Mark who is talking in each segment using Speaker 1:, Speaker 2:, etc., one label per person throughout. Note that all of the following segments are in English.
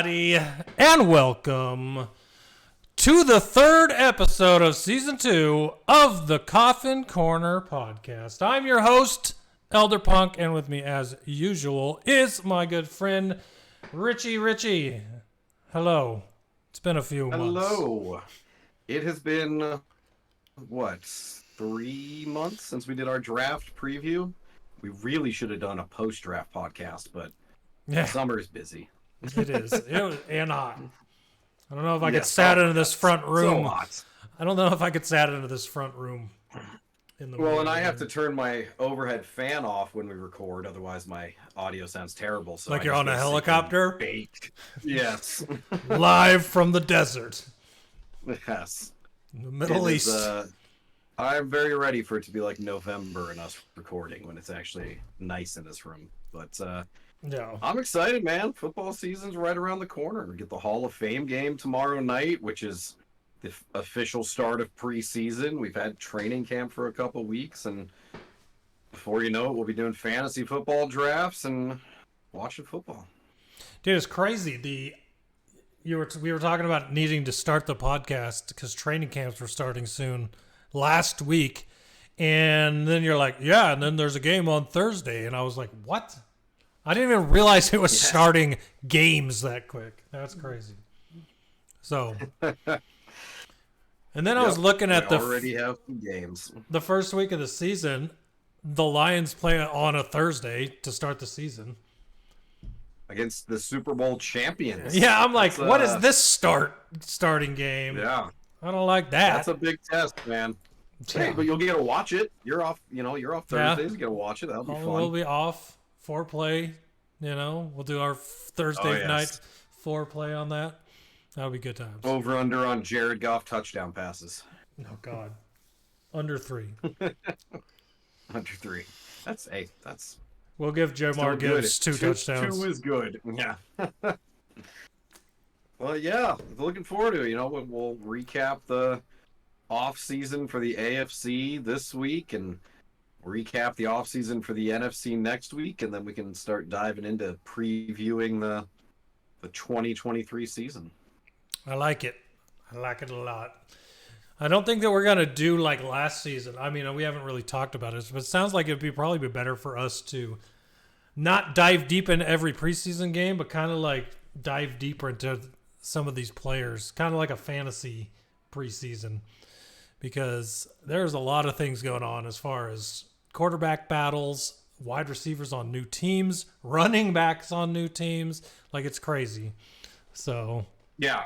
Speaker 1: everybody, and welcome to the third episode of Season 2 of the Coffin Corner Podcast. I'm your host, ElderPunk, and with me, as usual, is my good friend, Richie. Richie, hello. It's been a few months.
Speaker 2: Hello. It has been, 3 months since we did our draft preview? We really should have done a post-draft podcast, but summer is busy.
Speaker 1: It is. And hot. I don't know if I could sat into this front room.
Speaker 2: So hot.
Speaker 1: I don't know if I could sat into this front room.
Speaker 2: And I have to turn my overhead fan off when we record, otherwise my audio sounds terrible. So
Speaker 1: like you're on a helicopter?
Speaker 2: Baked. Yes.
Speaker 1: Live from the desert.
Speaker 2: Yes.
Speaker 1: In the Middle East.
Speaker 2: I'm very ready for it to be like November and us recording when it's actually nice in this room. But I'm excited, man. Football season's right around the corner. We get the Hall of Fame game tomorrow night, which is the official start of preseason. We've had training camp for a couple weeks, and before you know it, we'll be doing fantasy football drafts and watching football.
Speaker 1: Dude, it's crazy. We were talking about needing to start the podcast because training camps were starting soon last week, and then you're like, and then there's a game on Thursday, and I was like, what? I didn't even realize it was starting games that quick. That's crazy. So, and then I was looking at
Speaker 2: already have some games.
Speaker 1: The first week of the season, the Lions play on a Thursday to start the season
Speaker 2: against the Super Bowl champions.
Speaker 1: Yeah, I'm like, what is this starting game?
Speaker 2: Yeah.
Speaker 1: I don't like that.
Speaker 2: That's a big test, man. Yeah. Hey, but you'll get to watch it. You're off Thursdays. You get to watch it. That'll be fun.
Speaker 1: We'll be off foreplay. We'll do our Thursday night foreplay on that. That'll be good times.
Speaker 2: Over under on Jared Goff touchdown passes.
Speaker 1: Oh God, under 3.
Speaker 2: Under 3. That's.
Speaker 1: We'll give Jamar Gibbs 2 touchdowns.
Speaker 2: 2 is good. Yeah. Well, yeah, looking forward to it. We'll recap the off season for the AFC this week and recap the off season for the NFC next week, and then we can start diving into previewing the 2023 season.
Speaker 1: I like it. I like it a lot. I don't think that we're gonna do like last season. I mean, we haven't really talked about it, but it sounds like it'd probably be better for us to not dive deep into every preseason game, but kind of like dive deeper into some of these players, kind of like a fantasy preseason, because there's a lot of things going on as far as quarterback battles, wide receivers on new teams, running backs on new teams. Like, it's crazy. So
Speaker 2: yeah,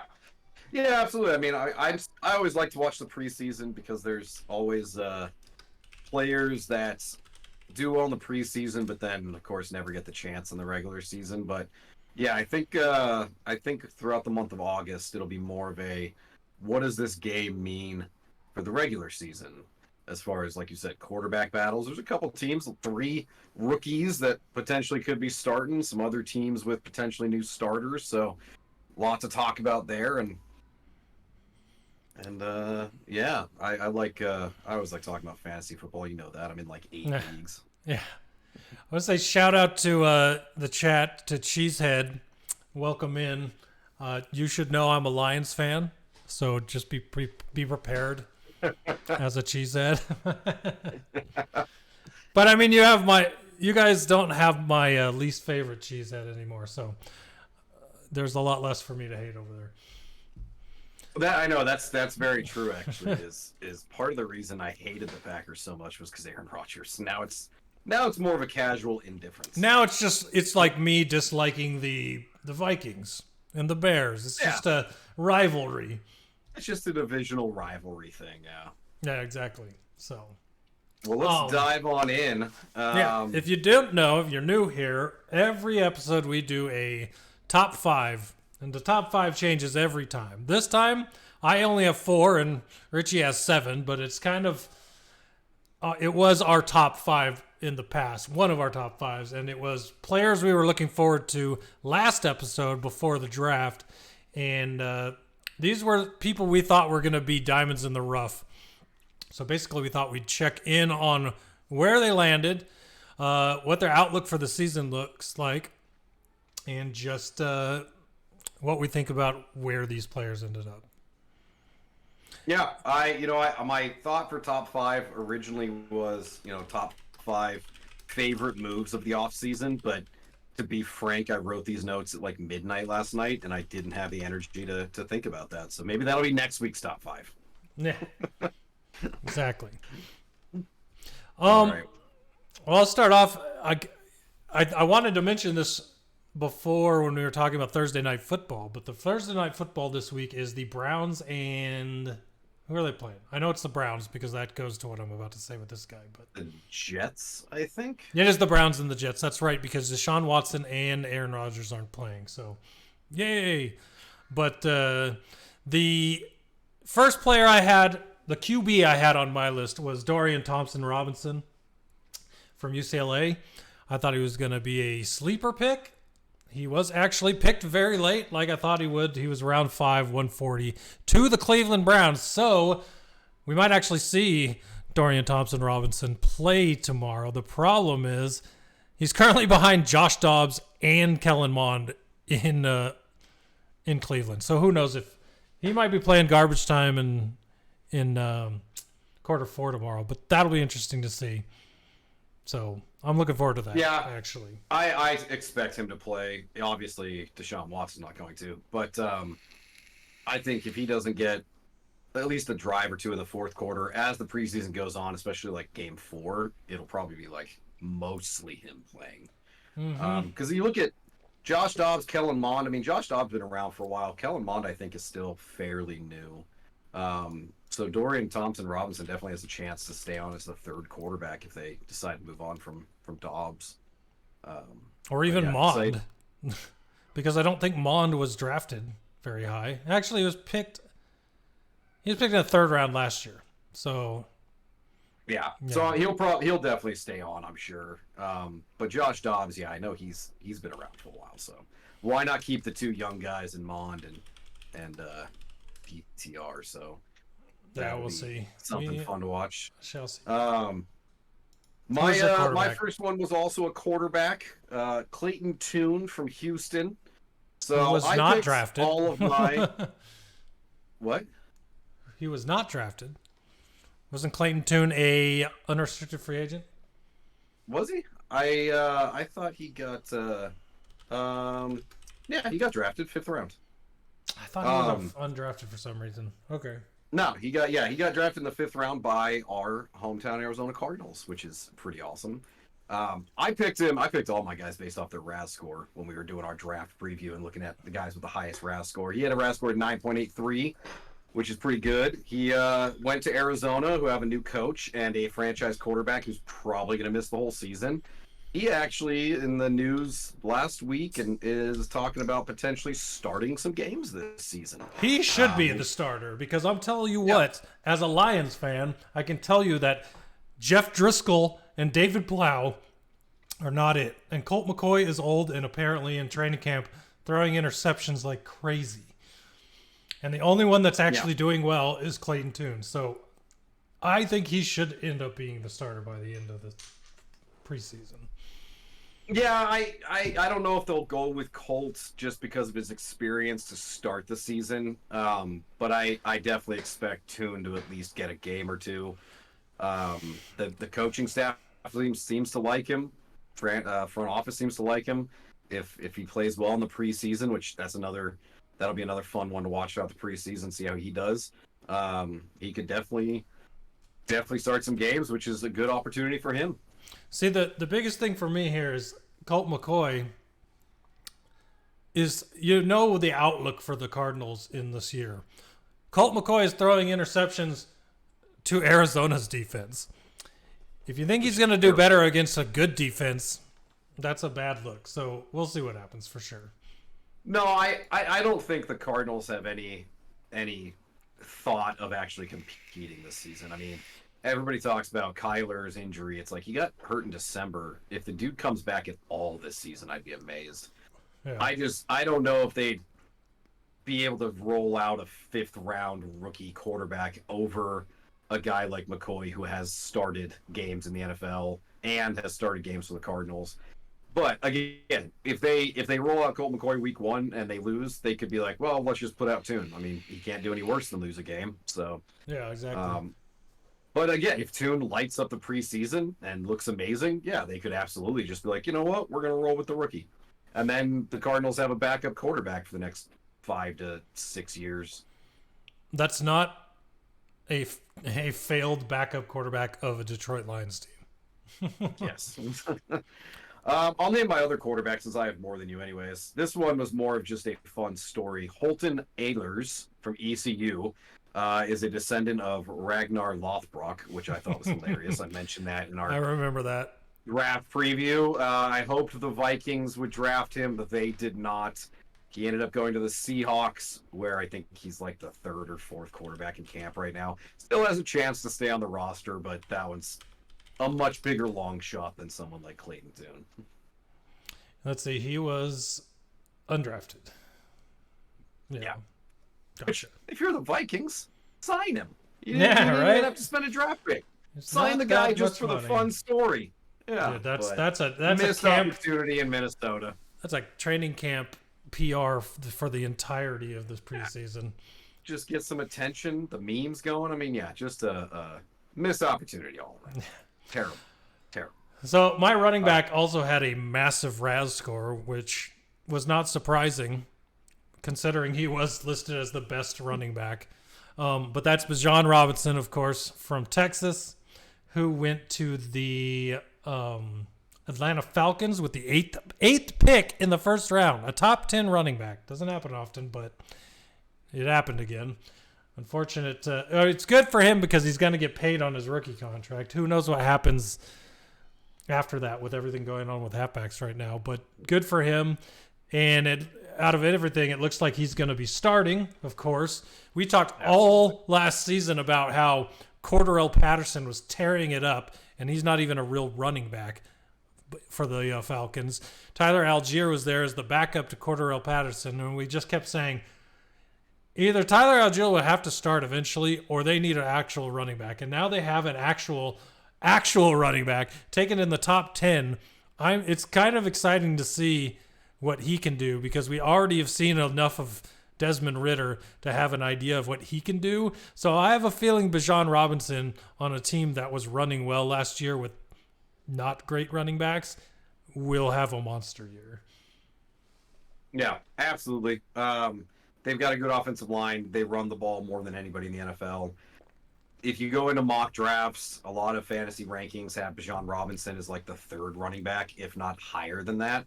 Speaker 2: absolutely. I mean, I always like to watch the preseason because there's always players that do well in the preseason, but then of course never get the chance in the regular season. But yeah, I think throughout the month of August it'll be more of a what does this game mean for the regular season as far as, like you said, quarterback battles. There's a couple teams, 3 rookies that potentially could be starting, some other teams with potentially new starters, so a lot to talk about there. And I always like talking about fantasy football. You know that. I'm in like 8 leagues.
Speaker 1: Yeah. I want to say shout out to the chat, to Cheesehead. Welcome in. You should know I'm a Lions fan, so just be prepared as a cheesehead. But I mean, you guys don't have my least favorite cheesehead anymore, so there's a lot less for me to hate over there.
Speaker 2: That I know that's very true. Actually, is part of the reason I hated the Packers so much was because Aaron Rodgers. Now it's more of a casual indifference.
Speaker 1: Now it's like me disliking the Vikings and the Bears. It's just a rivalry.
Speaker 2: It's just a divisional rivalry thing, yeah.
Speaker 1: Yeah, exactly. So,
Speaker 2: well, let's dive on in.
Speaker 1: If you don't know, if you're new here, every episode we do a top 5, and the top 5 changes every time. This time, I only have 4, and Richie has 7, but it's kind of it was our top 5 in the past, one of our top 5s, and it was players we were looking forward to last episode before the draft, and these were people we thought were going to be diamonds in the rough. So basically we thought we'd check in on where they landed, what their outlook for the season looks like, and just what we think about where these players ended up.
Speaker 2: Yeah, my thought for top 5 originally was, top 5 favorite moves of the offseason, but to be frank, I wrote these notes at like midnight last night, and I didn't have the energy to think about that. So maybe that'll be next week's top 5.
Speaker 1: Yeah, exactly.
Speaker 2: All right.
Speaker 1: Well, I'll start off. I wanted to mention this before when we were talking about Thursday Night Football, but the Thursday Night Football this week is the Browns and who are they playing? I know it's the Browns because that goes to what I'm about to say with this guy. But
Speaker 2: the Jets, I think.
Speaker 1: It is the Browns and the Jets. That's right, because Deshaun Watson and Aaron Rodgers aren't playing. So, yay! But the first player I had, the QB I had on my list was Dorian Thompson-Robinson from UCLA. I thought he was going to be a sleeper pick. He was actually picked very late, like I thought he would. He was round 5, 140, to the Cleveland Browns. So we might actually see Dorian Thompson-Robinson play tomorrow. The problem is he's currently behind Josh Dobbs and Kellen Mond in Cleveland. So who knows if he might be playing garbage time in quarter 4 tomorrow. But that'll be interesting to see. So I'm looking forward to that.
Speaker 2: Yeah,
Speaker 1: actually,
Speaker 2: I expect him to play. Obviously, Deshaun Watson's not going to, but I think if he doesn't get at least a drive or two in the fourth quarter as the preseason goes on, especially like game 4, it'll probably be like mostly him playing. Because you look at Josh Dobbs, Kellen Mond. I mean, Josh Dobbs been around for a while. Kellen Mond, I think, is still fairly new. So Dorian Thompson-Robinson definitely has a chance to stay on as the third quarterback if they decide to move on from Dobbs.
Speaker 1: Or even Mond. Because I don't think Mond was drafted very high. Actually, he was picked in the 3rd round last year. So
Speaker 2: yeah. So he'll definitely stay on, I'm sure. But Josh Dobbs, I know he's been around for a while. So why not keep the 2 young guys in Mond and PTR? So
Speaker 1: yeah, we'll see.
Speaker 2: Something fun to watch.
Speaker 1: Shall see.
Speaker 2: My first one was also a quarterback, Clayton Tune from Houston. So
Speaker 1: he was not drafted.
Speaker 2: All of my what?
Speaker 1: He was not drafted. Wasn't Clayton Tune a unrestricted free agent?
Speaker 2: Was he? I thought he got he got drafted 5th round.
Speaker 1: I thought he was undrafted for some reason. Okay.
Speaker 2: No, he got drafted in the 5th round by our hometown Arizona Cardinals, which is pretty awesome. I picked all my guys based off their RAS score when we were doing our draft preview and looking at the guys with the highest RAS score. He had a RAS score of 9.83, which is pretty good. He went to Arizona, who have a new coach and a franchise quarterback who's probably going to miss the whole season. He actually, in the news last week, and is talking about potentially starting some games this season.
Speaker 1: He should be the starter because I'm telling you what, as a Lions fan, I can tell you that Jeff Driscoll and David Blau are not it. And Colt McCoy is old and apparently in training camp throwing interceptions like crazy. And the only one that's actually doing well is Clayton Tune. So I think he should end up being the starter by the end of the preseason.
Speaker 2: Yeah, I don't know if they'll go with Colts just because of his experience to start the season. But I definitely expect Tune to at least get a game or two. The coaching staff seems to like him. Front office seems to like him. If he plays well in the preseason, which that'll be another fun one to watch throughout the preseason, see how he does. He could definitely start some games, which is a good opportunity for him.
Speaker 1: See, the biggest thing for me here is Colt McCoy is, the outlook for the Cardinals in this year. Colt McCoy is throwing interceptions to Arizona's defense. If you think he's going to do better against a good defense, that's a bad look. So we'll see what happens for sure.
Speaker 2: No, I don't think the Cardinals have any thought of actually competing this season. I mean, everybody talks about Kyler's injury. It's like he got hurt in December. If the dude comes back at all this season, I'd be amazed. Yeah. I don't know if they'd be able to roll out a 5th round rookie quarterback over a guy like McCoy who has started games in the NFL and has started games for the Cardinals. But again, if they roll out Colt McCoy week 1 and they lose, they could be like, well, let's just put out Toon. I mean, he can't do any worse than lose a game. So
Speaker 1: Yeah, exactly.
Speaker 2: But again, if Toon lights up the preseason and looks amazing, yeah, they could absolutely just be like, you know what, we're going to roll with the rookie. And then the Cardinals have a backup quarterback for the next 5 to 6 years.
Speaker 1: That's not a failed backup quarterback of a Detroit Lions team.
Speaker 2: Yes. I'll name my other quarterback since I have more than you anyways. This one was more of just a fun story. Holton Ahlers from ECU is a descendant of Ragnar Lothbrok, which I thought was hilarious. I mentioned that in
Speaker 1: I
Speaker 2: our
Speaker 1: remember that.
Speaker 2: draft preview. I hoped the Vikings would draft him, but they did not. He ended up going to the Seahawks, where I think he's like the 3rd or 4th quarterback in camp right now. Still has a chance to stay on the roster, but that one's a much bigger long shot than someone like Clayton Tune.
Speaker 1: Let's see. He was undrafted.
Speaker 2: Yeah.
Speaker 1: Gotcha.
Speaker 2: If you're the Vikings, sign him. You
Speaker 1: Yeah,
Speaker 2: didn't
Speaker 1: right?
Speaker 2: even have to spend a draft pick.
Speaker 1: It's
Speaker 2: Sign
Speaker 1: not
Speaker 2: the guy
Speaker 1: that
Speaker 2: just
Speaker 1: much
Speaker 2: for the
Speaker 1: money.
Speaker 2: fun story. Yeah,
Speaker 1: that's
Speaker 2: but
Speaker 1: a
Speaker 2: missed
Speaker 1: camp.
Speaker 2: opportunity in Minnesota.
Speaker 1: That's like training camp PR for the entirety of this preseason.
Speaker 2: Just get some attention, the memes going. I mean, yeah, just a missed opportunity all around. Terrible.
Speaker 1: So my running back also had a massive RAS score, which was not surprising considering he was listed as the best running back. But that's Bijan Robinson, of course, from Texas, who went to the Atlanta Falcons with the eighth pick in the first round. A top 10 running back. Doesn't happen often, but it happened again. Unfortunate. It's good for him because he's going to get paid on his rookie contract. Who knows what happens after that with everything going on with halfbacks right now. But good for him. And out of everything, it looks like he's going to be starting, of course. We talked all last season about how Cordarrelle Patterson was tearing it up, and he's not even a real running back for the Falcons. Tyler Algier was there as the backup to Cordarrelle Patterson, and we just kept saying either Tyler Algier will have to start eventually, or they need an actual running back. And now they have an actual running back taken in the top 10. It's kind of exciting to see what he can do because we already have seen enough of Desmond Ridder to have an idea of what he can do. So I have a feeling Bijan Robinson on a team that was running well last year with not great running backs will have a monster year.
Speaker 2: Yeah, absolutely. They've got a good offensive line. They run the ball more than anybody in the NFL. If you go into mock drafts, a lot of fantasy rankings have Bijan Robinson as like the 3rd running back, if not higher than that.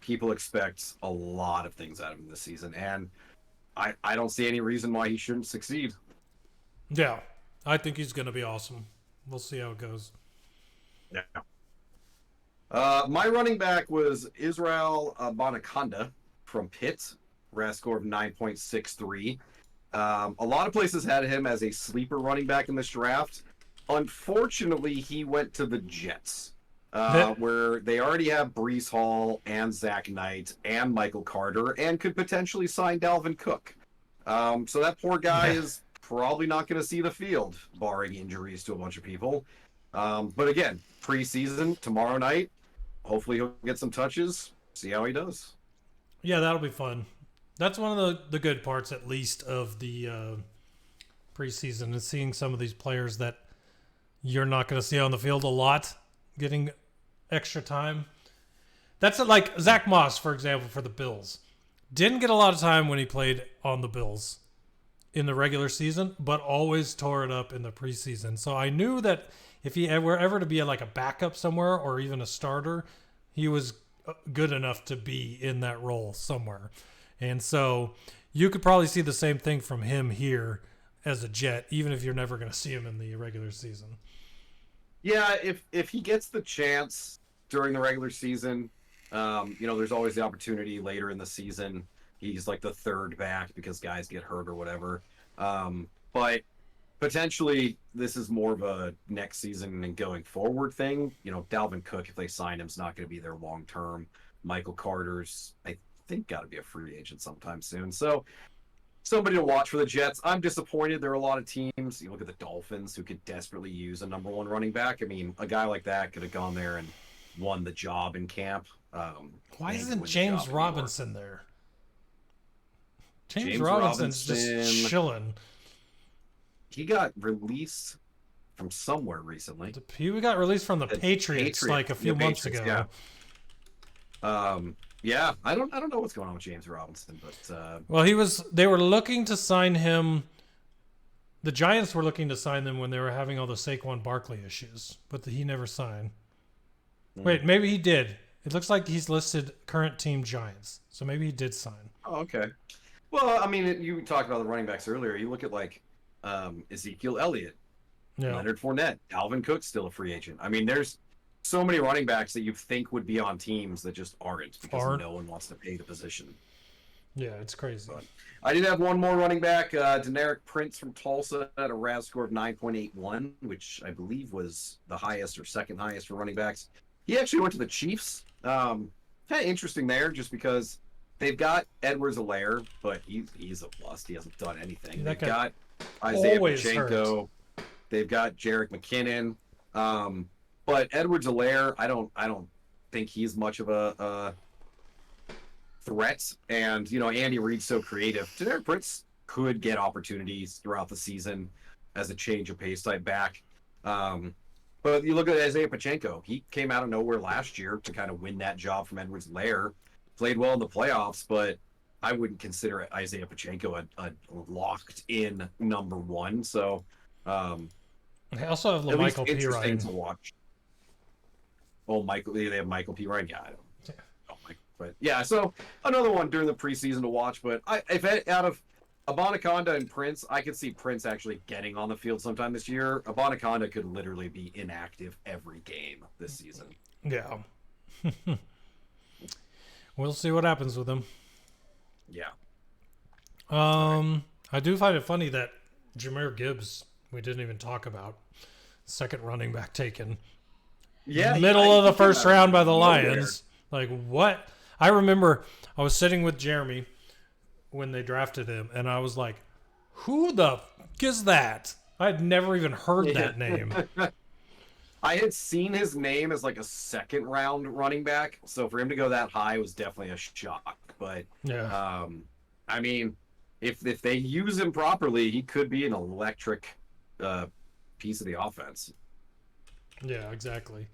Speaker 2: People expect a lot of things out of him this season, and I don't see any reason why he shouldn't succeed.
Speaker 1: Yeah, I think he's going to be awesome. We'll see how it goes.
Speaker 2: Yeah. My running back was Israel Bonaconda from Pitt, RAS score of 9.63. A lot of places had him as a sleeper running back in this draft. Unfortunately, he went to the Jets, where they already have Breece Hall and Zach Knight and Michael Carter and could potentially sign Dalvin Cook. So that poor guy is probably not going to see the field, barring injuries to a bunch of people. But again, preseason, tomorrow night, hopefully he'll get some touches, see how he does.
Speaker 1: Yeah, that'll be fun. That's one of the good parts, at least, of the preseason is seeing some of these players that you're not going to see on the field a lot getting extra time. That's like Zach Moss, for example, for the Bills. Didn't get a lot of time when he played on the Bills in the regular season, but always tore it up in the preseason. So I knew that if he were ever to be like a backup somewhere or even a starter, he was good enough to be in that role somewhere. And so you could probably see the same thing from him here as a Jet, even if you're never going to see him in the regular season.
Speaker 2: Yeah, if he gets the chance during the regular season, there's always the opportunity later in the season. He's like the 3rd back because guys get hurt or whatever. But potentially this is more of a next season and going forward thing. Dalvin Cook, if they sign him, is not going to be there long term. Michael Carter's, I think, got to be a free agent sometime soon. So somebody to watch for the Jets. I'm disappointed. There are a lot of teams. You look at the Dolphins who could desperately use a number 1 running back. I mean, a guy like that could have gone there and won the job in camp.
Speaker 1: Why
Speaker 2: needs to
Speaker 1: isn't
Speaker 2: win the
Speaker 1: James
Speaker 2: job anymore.
Speaker 1: Robinson there? James
Speaker 2: James
Speaker 1: Robinson's
Speaker 2: Robinson,
Speaker 1: just chilling.
Speaker 2: he got released from somewhere recently.
Speaker 1: He got released from the Patriots like a few months ago.
Speaker 2: Yeah. Yeah, I don't know what's going on with James Robinson, but
Speaker 1: Well, they were looking to sign him. The Giants were looking to sign them when they were having all the Saquon Barkley issues, but he never signed. Wait, maybe he did. It looks like he's listed current team Giants, so maybe he did sign.
Speaker 2: Oh, okay. Well, I mean, you talked about the running backs earlier. You look at like Ezekiel Elliott, Leonard Fournette, Alvin Cook's still a free agent. I mean, there's so many running backs that you think would be on teams that just aren't because no one wants to pay the position.
Speaker 1: Yeah, it's crazy.
Speaker 2: But I did have one more running back, Deneric Prince from Tulsa, at a RAS score of 9.81, which I believe was the highest or second highest for running backs. He actually went to the Chiefs. Kind of interesting there, just because they've got Edwards-Helaire, but he's a bust. He hasn't done anything. They've got Isaiah Pacheco. They've got Jerick McKinnon. But Edwards-Helaire, I don't think he's much of a threat. And, Andy Reid's so creative. Deneric Prince could get opportunities throughout the season as a change of pace type back. But you look at Isaiah Pacheco. He came out of nowhere last year to kind of win that job from Edwards-Helaire. Played well in the playoffs, but I wouldn't consider Isaiah Pacheco a locked-in number one. So,
Speaker 1: I also have Michael P. Ryan
Speaker 2: to watch. Oh, they have Michael P. Ryan. Yeah, I don't. But yeah, so another one during the preseason to watch. But if out of Abanaconda and Prince, I could see Prince actually getting on the field sometime this year. Abanaconda could literally be inactive every game this season.
Speaker 1: Yeah. We'll see what happens with him.
Speaker 2: Yeah.
Speaker 1: I do find it funny that Jahmyr Gibbs, we didn't even talk about, second running back taken.
Speaker 2: Yeah.
Speaker 1: Middle of the first round by the Lions. Like, what? I remember I was sitting with Jeremy when they drafted him, and I was like, who the f*** is that? I'd never even heard that name.
Speaker 2: I had seen his name as like a second round running back, so for him to go that high was definitely a shock. But
Speaker 1: yeah,
Speaker 2: I mean, if they use him properly, he could be an electric piece of the offense.
Speaker 1: Yeah, exactly.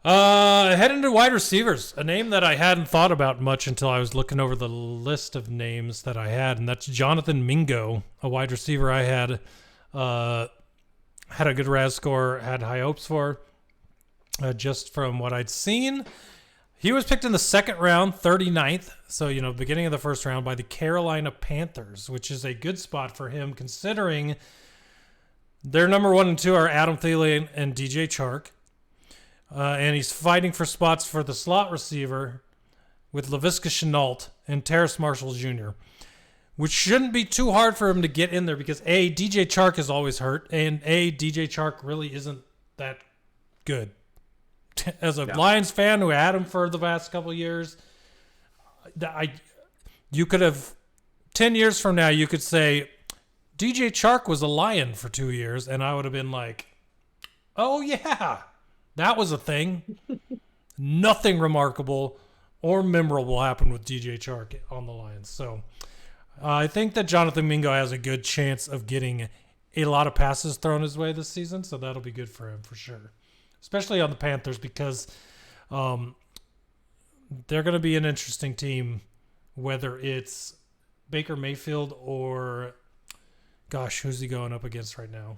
Speaker 1: Head into wide receivers, a name that I hadn't thought about much until I was looking over the list of names that I had, and that's Jonathan Mingo, a wide receiver I had a good RAS score, had high hopes for, just from what I'd seen. He was picked in the second round, 39th, so, beginning of the first round, by the Carolina Panthers, which is a good spot for him considering their number 1 and 2 are Adam Thielen and DJ Chark. And he's fighting for spots for the slot receiver with Laviska Shenault and Terrace Marshall Jr., which shouldn't be too hard for him to get in there because, A, DJ Chark is always hurt, and, DJ Chark really isn't that good. As a Lions fan who had him for the past couple of years, you could have, 10 years from now, you could say, DJ Chark was a Lion for 2 years, and I would have been like, oh, yeah. That was a thing. Nothing remarkable or memorable happened with DJ Chark on the Lions. So I think that Jonathan Mingo has a good chance of getting a lot of passes thrown his way this season. So that'll be good for him for sure, especially on the Panthers because they're going to be an interesting team, whether it's Baker Mayfield or, gosh, who's he going up against right now?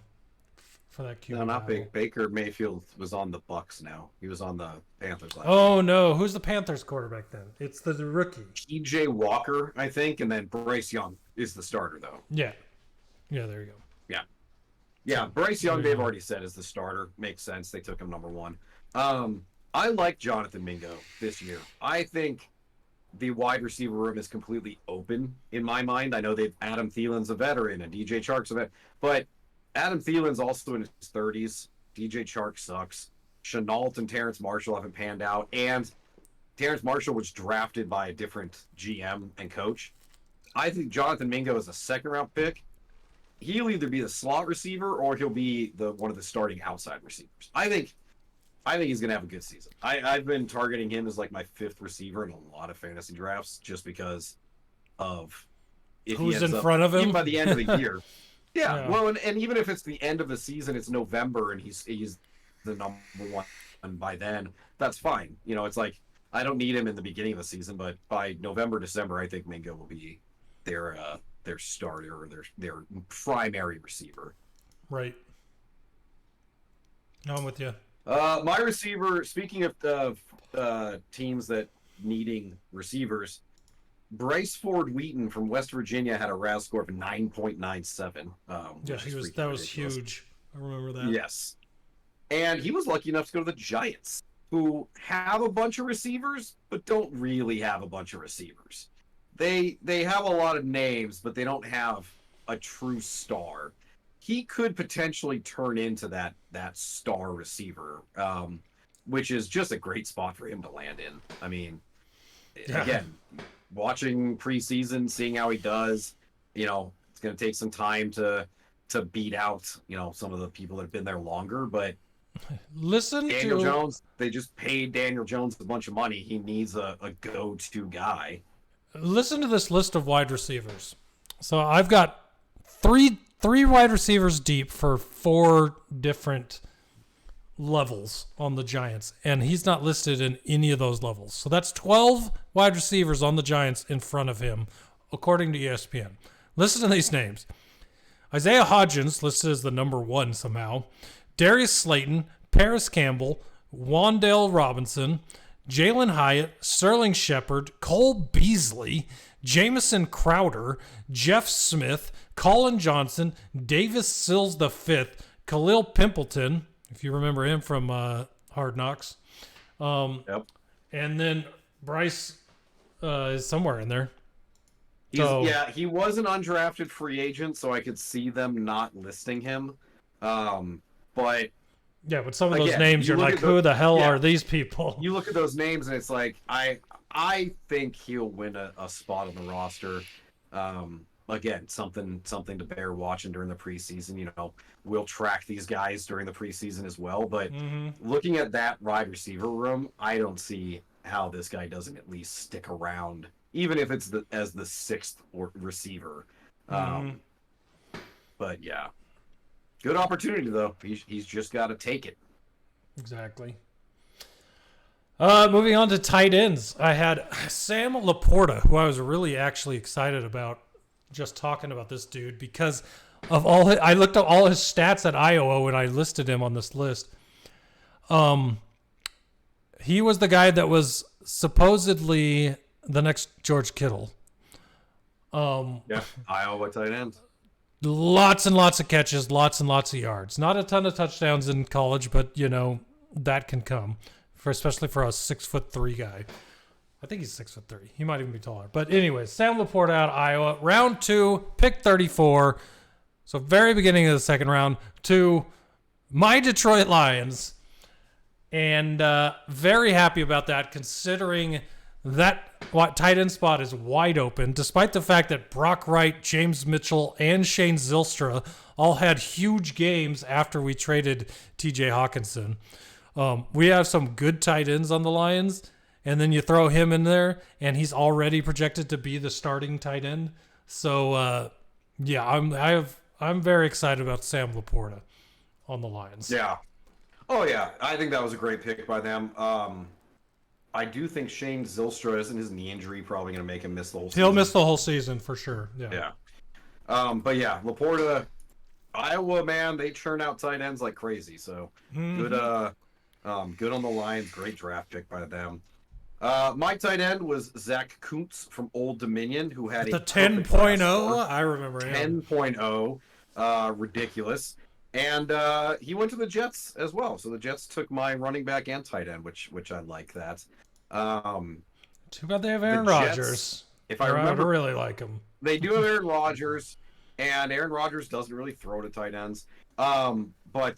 Speaker 1: For that QB.
Speaker 2: No, not Baker Mayfield was on the Bucks now. He was on the Panthers last
Speaker 1: year. No. Who's the Panthers quarterback then? It's the rookie.
Speaker 2: PJ Walker, I think, and then Bryce Young is the starter, though.
Speaker 1: Yeah. Yeah, there you go.
Speaker 2: Yeah. Yeah, Bryce Young, they've already said, is the starter. Makes sense. They took him number 1. I like Jonathan Mingo this year. I think the wide receiver room is completely open in my mind. I know Adam Thielen's a veteran and DJ Chark's a veteran, but Adam Thielen's also in his 30s. DJ Chark sucks. Shenault and Terrace Marshall haven't panned out. And Terrace Marshall was drafted by a different GM and coach. I think Jonathan Mingo is a second-round pick. He'll either be the slot receiver or he'll be one of the starting outside receivers. I think I think he's gonna have a good season. I've been targeting him as like my 5th receiver in a lot of fantasy drafts just because of if he
Speaker 1: Who's
Speaker 2: ends
Speaker 1: in
Speaker 2: up,
Speaker 1: front of him
Speaker 2: even by the end of the year. Yeah.
Speaker 1: Yeah.
Speaker 2: Well, and even if it's the end of the season, it's November and he's the number one, and by then that's fine. You know, it's like I don't need him in the beginning of the season, but by November, December, I think Mingo will be their starter or their primary receiver.
Speaker 1: Right. No, I'm with you.
Speaker 2: My receiver. Speaking of teams that needing receivers, Bryce Ford Wheaton from West Virginia had a RAS score of 9.97.
Speaker 1: Yeah, that was huge. I remember that.
Speaker 2: Yes, and he was lucky enough to go to the Giants, who have a bunch of receivers, but don't really have a bunch of receivers. They have a lot of names, but they don't have a true star. He could potentially turn into that star receiver, which is just a great spot for him to land in. I mean, again, watching preseason, seeing how he does, you know, it's going to take some time to beat out, you know, some of the people that have been there longer. But Daniel Jones, they just paid Daniel Jones a bunch of money. He needs a go-to guy.
Speaker 1: Listen to this list of wide receivers. So I've got three wide receivers deep for 4 different levels on the Giants, and he's not listed in any of those levels. So that's 12 wide receivers on the Giants in front of him, according to ESPN. Listen to these names. Isaiah Hodgins, listed as the number 1 somehow. Darius Slayton, Paris Campbell, Wan'Dale Robinson, Jalen Hyatt, Sterling Shepard, Cole Beasley, Jamison Crowder, Jeff Smith, Colin Johnson, Davis Sills V, Khalil Pimpleton, if you remember him from Hard Knocks.
Speaker 2: Yep.
Speaker 1: And then Bryce is somewhere in there.
Speaker 2: He was an undrafted free agent, so I could see them not listing him. But
Speaker 1: some of those names, you're like, who the hell are these people?
Speaker 2: You look at those names, and it's like, I think he'll win a spot on the roster. Again, something to bear watching during the preseason. You know, we'll track these guys during the preseason as well. But looking at that wide receiver room, I don't see how this guy doesn't at least stick around, even if it's as the 6th receiver. But yeah, good opportunity though. He's just got to take it.
Speaker 1: Exactly. Moving on to tight ends, I had Sam Laporta, who I was really actually excited about just talking about this dude because of I looked at all his stats at Iowa when I listed him on this list. He was the guy that was supposedly the next George Kittle.
Speaker 2: Iowa tight end.
Speaker 1: Lots and lots of catches, lots and lots of yards. Not a ton of touchdowns in college, but you know that can come, especially for a 6'3" guy. I think he's 6'3". He might even be taller. But anyway, Sam Laporta out of Iowa, round 2, pick 34. So very beginning of the second round to my Detroit Lions, and very happy about that, considering that tight end spot is wide open, despite the fact that Brock Wright, James Mitchell, and Shane Zylstra all had huge games after we traded T.J. Hawkinson. We have some good tight ends on the Lions, and then you throw him in there, and he's already projected to be the starting tight end. So, I'm very excited about Sam Laporta on the Lions.
Speaker 2: Yeah. Oh, yeah. I think that was a great pick by them. I do think Shane Zylstra, isn't his knee injury probably going to make him miss the whole season?
Speaker 1: He'll miss the whole season for sure. Yeah.
Speaker 2: But yeah, Laporta, Iowa, man, they churn out tight ends like crazy. So good on the Lions. Great draft pick by them. My tight end was Zach Kuntz from Old Dominion, who had
Speaker 1: the 10.0. I remember him.
Speaker 2: 10.0. Ridiculous. And he went to the Jets as well. So the Jets took my running back and tight end, which I like that.
Speaker 1: Too bad they have Aaron Rodgers.
Speaker 2: If I remember,
Speaker 1: I really like him.
Speaker 2: They do have Aaron Rodgers, and Aaron Rodgers doesn't really throw to tight ends. But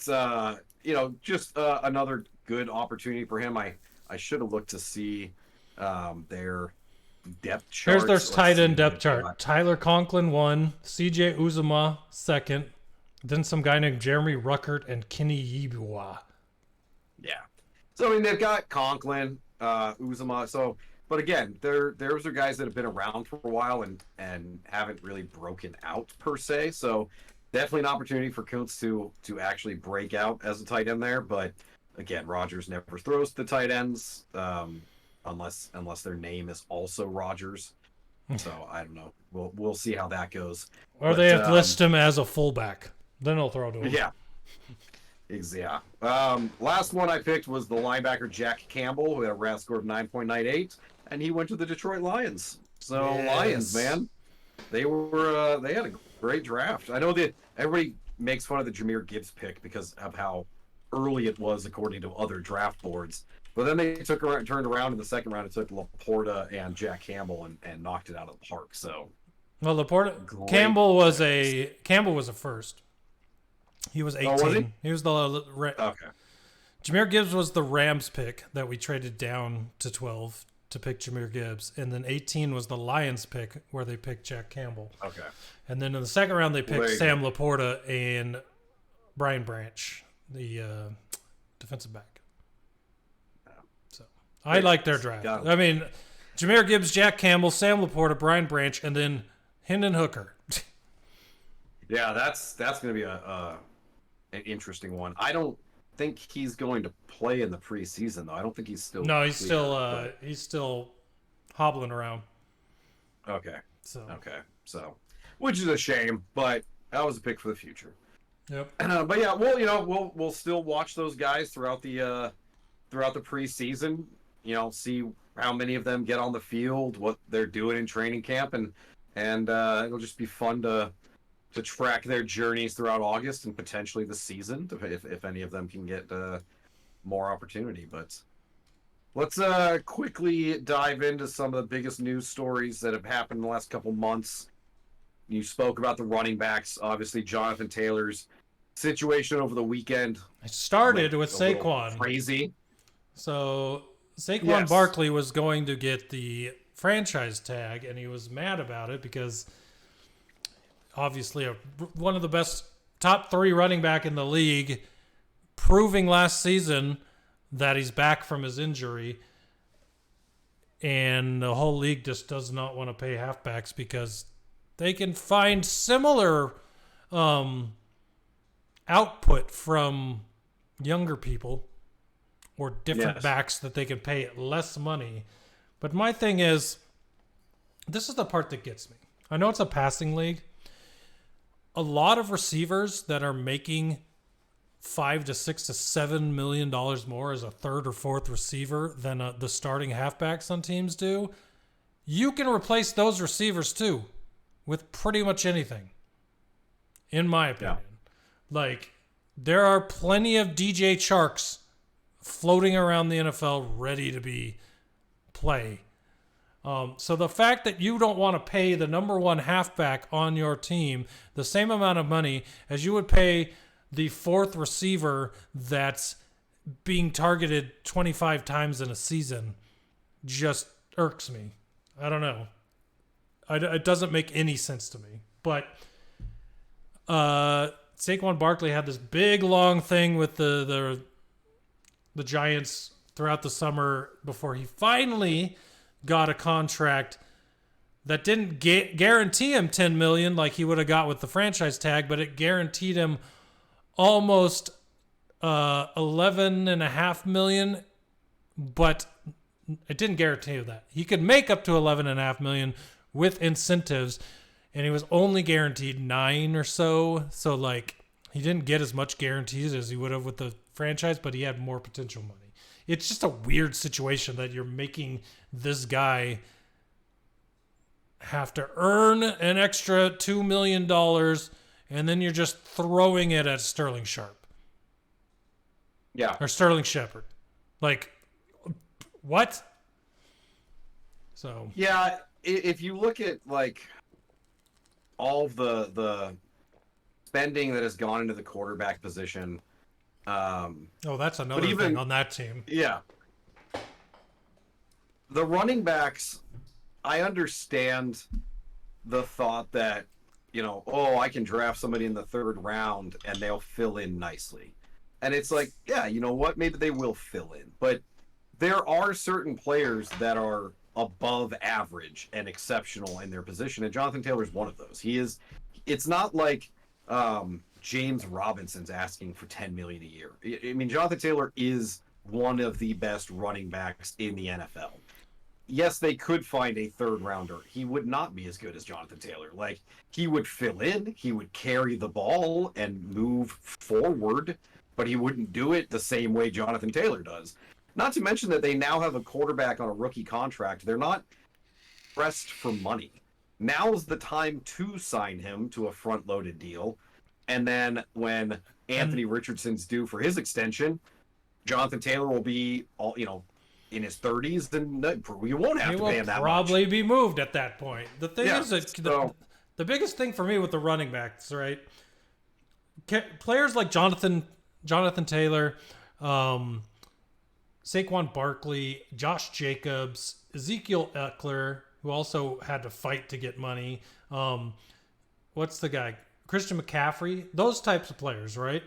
Speaker 2: just another good opportunity for him. I should have looked to see their depth chart.
Speaker 1: There's tight end depth chart. Tyler Conklin 1, CJ Uzomah 2nd, then some guy named Jeremy Ruckert and Kenny Yibua.
Speaker 2: Yeah. So I mean, they've got Conklin, Uzuma. So, but again, those are guys that have been around for a while and haven't really broken out per se. So, definitely an opportunity for Kuntz to actually break out as a tight end there. But again, Rodgers never throws to the tight ends unless their name is also Rodgers. So I don't know. We'll see how that goes.
Speaker 1: Or they have to list him as a fullback. Then they'll throw to him.
Speaker 2: Yeah. Yeah. Last one I picked was the linebacker Jack Campbell, who had a RAS score of 9.98, and he went to the Detroit Lions. So Lions, man, they had a great draft. I know that everybody makes fun of the Jahmyr Gibbs pick because of how early it was according to other draft boards. But then they turned around in the second round and took Laporta and Jack Campbell and knocked it out of the park. So,
Speaker 1: well, Campbell was a first. He was 18.
Speaker 2: Oh, was he?
Speaker 1: He was the
Speaker 2: okay.
Speaker 1: Jahmyr Gibbs was the Rams pick that we traded down to 12 to pick Jahmyr Gibbs, and then 18 was the Lions pick where they picked Jack Campbell.
Speaker 2: Okay.
Speaker 1: And then in the second round they picked Sam Laporta and Brian Branch, the defensive back. So I like their draft. I mean, Jahmyr Gibbs, Jack Campbell, Sam Laporta, Brian Branch, and then Hendon Hooker.
Speaker 2: Yeah, that's going to be an interesting one. I don't think he's going to play in the preseason though. I don't think he's still.
Speaker 1: No, he's still hobbling around.
Speaker 2: Okay.
Speaker 1: So
Speaker 2: which is a shame, but that was a pick for the future.
Speaker 1: Yep.
Speaker 2: But yeah, we'll still watch those guys throughout the preseason. See how many of them get on the field, what they're doing in training camp, and it'll just be fun to track their journeys throughout August and potentially the season, if any of them can get more opportunity. But let's quickly dive into some of the biggest news stories that have happened in the last couple months. You spoke about the running backs, obviously Jonathan Taylor's situation over the weekend.
Speaker 1: It started with Saquon.
Speaker 2: Crazy.
Speaker 1: So Saquon Barkley was going to get the franchise tag, and he was mad about it because obviously one of the best top 3 running back in the league, proving last season that he's back from his injury, and the whole league just does not want to pay halfbacks because they can find similar output from younger people or different backs that they can pay less money. But my thing is, this is the part that gets me. I know it's a passing league. A lot of receivers that are making $5 to $6 to $7 million more as a third or fourth receiver than the starting halfbacks on teams do. You can replace those receivers too with pretty much anything, in my opinion. Like, there are plenty of DJ Charks floating around the NFL ready to be play. So the fact that you don't want to pay the number one halfback on your team the same amount of money as you would pay the fourth receiver that's being targeted 25 times in a season just irks me. I don't know. It doesn't make any sense to me. But Saquon Barkley had this big, long thing with the Giants throughout the summer before he finally got a contract that didn't guarantee him $10 million like he would have got with the franchise tag, but it guaranteed him almost $11.5 million, but it didn't guarantee him that. He could make up to $11.5 million with incentives, and he was only guaranteed 9 or so. So, like, he didn't get as much guarantees as he would have with the franchise, but he had more potential money. It's just a weird situation that you're making this guy have to earn an extra $2 million, and then you're just throwing it at Sterling Sharp.
Speaker 2: Yeah.
Speaker 1: Or Sterling Shepard. Like, what? So.
Speaker 2: Yeah, if you look at, like, all of the spending that has gone into the quarterback position.
Speaker 1: That's another thing on that team.
Speaker 2: Yeah. The running backs, I understand the thought that, I can draft somebody in the 3rd round and they'll fill in nicely. And it's like, yeah, you know what? Maybe they will fill in. But there are certain players that are above average and exceptional in their position, and Jonathan Taylor is one of those. He is. It's not like James Robinson's asking for $10 million a year. I mean, Jonathan Taylor is one of the best running backs in the NFL. Yes, they could find a third rounder. He would not be as good as Jonathan Taylor. Like, he would fill in, he would carry the ball and move forward, but he wouldn't do it the same way Jonathan Taylor does. Not to mention that they now have a quarterback on a rookie contract. They're not pressed for money. Now's the time to sign him to a front-loaded deal. And then when Anthony Richardson's due for his extension, Jonathan Taylor will be all, in his 30s, and you won't have to pay him that much.
Speaker 1: He will probably be moved at that point. The thing is, the biggest thing for me with the running backs, right? Players like Jonathan Taylor, Saquon Barkley, Josh Jacobs, Ezekiel Eckler, who also had to fight to get money. What's the guy? Christian McCaffrey. Those types of players, right?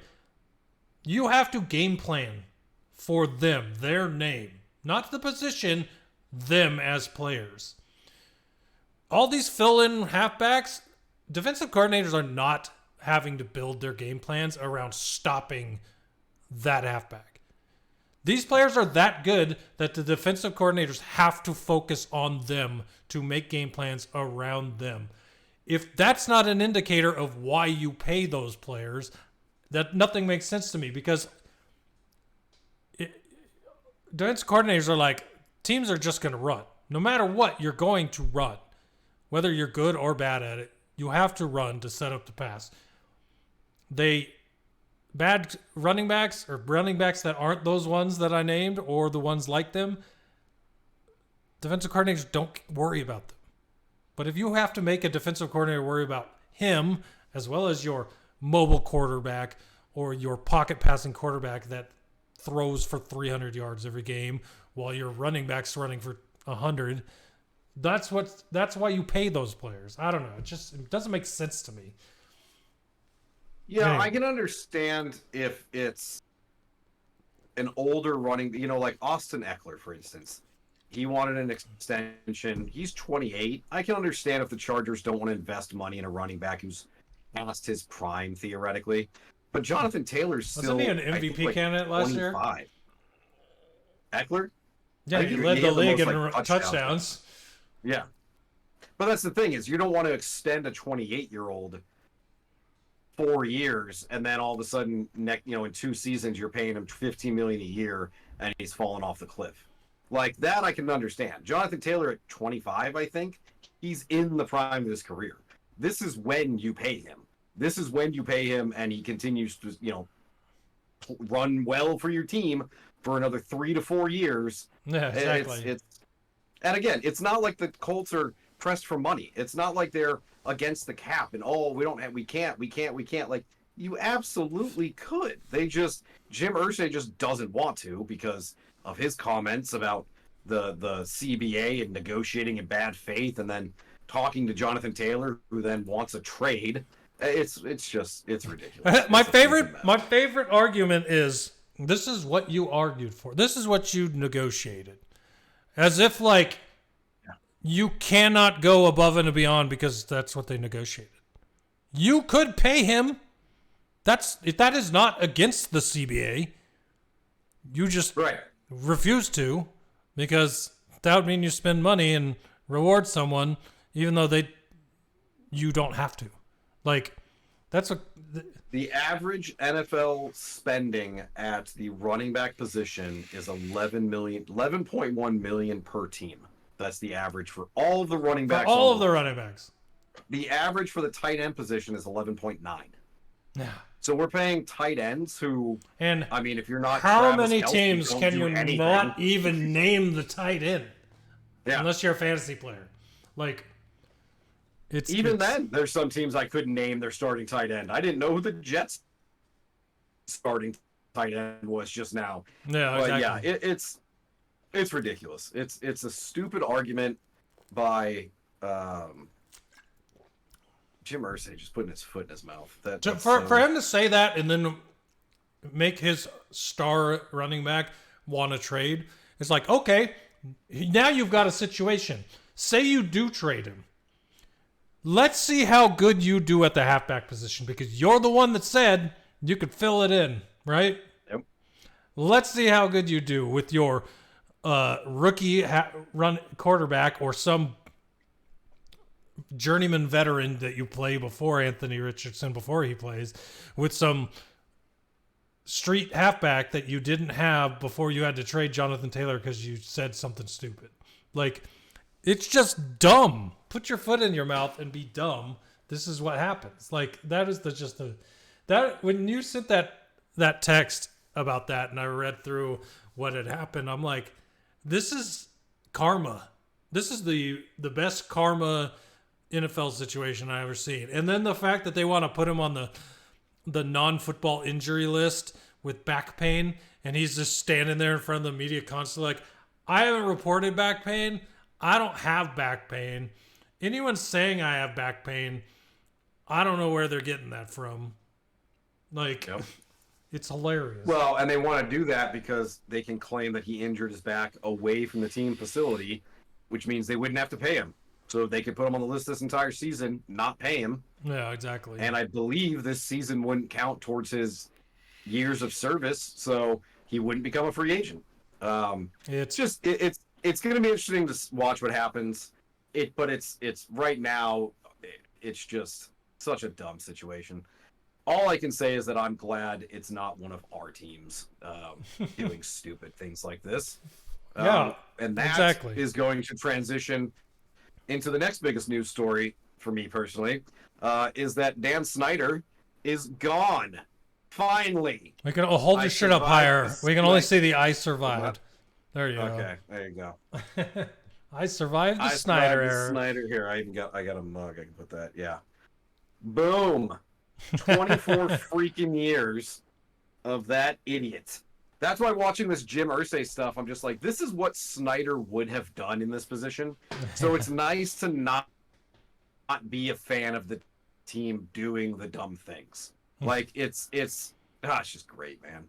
Speaker 1: You have to game plan for them, their name. Not the position, them as players. All these fill-in halfbacks, defensive coordinators are not having to build their game plans around stopping that halfback. These players are that good that the defensive coordinators have to focus on them to make game plans around them. If that's not an indicator of why you pay those players, that nothing makes sense to me, because defensive coordinators are like, teams are just going to run. No matter what, you're going to run. Whether you're good or bad at it, you have to run to set up the pass. Bad running backs, or running backs that aren't those ones that I named or the ones like them, defensive coordinators don't worry about them. But if you have to make a defensive coordinator worry about him, as well as your mobile quarterback or your pocket passing quarterback that throws for 300 yards every game while your running back's running for 100, that's why you pay those players. I don't know. It doesn't make sense to me.
Speaker 2: Yeah, anyway. I can understand if it's an older running, like Austin Eckler, for instance. He wanted an extension. He's 28. I can understand if the Chargers don't want to invest money in a running back who's past his prime, theoretically. But Jonathan Taylor's still...
Speaker 1: Wasn't he an MVP candidate last 25.
Speaker 2: Year? Eckler?
Speaker 1: Yeah, he led the league in touchdowns.
Speaker 2: Yeah. But that's the thing, is you don't want to extend a 28-year-old 4 years, and then all of a sudden, in 2 seasons, you're paying him $15 million a year, and he's falling off the cliff. Like, that I can understand. Jonathan Taylor at 25, I think, he's in the prime of his career. This is when you pay him. This is when you pay him, and he continues to, run well for your team for another 3 to 4 years.
Speaker 1: Yeah, exactly.
Speaker 2: And again, it's not like the Colts are pressed for money. It's not like they're against the cap and, we can't. Like, you absolutely could. Jim Irsay just doesn't want to because of his comments about the CBA and negotiating in bad faith, and then talking to Jonathan Taylor, who then wants a trade. It's ridiculous.
Speaker 1: My favorite argument is, this is what you argued for. This is what you negotiated. As if you cannot go above and beyond because that's what they negotiated. You could pay him. That is not against the CBA. You just refuse to, because that would mean you spend money and reward someone, even though you don't have to. That's what
Speaker 2: the average NFL spending at the running back position is 11.1 million per team. That's the average for all of the running backs.
Speaker 1: For all of the running backs.
Speaker 2: The average for the tight end position is 11.9.
Speaker 1: Yeah.
Speaker 2: So we're paying tight ends who, if you're not
Speaker 1: how
Speaker 2: Travis
Speaker 1: many
Speaker 2: Kelce,
Speaker 1: teams can you not even name the tight end?
Speaker 2: Yeah.
Speaker 1: Unless you're a fantasy player.
Speaker 2: Then, there's some teams I couldn't name their starting tight end. I didn't know who the Jets' starting tight end was just now.
Speaker 1: Yeah, exactly.
Speaker 2: But yeah, it's ridiculous. It's a stupid argument by Jim Irsay just putting his foot in his mouth.
Speaker 1: For him to say that, and then make his star running back want to trade. It's like, okay, now you've got a situation. Say you do trade him. Let's see how good you do at the halfback position, because you're the one that said you could fill it in, right?
Speaker 2: Yep.
Speaker 1: Let's see how good you do with your rookie run quarterback or some journeyman veteran that you play before Anthony Richardson, before he plays, with some street halfback that you didn't have before you had to trade Jonathan Taylor because you said something stupid. Like, it's just dumb. Put your foot in your mouth and be dumb. This is what happens. Like, that is that when you sent that text about that and I read through what had happened, I'm like, this is karma. This is the best karma NFL situation I ever seen. And then the fact that they want to put him on the non-football injury list with back pain, and he's just standing there in front of the media constantly like, I haven't reported back pain. I don't have back pain. Anyone saying I have back pain, I don't know where they're getting that from. Like, yep. It's hilarious.
Speaker 2: Well, and they want to do that because they can claim that he injured his back away from the team facility, which means they wouldn't have to pay him. So they could put him on the list this entire season, not pay him.
Speaker 1: Yeah, exactly.
Speaker 2: And I believe this season wouldn't count towards his years of service, so he wouldn't become a free agent. It's going to be interesting to watch what happens. But it's right now, it's just such a dumb situation. All I can say is that I'm glad it's not one of our teams doing stupid things like this.
Speaker 1: Yeah,
Speaker 2: and that is going to transition into the next biggest news story for me personally, is that Dan Snyder is gone. Finally.
Speaker 1: We can hold your shit up higher. We can only see the I survived. There you go.
Speaker 2: Okay, there you go.
Speaker 1: I survived the Snyder era.
Speaker 2: Snyder here. I got a mug. I can put that. Yeah. Boom. 24 freaking years of that idiot. That's why watching this Jim Irsay stuff, I'm just like, this is what Snyder would have done in this position. So it's nice to not be a fan of the team doing the dumb things. Like, it's just great, man.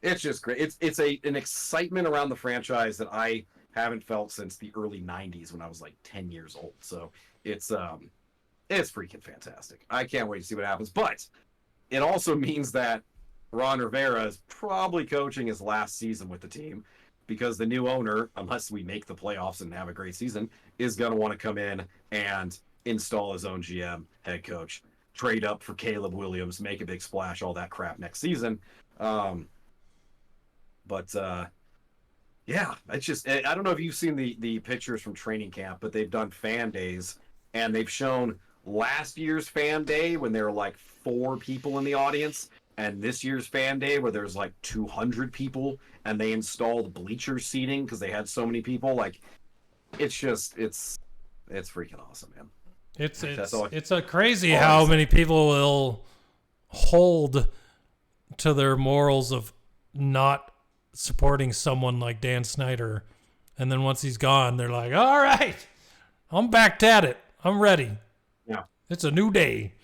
Speaker 2: It's just great. It's an excitement around the franchise that I haven't felt since the early 90s when I was like 10 years old. So it's freaking fantastic. I can't wait to see what happens. But it also means that Ron Rivera is probably coaching his last season with the team, because the new owner, unless we make the playoffs and have a great season, is going to want to come in and install his own GM, head coach, trade up for Caleb Williams, make a big splash, all that crap next season. Yeah, it's just, I don't know if you've seen the pictures from training camp, but they've done fan days, and they've shown last year's fan day when there were like 4 people in the audience, and this year's fan day where there's like 200 people, and they installed bleacher seating because they had so many people. Like, it's freaking awesome, man.
Speaker 1: It's a crazy how many people will hold to their morals of not supporting someone like Dan Snyder, and then once he's gone, they're like, all right, I'm back at it. I'm ready.
Speaker 2: Yeah.
Speaker 1: It's a new day.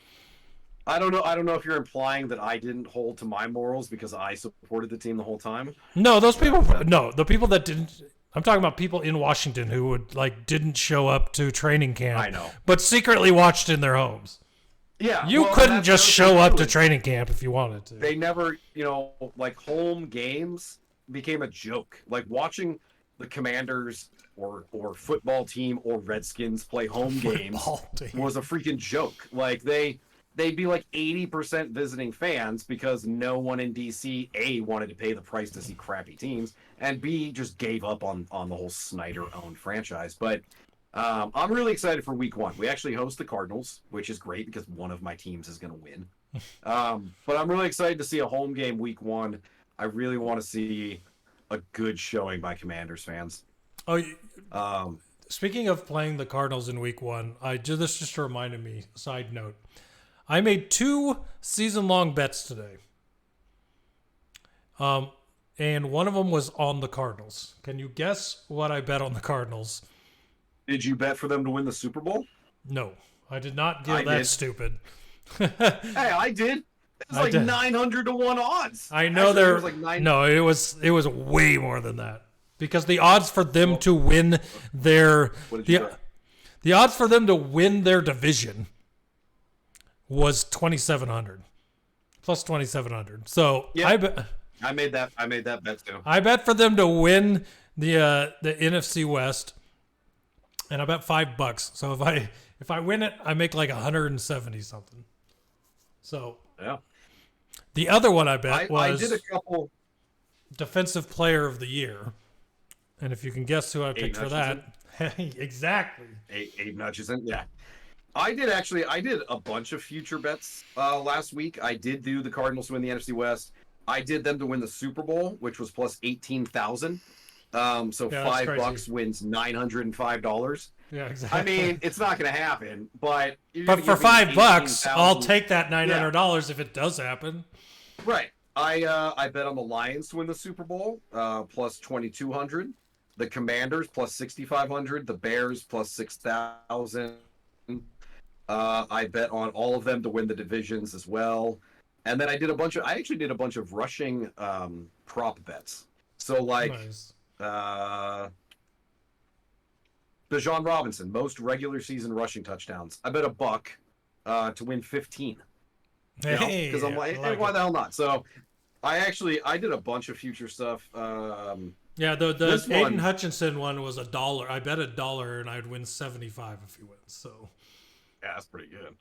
Speaker 2: I don't know if you're implying that I didn't hold to my morals because I supported the team the whole time.
Speaker 1: No, the people that didn't. I'm talking about people in Washington who didn't show up to training camp.
Speaker 2: I know.
Speaker 1: But secretly watched in their homes.
Speaker 2: Yeah.
Speaker 1: You couldn't just show up to training camp if you wanted to.
Speaker 2: They never, like, home games became a joke. Like, watching the Commanders or football team or Redskins play home games was a freaking joke. Like, they'd be like 80% visiting fans because no one in DC, A, wanted to pay the price to see crappy teams, and B, just gave up on the whole Snyder-owned franchise. But I'm really excited for week 1. We actually host the Cardinals, which is great because one of my teams is going to win. But I'm really excited to see a home game week 1. I really want to see a good showing by Commanders fans.
Speaker 1: Speaking of playing the Cardinals in week 1, this just reminded me, side note, I made 2 season-long bets today. And one of them was on the Cardinals. Can you guess what I bet on the Cardinals?
Speaker 2: Did you bet for them to win the Super Bowl?
Speaker 1: No, I did not get that stupid.
Speaker 2: Hey, I did. It's like 900 to 1 odds.
Speaker 1: I know
Speaker 2: Actually,
Speaker 1: there
Speaker 2: was like 9.
Speaker 1: No, it was way more than that. Because the odds for them to win their the odds for them to win their division was 2,700. Plus 2,700. So
Speaker 2: yeah. I made that bet too.
Speaker 1: I bet for them to win the NFC West, and I bet $5. So if I win it, I make like 170 something. So
Speaker 2: yeah.
Speaker 1: The other one I bet was
Speaker 2: I did a couple
Speaker 1: Defensive Player of the Year, and if you can guess who I picked for that, exactly.
Speaker 2: Abe Hutchinson. Yeah. I did a bunch of future bets last week. I did do the Cardinals to win the NFC West. I did them to win the Super Bowl, which was plus 18,000. So $5 wins $905.
Speaker 1: Yeah, exactly.
Speaker 2: I mean, it's not going to happen, but
Speaker 1: for $5, I'll take that $900 if it does happen.
Speaker 2: Right. I bet on the Lions to win the Super Bowl, plus 2,200. The Commanders plus 6,500. The Bears plus 6,000. I bet on all of them to win the divisions as well. And then I actually did a bunch of rushing prop bets. So like Bijan Robinson, most regular season rushing touchdowns. I bet $1 to win 15. Because I'm like, why the hell not? So I did a bunch of future stuff.
Speaker 1: Yeah, the Aiden Hutchinson one was $1. I bet $1 and I'd win 75 if he wins. So
Speaker 2: yeah, that's pretty good.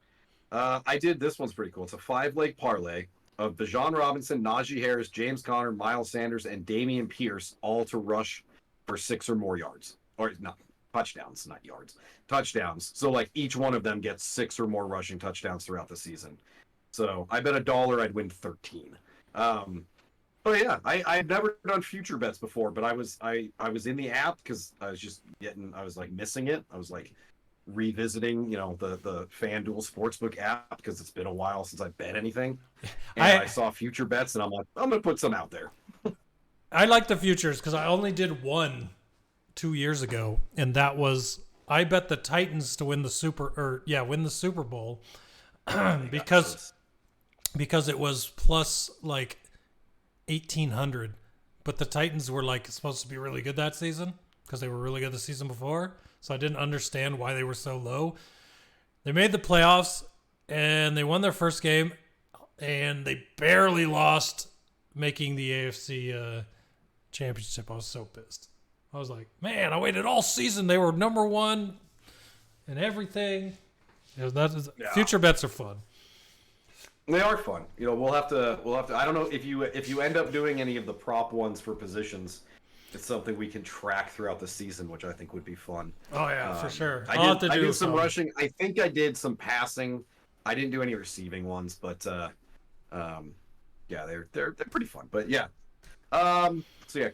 Speaker 2: I did this one's pretty cool. It's a 5-leg parlay of Bijan Robinson, Najee Harris, James Conner, Miles Sanders, and Dameon Pierce, all to rush for 6 or more yards. Or not touchdowns, not yards. Touchdowns. So like each one of them gets 6 or more rushing touchdowns throughout the season. So I bet $1 I'd win 13. But yeah, I've never done future bets before, but I was in the app because I was like missing it. I was like revisiting, the FanDuel Sportsbook app because it's been a while since I bet anything. And I saw future bets and I'm like, I'm going to put some out there.
Speaker 1: I like the futures because I only did one 2 years ago, and that was I bet the Titans to win the Super Bowl because it was plus like 1,800, but the Titans were like supposed to be really good that season because they were really good the season before. So I didn't understand why they were so low. They made the playoffs and they won their first game, and they barely lost, making the AFC championship. I was so pissed. I was like, man, I waited all season. They were number one and everything. Future bets are fun.
Speaker 2: They are fun. We'll have to. I don't know if you end up doing any of the prop ones for positions. It's something we can track throughout the season, which I think would be fun.
Speaker 1: Oh yeah, for sure.
Speaker 2: I did some rushing. I think I did some passing. I didn't do any receiving ones, but yeah, they're pretty fun. But yeah, so yeah,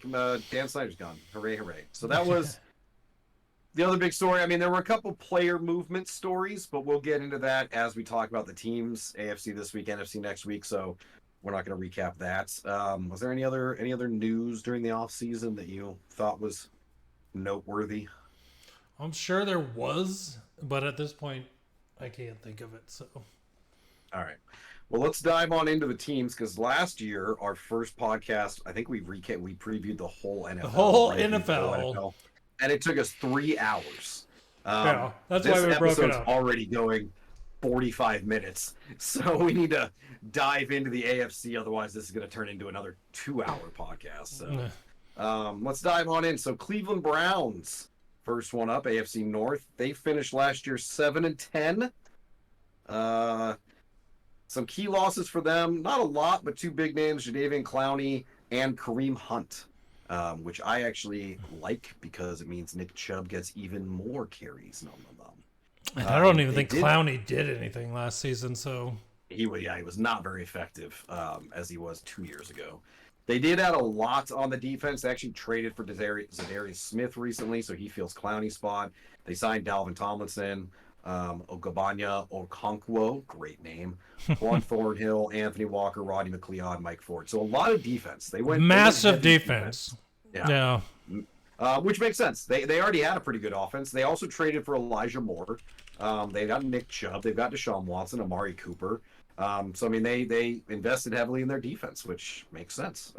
Speaker 2: Dan Snyder's gone. Hooray, hooray! So that was the other big story. I mean, there were a couple player movement stories, but we'll get into that as we talk about the teams. AFC this week, NFC next week. So we're not going to recap that. Was there any other news during the off season that you thought was noteworthy?
Speaker 1: I'm sure there was, but at this point, I can't think of it. So,
Speaker 2: all right. Well, let's dive on into the teams because last year, our first podcast, I think we previewed the whole NFL.
Speaker 1: The whole NFL.
Speaker 2: And it took us 3 hours.
Speaker 1: Yeah, that's why we broke it up.
Speaker 2: This episode's already going 45 minutes. So we need to dive into the AFC. Otherwise, this is going to turn into another 2-hour podcast. So let's dive on in. So Cleveland Browns, first one up, AFC North. They finished last year 7-10. Some key losses for them. Not a lot, but 2 big names, Jadeveon Clowney and Kareem Hunt. Which I actually like because it means Nick Chubb gets even more carries.
Speaker 1: I don't even think Clowney did anything last season, so
Speaker 2: he was not very effective as he was 2 years ago. They did add a lot on the defense. They actually traded for Zadarius Smith recently, so he fills Clowney's spot. They signed Dalvin Tomlinson, Ogabanya Okonkwo, great name, Juan Thornhill, Anthony Walker, Rodney McLeod, Mike Ford. So a lot of defense. They went
Speaker 1: massive defense.
Speaker 2: Yeah. Which makes sense. They already had a pretty good offense. They also traded for Elijah Moore. They got Nick Chubb. They've got Deshaun Watson, Amari Cooper. So I mean, they invested heavily in their defense, which makes sense.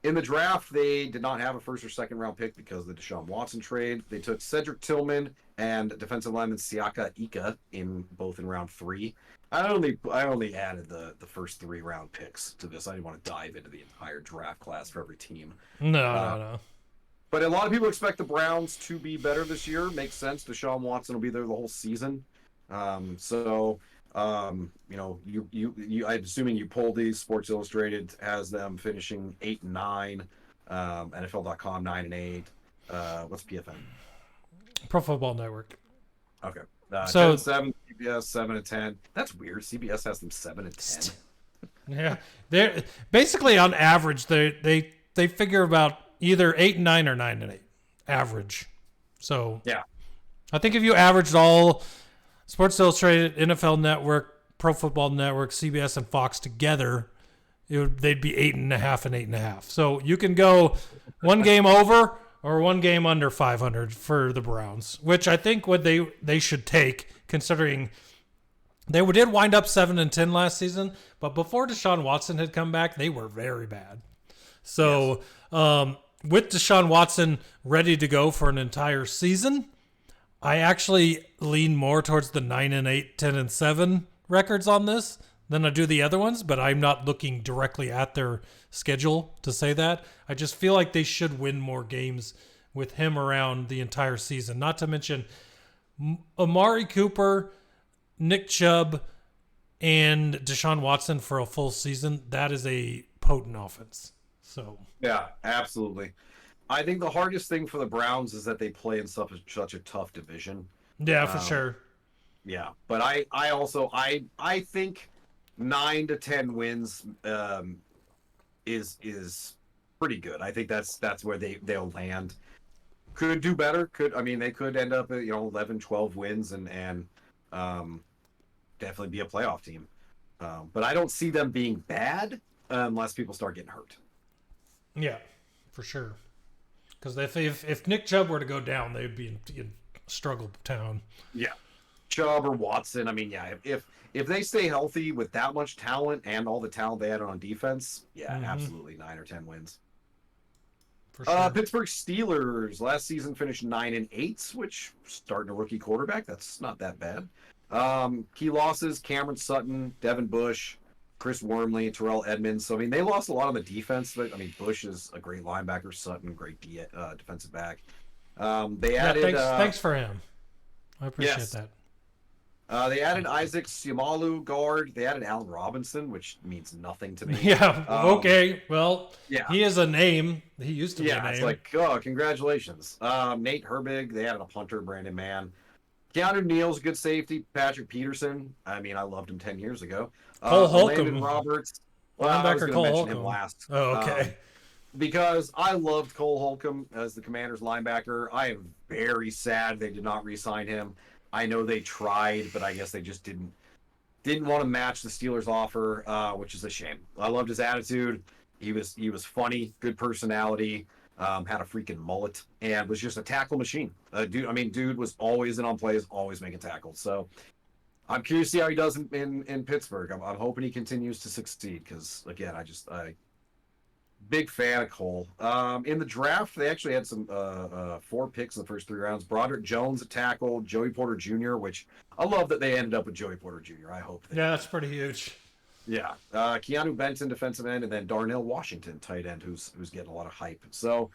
Speaker 2: In the draft, they did not have a first or second round pick because of the Deshaun Watson trade. They took Cedric Tillman and defensive lineman Siaka Ika in round 3. I only added the first 3 round picks to this. I didn't want to dive into the entire draft class for every team.
Speaker 1: No.
Speaker 2: But a lot of people expect the Browns to be better this year. Makes sense. Deshaun Watson will be there the whole season. I'm assuming you pulled these. Sports Illustrated has them finishing 8-9. NFL.com 9-8. What's PFN?
Speaker 1: Pro Football Network.
Speaker 2: Okay.
Speaker 1: So
Speaker 2: 10-7, CBS 7-10. That's weird. CBS has them 7-10.
Speaker 1: Yeah, they're basically on average. They figure about either 8-9 or 9-8 average. So
Speaker 2: yeah,
Speaker 1: I think if you averaged all Sports Illustrated, NFL Network, Pro Football Network, CBS, and Fox together, they'd be 8.5 and 8.5. So you can go one game over or one game under 500 for the Browns, which I think what they should take, considering they did wind up 7-10 last season, but before Deshaun Watson had come back, they were very bad. So with Deshaun Watson ready to go for an entire season, I actually lean more towards the 9-8, 10-7 records on this than I do the other ones, but I'm not looking directly at their schedule to say that. I just feel like they should win more games with him around the entire season. Not to mention Amari Cooper, Nick Chubb, and Deshaun Watson for a full season. That is a potent offense. So
Speaker 2: yeah, absolutely. I think the hardest thing for the Browns is that they play in such a tough division.
Speaker 1: Yeah, for sure.
Speaker 2: Yeah, but I think 9-10 wins is pretty good. I think that's where they'll land. Could do better. They could end up at 11, 12 wins and definitely be a playoff team. But I don't see them being bad unless people start getting hurt.
Speaker 1: Yeah, for sure. Because if Nick Chubb were to go down, they'd be in struggle town.
Speaker 2: Yeah, Chubb or Watson. If they stay healthy with that much talent and all the talent they had on defense, absolutely 9 or 10 wins.
Speaker 1: For sure.
Speaker 2: Pittsburgh Steelers last season finished 9-8, which starting a rookie quarterback, that's not that bad. Key losses: Cameron Sutton, Devin Bush, Chris Wormley, Terrell Edmonds. So they lost a lot on the defense, but Bush is a great linebacker, Sutton great defensive back. They added
Speaker 1: thanks for him. I appreciate that.
Speaker 2: They added Isaac Simalu, guard. They added Allen Robinson, which means nothing to me.
Speaker 1: Yeah. Okay. Well, he is a name. He used to be a name.
Speaker 2: Yeah, it's like, oh, congratulations. Nate Herbig. They added a punter, Brandon Mann. Keanu Neal's a good safety. Patrick Peterson. I loved him 10 years ago.
Speaker 1: Cole Holcomb.
Speaker 2: Landon Roberts.
Speaker 1: Linebacker Cole Holcomb.
Speaker 2: Him last.
Speaker 1: Oh, okay.
Speaker 2: Because I loved Cole Holcomb as the Commanders linebacker. I am very sad they did not re-sign him. I know they tried, but I guess they just didn't want to match the Steelers' offer, which is a shame. I loved his attitude. He was funny, good personality, had a freaking mullet, and was just a tackle machine. Dude was always in on plays, always making tackles. So I'm curious to see how he does in Pittsburgh. I'm hoping he continues to succeed because, again, I big fan of Cole. In the draft, they actually had some 4 picks in the first 3 rounds. Broderick Jones, a tackle, Joey Porter Jr., which I love that they ended up with Joey Porter Jr. I hope.
Speaker 1: That's pretty huge.
Speaker 2: Yeah. Keanu Benton, defensive end, and then Darnell Washington, tight end, who's getting a lot of hype. So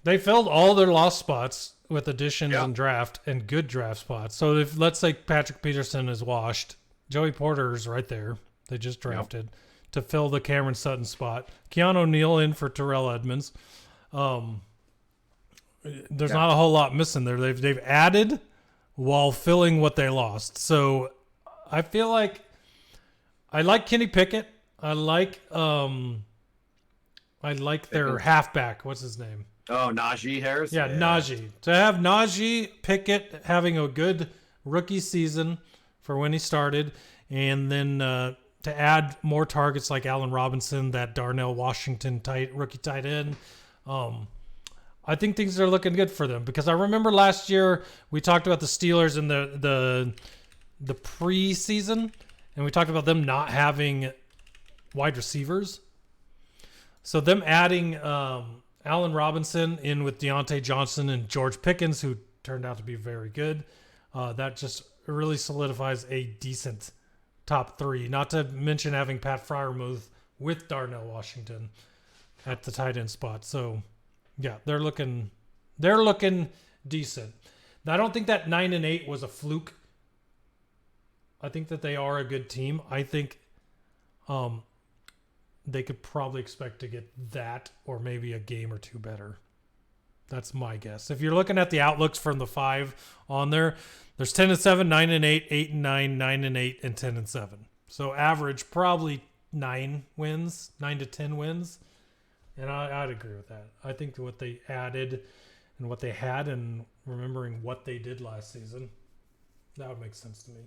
Speaker 1: they filled all their lost spots with additions and draft and good draft spots. So if let's say Patrick Peterson is washed, Joey Porter is right there. They just drafted to fill the Cameron Sutton spot. Keanu Neal in for Terrell Edmonds. There's not a whole lot missing there. They've added while filling what they lost. So I feel like I like Kenny Pickett. I like their halfback. What's his name?
Speaker 2: Oh, Najee Harris?
Speaker 1: Yeah, Najee. To have Najee Pickett having a good rookie season for when he started, and then to add more targets like Allen Robinson, that Darnell Washington rookie tight end, I think things are looking good for them. Because I remember last year we talked about the Steelers in the preseason, and we talked about them not having wide receivers. So them adding Allen Robinson in with Deontay Johnson and George Pickens, who turned out to be very good, that just really solidifies a decent top three. Not to mention having Pat Freiermuth with Darnell Washington at the tight end spot. So, yeah, they're looking decent. Now, I don't think that 9-8 was a fluke. I think that they are a good team. I think they could probably expect to get that or maybe a game or two better. That's my guess. If you're looking at the outlooks from the 5 on there, there's 10-7, 9-8, 8-9, 9-8, and 10-7. So average probably 9 to 10 wins. And I'd agree with that. I think what they added and what they had and remembering what they did last season, that would make sense to me.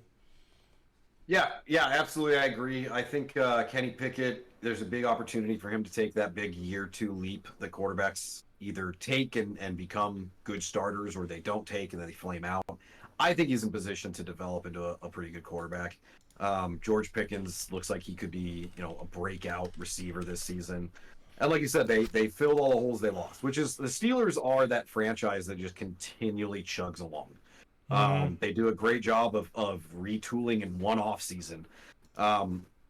Speaker 2: Yeah, absolutely. I agree. I think Kenny Pickett, there's a big opportunity for him to take that big year 2 leap that quarterbacks either take and become good starters, or they don't take and then they flame out. I think he's in position to develop into a pretty good quarterback. George Pickens looks like he could be, a breakout receiver this season. And like you said, they filled all the holes they lost, which is the Steelers are that franchise that just continually chugs along. They do a great job of retooling in one off season.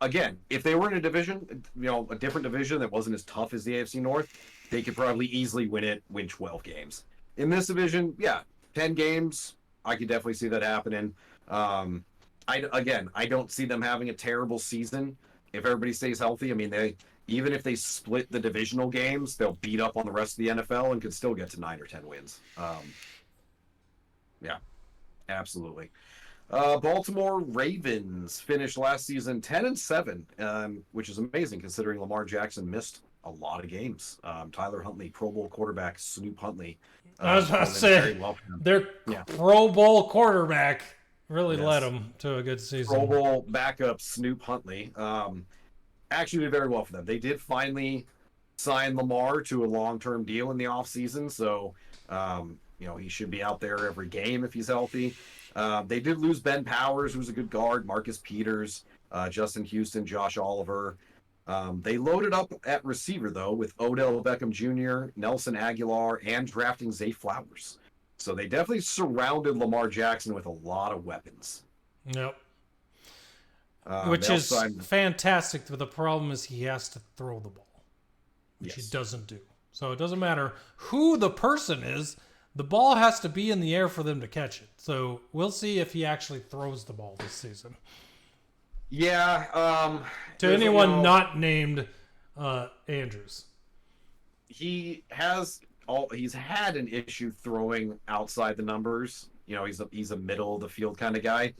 Speaker 2: Again, if they were in a division, a different division that wasn't as tough as the AFC North, they could probably easily win 12 games. In this division, 10 games, I could definitely see that happening. I don't see them having a terrible season if everybody stays healthy. I mean, even if they split the divisional games, they'll beat up on the rest of the NFL and could still get to 9 or 10 wins. Absolutely. Baltimore Ravens finished last season 10-7, which is amazing considering Lamar Jackson missed a lot of games. Tyler Huntley, Pro Bowl quarterback Snoop Huntley.
Speaker 1: I was about to say, their Pro Bowl quarterback really led them to a good season.
Speaker 2: Pro Bowl backup Snoop Huntley. Actually did very well for them. They did finally sign Lamar to a long-term deal in the offseason, so he should be out there every game if he's healthy. They did lose Ben Powers, who's a good guard, Marcus Peters, Justin Houston, Josh Oliver. They loaded up at receiver, though, with Odell Beckham Jr., Nelson Aguilar, and drafting Zay Flowers. So they definitely surrounded Lamar Jackson with a lot of weapons.
Speaker 1: Yep. Which is fantastic, but the problem is he has to throw the ball, which he doesn't do. So it doesn't matter who the person is, the ball has to be in the air for them to catch it. So we'll see if he actually throws the ball this season.
Speaker 2: Yeah.
Speaker 1: To anyone not named Andrews.
Speaker 2: He's had an issue throwing outside the numbers. He's a middle of the field kind of guy.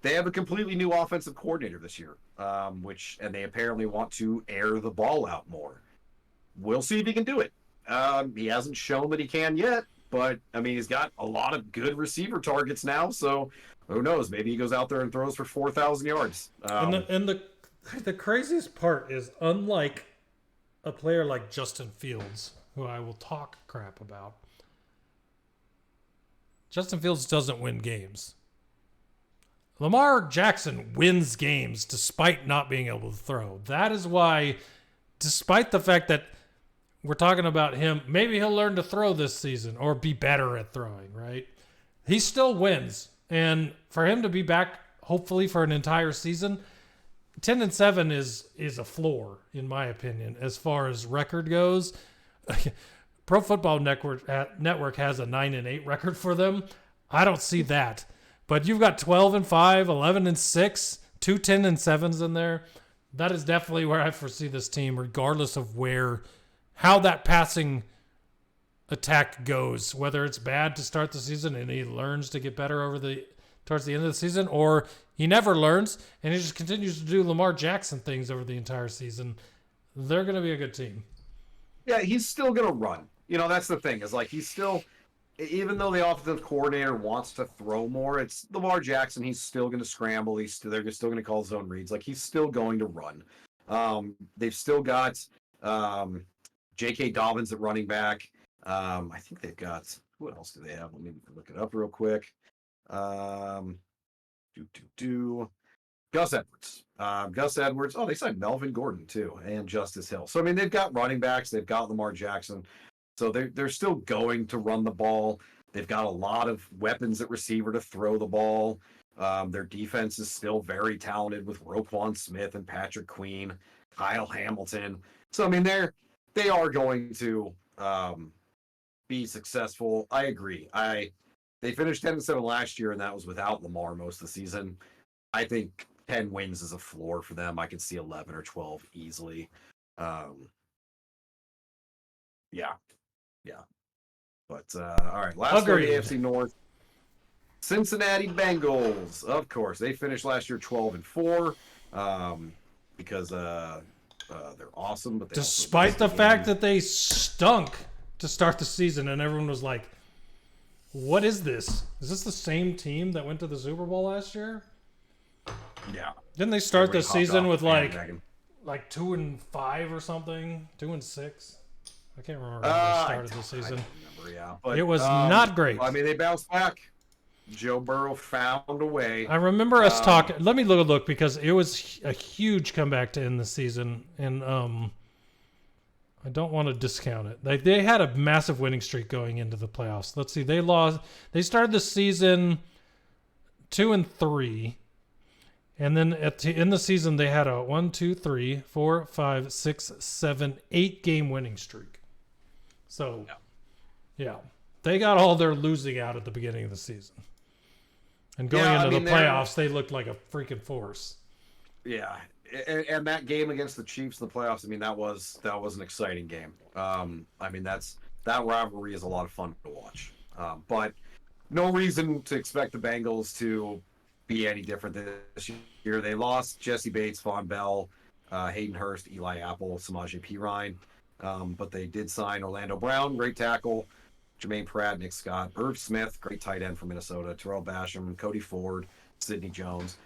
Speaker 2: They have a completely new offensive coordinator this year, and they apparently want to air the ball out more. We'll see if he can do it. He hasn't shown that he can yet, but he's got a lot of good receiver targets now. So who knows? Maybe he goes out there and throws for 4,000 yards.
Speaker 1: And the craziest part is, unlike a player like Justin Fields, who I will talk crap about, Justin Fields doesn't win games. Lamar Jackson wins games despite not being able to throw. That is why, despite the fact that we're talking about him, maybe he'll learn to throw this season or be better at throwing, right? He still wins. And for him to be back, hopefully, for an entire season, 10-7 is a floor, in my opinion, as far as record goes. Pro Football Network has a 9-8 record for them. I don't see that. But you've got 12-5, 11-6, 2 10-7s in there. That is definitely where I foresee this team, regardless of how that passing attack goes. Whether it's bad to start the season and he learns to get better towards the end of the season, or he never learns and he just continues to do Lamar Jackson things over the entire season. They're going to be a good team.
Speaker 2: Yeah, he's still going to run. That's the thing, is he's still, even though the offensive coordinator wants to throw more, it's Lamar Jackson. He's still going to scramble. They're still going to call zone reads. He's still going to run. They've still got J.K. Dobbins at running back. I think they've got, who else do they have? Let me look it up real quick. Gus Edwards. Gus Edwards. Oh, they signed Melvin Gordon too, and Justice Hill. So I mean, they've got running backs. They've got Lamar Jackson. So they're still going to run the ball. They've got a lot of weapons at receiver to throw the ball. Their defense is still very talented with Roquan Smith and Patrick Queen, Kyle Hamilton. So I mean, they are going to be successful. I agree. They finished 10-7 last year, and that was without Lamar most of the season. I think 10 wins is a floor for them. I could see 11 or 12 easily. Yeah. But all right, last one, the AFC North. Cincinnati Bengals, of course, they finished last year 12-4 because they're awesome. But
Speaker 1: despite the fact that they stunk to start the season, and everyone was like, "What is this? Is this the same team that went to the Super Bowl last year?"
Speaker 2: Yeah.
Speaker 1: Didn't they start the season with like 2-5 or something, 2-6? I can't remember how they started the season.
Speaker 2: But,
Speaker 1: it was not great.
Speaker 2: I mean, they bounced back. Joe Burrow found a way.
Speaker 1: I remember us talking. Let me look because it was a huge comeback to end the season, and I don't want to discount it. Like, they had a massive winning streak going into the playoffs. Let's see, they started the season 2-3, and then in the season they had a 1, 2, 3, 4, 5, 6, 7, 8 game winning streak. So, yeah, they got all their losing out at the beginning of the season. And going into the playoffs, they looked like a freaking force.
Speaker 2: Yeah, and that game against the Chiefs in the playoffs, I mean, that was an exciting game. I mean, that rivalry is a lot of fun to watch. But no reason to expect the Bengals to be any different this year. They lost Jesse Bates, Von Bell, Hayden Hurst, Eli Apple, Samaje Perine. But they did sign Orlando Brown, great tackle, Jermaine Pratt, Nick Scott, Irv Smith, great tight end from Minnesota, Terrell Basham, Cody Ford, Sidney Jones.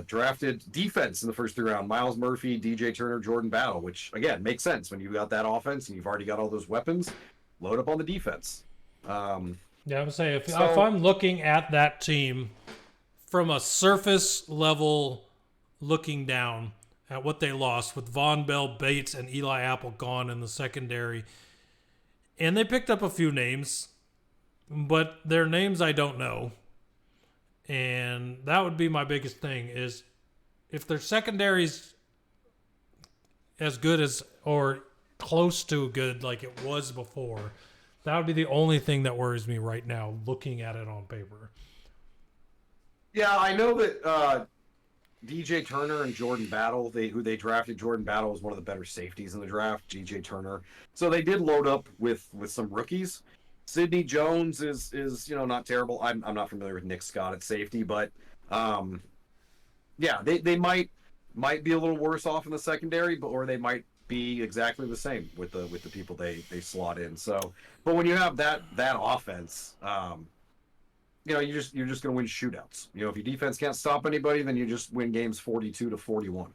Speaker 2: Drafted defense in the first 3 rounds, Miles Murphy, DJ Turner, Jordan Battle, which, again, makes sense when you've got that offense and you've already got all those weapons. Load up on the defense.
Speaker 1: Yeah, I would say if I'm looking at that team from a surface level looking down at what they lost with Von Bell, Bates, and Eli Apple gone in the secondary, and they picked up a few names, but their names I don't know. And that would be my biggest thing is if their secondary's as good as or close to good like it was before, that would be the only thing that worries me right now looking at it on paper.
Speaker 2: Yeah, I know that DJ Turner and Jordan Battle, who they drafted, Jordan Battle was one of the better safeties in the draft, DJ Turner. So they did load up with some rookies. Sidney Jones is not terrible. I'm not familiar with Nick Scott at safety, but yeah, they might be a little worse off in the secondary, or they might be exactly the same with the people they slot in. So, but when you have that offense, you're just going to win shootouts. If your defense can't stop anybody, then you just win games 42-41.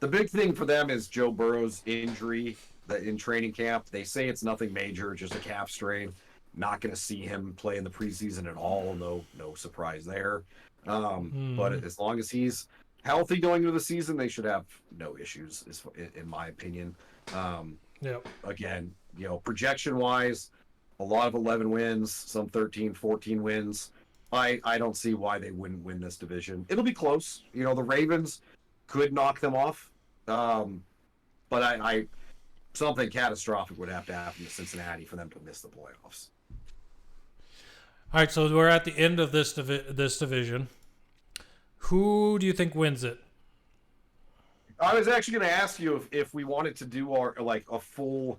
Speaker 2: The big thing for them is Joe Burrow's injury in training camp. They say it's nothing major, just a calf strain. Not going to see him play in the preseason at all. No surprise there. But as long as he's healthy going into the season, they should have no issues, in my opinion. Again, projection-wise, a lot of 11 wins, some 13, 14 wins. I don't see why they wouldn't win this division. It'll be close. The Ravens could knock them off. But something catastrophic would have to happen to Cincinnati for them to miss the playoffs.
Speaker 1: All right, so we're at the end of this division. Who do you think wins it?
Speaker 2: I was actually going to ask you if we wanted to do our a full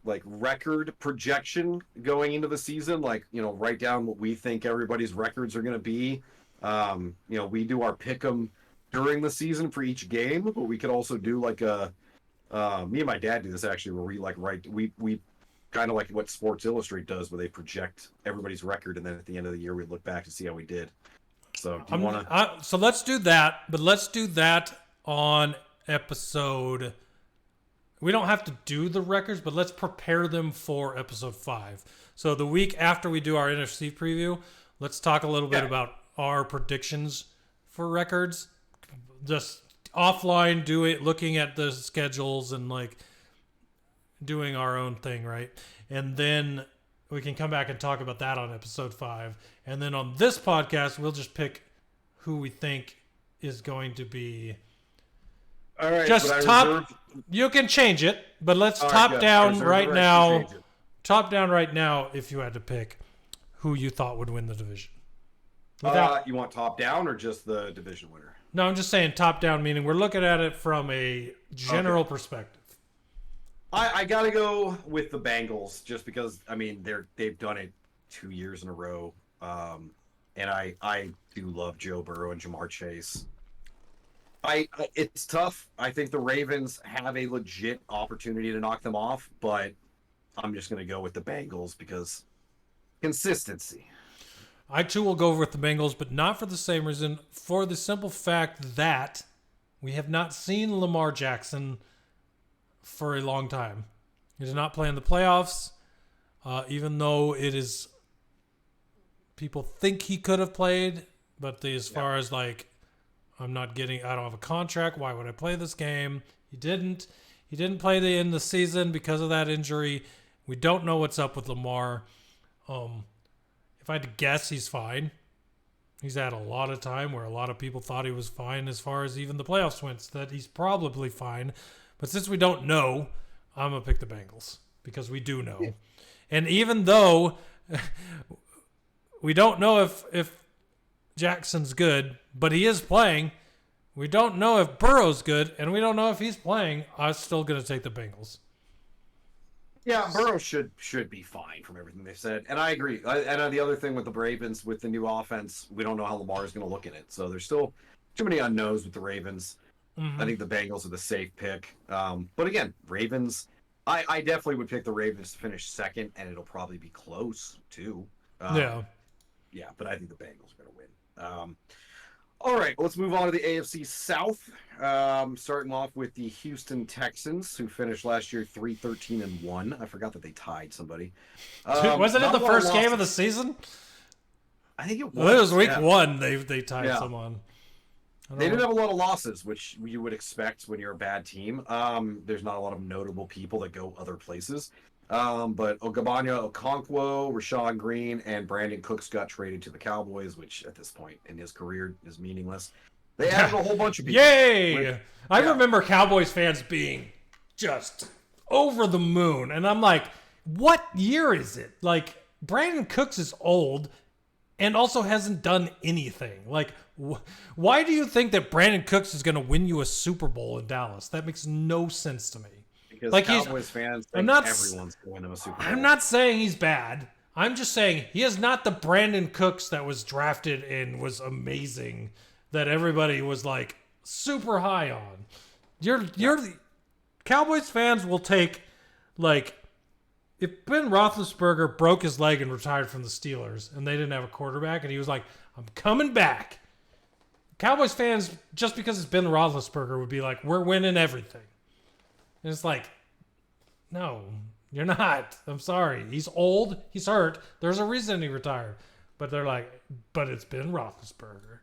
Speaker 2: record projection going into the season, write down what we think everybody's records are going to be. We do our pick 'em during the season for each game, but we could also do me and my dad do this actually, where we kind of like what Sports Illustrated does, where they project everybody's record, and then at the end of the year we look back to see how we did. So do you want to?
Speaker 1: So let's do that, but let's do that on episode. We don't have to do the records, but let's prepare them for episode 5. So the week after we do our NFC preview, let's talk a little bit about our predictions for records. just offline looking at the schedules and like doing our own thing, right? And then we can come back and talk about that on episode 5. And then on this podcast, we'll just pick who we think is going to be.
Speaker 2: All right,
Speaker 1: just top. You can change it, but let's top down right now. Top down right now. If you had to pick who you thought would win the division.
Speaker 2: You want top down or just the division winner?
Speaker 1: No, I'm just saying top down, meaning we're looking at it from a general perspective.
Speaker 2: I gotta go with the Bengals just because they've done it 2 years in a row, and I do love Joe Burrow and Jamar Chase. It's tough. I think the Ravens have a legit opportunity to knock them off, but I'm just gonna go with the Bengals because consistency.
Speaker 1: I too will go with the Bengals, but not for the same reason. For the simple fact that we have not seen Lamar Jackson for a long time. He did not play in the playoffs, even though it is people think he could have played. But as far as like, I don't have a contract. Why would I play this game? He didn't. He didn't play the end of the season because of that injury. We don't know what's up with Lamar. If I had to guess, he's fine. He's had a lot of time where a lot of people thought he was fine as far as even the playoffs went, so that he's probably fine. But since we don't know, I'm going to pick the Bengals because we do know. Yeah. And even though we don't know if Jackson's good, but he is playing, we don't know if Burrow's good, and we don't know if he's playing, I'm still going to take the Bengals.
Speaker 2: Yeah, Burrow should be fine from everything they've said. And I agree. And the other thing with the Ravens, with the new offense, we don't know how Lamar is going to look in it. So there's still too many unknowns with the Ravens. Mm-hmm. I think the Bengals are the safe pick. But again, Ravens, I definitely would pick the Ravens to finish second, and it'll probably be close, too. Yeah, but I think the Bengals are going to win. All right, let's move on to the AFC South. Starting off with the Houston Texans, who finished last year 3-13-1. I forgot that they tied somebody.
Speaker 1: Wasn't it the first game of the season?
Speaker 2: I think it was.
Speaker 1: Well, it was week 1. They tied someone.
Speaker 2: They didn't have a lot of losses, which you would expect when you're a bad team. There's not a lot of notable people that go other places. But Ogabanya Okonkwo, Rashawn Green, and Brandon Cooks got traded to the Cowboys, which at this point in his career is meaningless. They added a whole bunch of people.
Speaker 1: Yay! I remember Cowboys fans being just over the moon. And I'm like, what year is it? Like, Brandon Cooks is old and also hasn't done anything. Like, why do you think that Brandon Cooks is going to win you a Super Bowl in Dallas? That makes no sense to me.
Speaker 2: Because like Cowboys fans think everyone's going to win him a Super Bowl.
Speaker 1: I'm not saying he's bad. I'm just saying he is not the Brandon Cooks that was drafted and was amazing, that everybody was like super high on. Cowboys fans will take, like, if Ben Roethlisberger broke his leg and retired from the Steelers and they didn't have a quarterback and he was like, I'm coming back. Cowboys fans, just because it's Ben Roethlisberger, would be like, we're winning everything. And it's like, no, you're not. I'm sorry. He's old. He's hurt. There's a reason he retired. But they're like, but it's Ben Roethlisberger.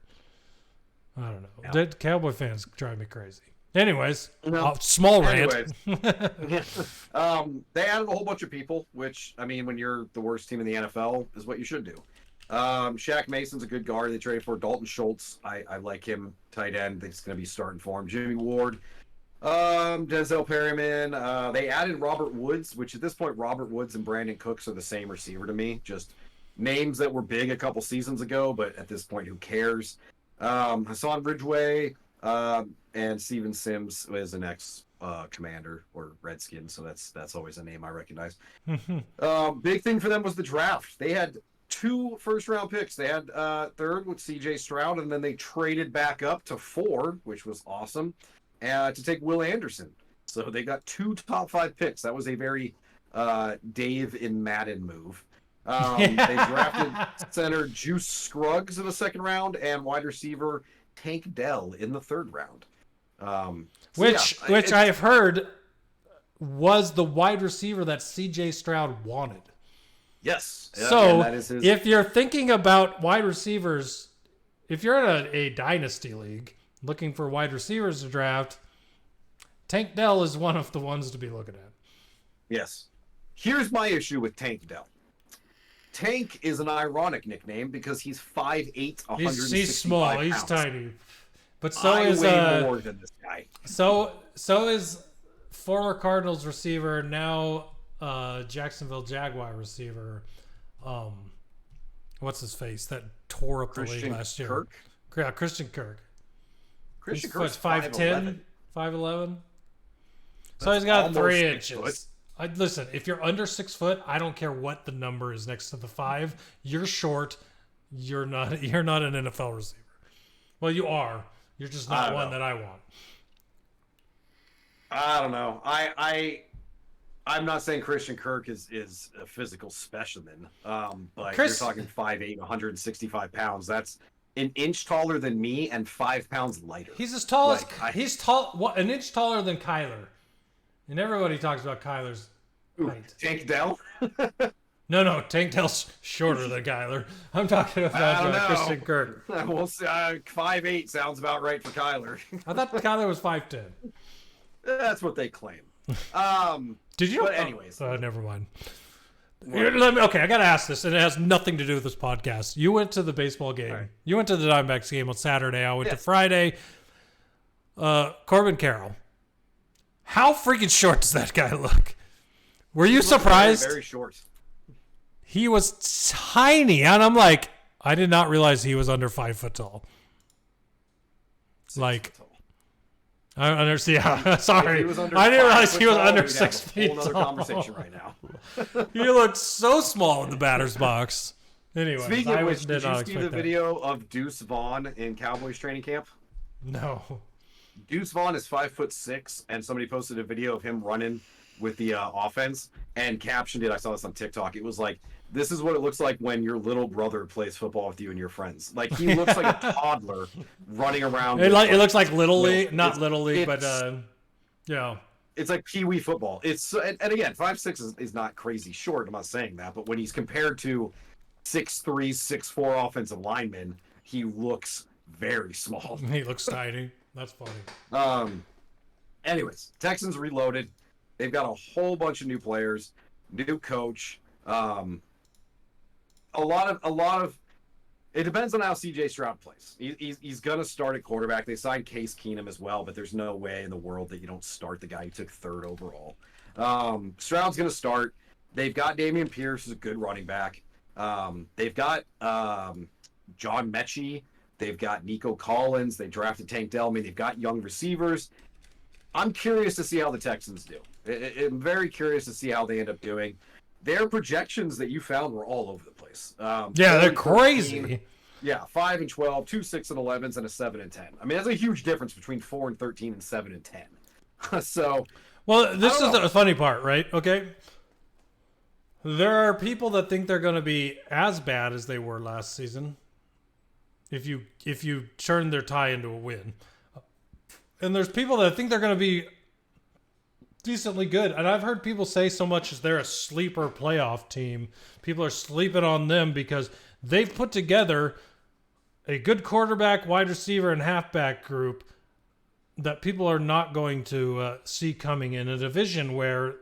Speaker 1: I don't know. Yeah. Cowboy fans drive me crazy. Anyways, small rant.
Speaker 2: They added a whole bunch of people, which, I mean, when you're the worst team in the NFL, is what you should do. Shaq Mason's a good guard. They traded for Dalton Schultz. I like him, tight end. I think it's going to be starting for him. Jimmy Ward. Denzel Perryman. They added Robert Woods, which at this point, Robert Woods and Brandon Cooks are the same receiver to me. Just names that were big a couple seasons ago, but at this point, who cares? Hassan Ridgeway and Steven Sims is an ex-Commander or Redskin, so that's always a name I recognize. Big thing for them was the draft. They had 2 first-round picks. They had third with C.J. Stroud, and then they traded back up to 4, which was awesome, to take Will Anderson. So they got 2 top 5 picks. That was a very Dave in Madden move. They drafted center Juice Scruggs in the 2nd round and wide receiver Tank Dell in the 3rd round.
Speaker 1: Which I have heard was the wide receiver that C.J. Stroud wanted.
Speaker 2: Yes.
Speaker 1: So if you're thinking about wide receivers, if you're in a dynasty league looking for wide receivers to draft, Tank Dell is one of the ones to be looking at.
Speaker 2: Yes. Here's my issue with Tank Dell. Tank is an ironic nickname because he's 5'8", 165
Speaker 1: He's small.
Speaker 2: pounds.
Speaker 1: He's tiny. But
Speaker 2: I weigh more than this guy.
Speaker 1: So is former Cardinals receiver, now Jacksonville Jaguar receiver. What's his face that tore up the league last year?
Speaker 2: Kirk?
Speaker 1: Yeah, Christian Kirk.
Speaker 2: Christian Kirk's
Speaker 1: 5'10", 5'11". So he's got 3 inches. Listen, if you're under 6 foot, I don't care what the number is next to the 5. You're short. You're not an NFL receiver. Well, you are. You're just not one that I want. I
Speaker 2: don't know. I'm not saying Christian Kirk is a physical specimen. But you're talking 5'8", 165 pounds. That's an inch taller than me and 5 pounds lighter.
Speaker 1: He's as tall as he's tall. An inch taller than Kyler. And everybody talks about Kyler's height.
Speaker 2: Tank Dell?
Speaker 1: No, Tank Dell's shorter than Kyler. I'm talking about Christian Kirk.
Speaker 2: Well, 5'8" sounds about right for Kyler.
Speaker 1: I thought Kyler was 5'10".
Speaker 2: That's what they claim.
Speaker 1: Did you?
Speaker 2: But anyways.
Speaker 1: Never mind. Okay, I got to ask this, and it has nothing to do with this podcast. You went to the baseball game. Right. You went to the Diamondbacks game on Saturday. I went to Friday. Corbin Carroll. How freaking short does that guy look? Were you surprised?
Speaker 2: Very, very short.
Speaker 1: He was tiny, and I'm like, I did not realize he was under 5 foot tall.
Speaker 2: 6 foot tall.
Speaker 1: I understand. Yeah, sorry. I didn't realize he was under 6 feet tall.
Speaker 2: Another conversation right now.
Speaker 1: He looked so small in the batter's box. Anyway,
Speaker 2: speaking of which, did you see the video of Deuce Vaughn in Cowboys training camp?
Speaker 1: No.
Speaker 2: Deuce Vaughn is 5'6", and somebody posted a video of him running with the offense and captioned it. I saw this on TikTok. It was like, this is what it looks like when your little brother plays football with you and your friends. Like, he looks like a toddler running around.
Speaker 1: It looks like Little League, not Little League, but yeah.
Speaker 2: It's like Pee Wee football. And again, 5'6" is not crazy short. I'm not saying that, but when he's compared to 6'3", 6'4" offensive linemen, he looks very small.
Speaker 1: He looks tiny. That's funny.
Speaker 2: Anyways, Texans reloaded. They've got a whole bunch of new players, new coach. A lot of. It depends on how C.J. Stroud plays. He's gonna start at quarterback. They signed Case Keenum as well, but there's no way in the world that you don't start the guy who took 3rd overall. Stroud's gonna start. They've got Dameon Pierce, who's a good running back. They've got John Mechie. They've got Nico Collins. They drafted Tank Dell. I mean, they've got young receivers. I'm curious to see how the Texans do. I'm very curious to see how they end up doing. Their projections that you found were all over the place.
Speaker 1: They're crazy.
Speaker 2: Yeah, 5 and 12, 2 6 and 11s, and a 7 and 10. I mean, that's a huge difference between 4 and 13 and 7 and 10. So,
Speaker 1: well, this is the funny part, right? Okay, there are people that think they're going to be as bad as they were last season. If you turn their tie into a win, and there's people that think they're going to be decently good, and I've heard people say so much as they're a sleeper playoff team. People are sleeping on them because they've put together a good quarterback, wide receiver, and halfback group that people are not going to see coming in a division where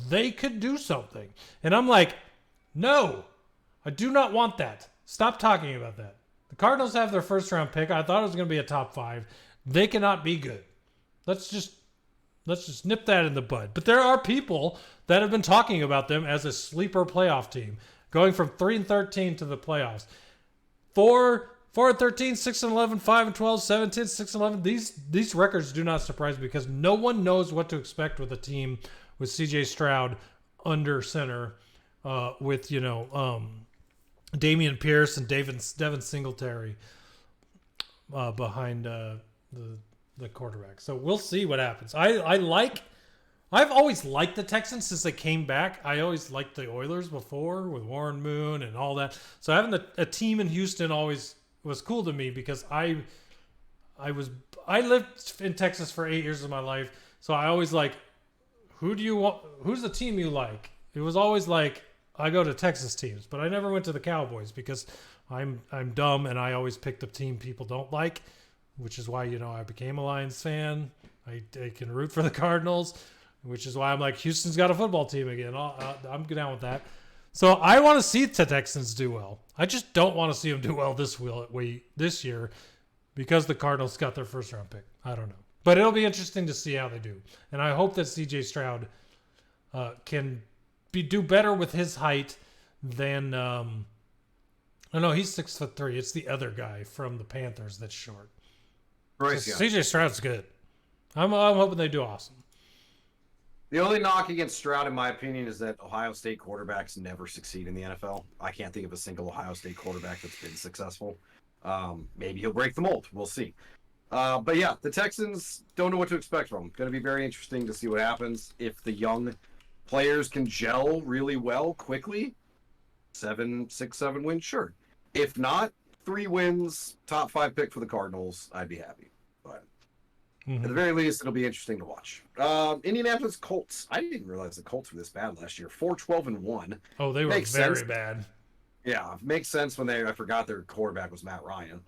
Speaker 1: they could do something. And I'm like, no, I do not want that. Stop talking about that. The Cardinals have their 1st round pick. I thought it was going to be a top 5. They cannot be good. Let's just nip that in the bud. But there are people that have been talking about them as a sleeper playoff team, going from 3 and 13 to the playoffs. 4 and 13, 6 and 11, 5 and 12, 7 and 10, 6 and 11. These records do not surprise me because no one knows what to expect with a team with C.J. Stroud under center, with Dameon Pierce and Devin Singletary behind the quarterback. So we'll see what happens. I've always liked the Texans since they came back. I always liked the Oilers before with Warren Moon and all that. So having a team in Houston always was cool to me because I lived in Texas for 8 years of my life. So I always like, who's the team you like? It was always like, I go to Texas teams, but I never went to the Cowboys because I'm dumb and I always pick the team people don't like. which is why, I became a Lions fan. I can root for the Cardinals, which is why I'm like, Houston's got a football team again. I'm down with that. So I want to see the Texans do well. I just don't want to see them do well this year because the Cardinals got their first round pick. I don't know. But it'll be interesting to see how they do. And I hope that CJ Stroud can do better with his height than no, he's 6'3". It's the other guy from the Panthers that's short.
Speaker 2: Right.
Speaker 1: So CJ Stroud's good. I'm hoping they do awesome.
Speaker 2: The only knock against Stroud, in my opinion, is that Ohio State quarterbacks never succeed in the NFL. I can't think of a single Ohio State quarterback that's been successful. Maybe he'll break the mold. We'll see. But yeah, the Texans don't know what to expect from them. Going to be very interesting to see what happens. If the young players can gel really well quickly, 6-7 wins, sure. If not, 3 wins, top 5 pick for the Cardinals, I'd be happy. But at the very least, it'll be interesting to watch. Indianapolis Colts. I didn't realize the Colts were this bad last year. 4-12-1.
Speaker 1: Oh, they were very bad.
Speaker 2: Yeah, it makes sense when I forgot their quarterback was Matt Ryan.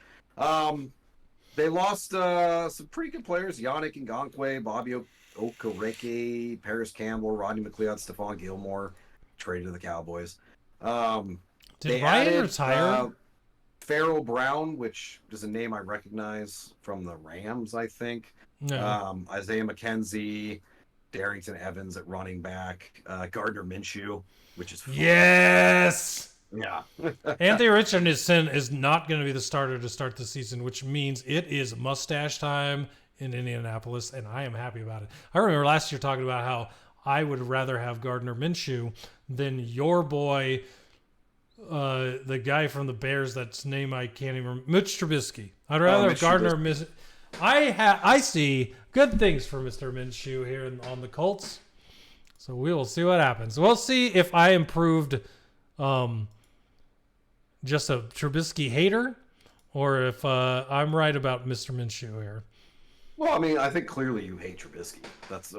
Speaker 2: They lost some pretty good players. Yannick Ngakoue, Bobby Okereke, Paris Campbell, Rodney McLeod, Stephon Gilmore, traded to the Cowboys.
Speaker 1: Did Ryan retire?
Speaker 2: Pharaoh Brown, which is a name I recognize from the Rams, I think.
Speaker 1: No.
Speaker 2: Isaiah McKenzie, Darrington Evans at running back, Gardner Minshew, which is fun.
Speaker 1: Yes.
Speaker 2: Yeah.
Speaker 1: Anthony Richardson is not going to be the starter to start the season, which means it is mustache time in Indianapolis, and I am happy about it. I remember last year talking about how I would rather have Gardner Minshew than your boy, the guy from the Bears that's name I can't even remember, Mitch Trubisky. I'd rather have Gardner Minshew. I see good things for Mr. Minshew here on the Colts, so we will see what happens. We'll see if I improved just a Trubisky hater, or if I'm right about Mr. Minshew here.
Speaker 2: Well, I mean, I think clearly you hate Trubisky.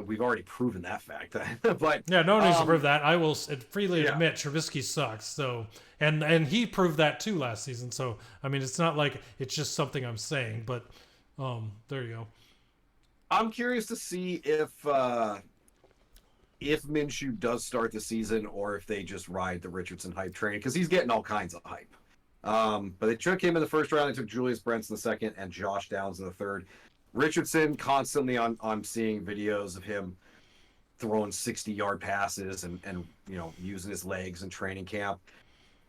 Speaker 2: We've already proven that fact. But
Speaker 1: yeah, no one needs to prove that. I will freely admit Trubisky sucks. So, and he proved that too last season. So, I mean, it's not like it's just something I'm saying. But there you go.
Speaker 2: I'm curious to see if Minshew does start the season or if they just ride the Richardson hype train, because he's getting all kinds of hype. But they took him in the first round. They took Julius Brents in the second and Josh Downs in the third. Richardson constantly I'm seeing videos of him throwing 60-yard passes and using his legs in training camp.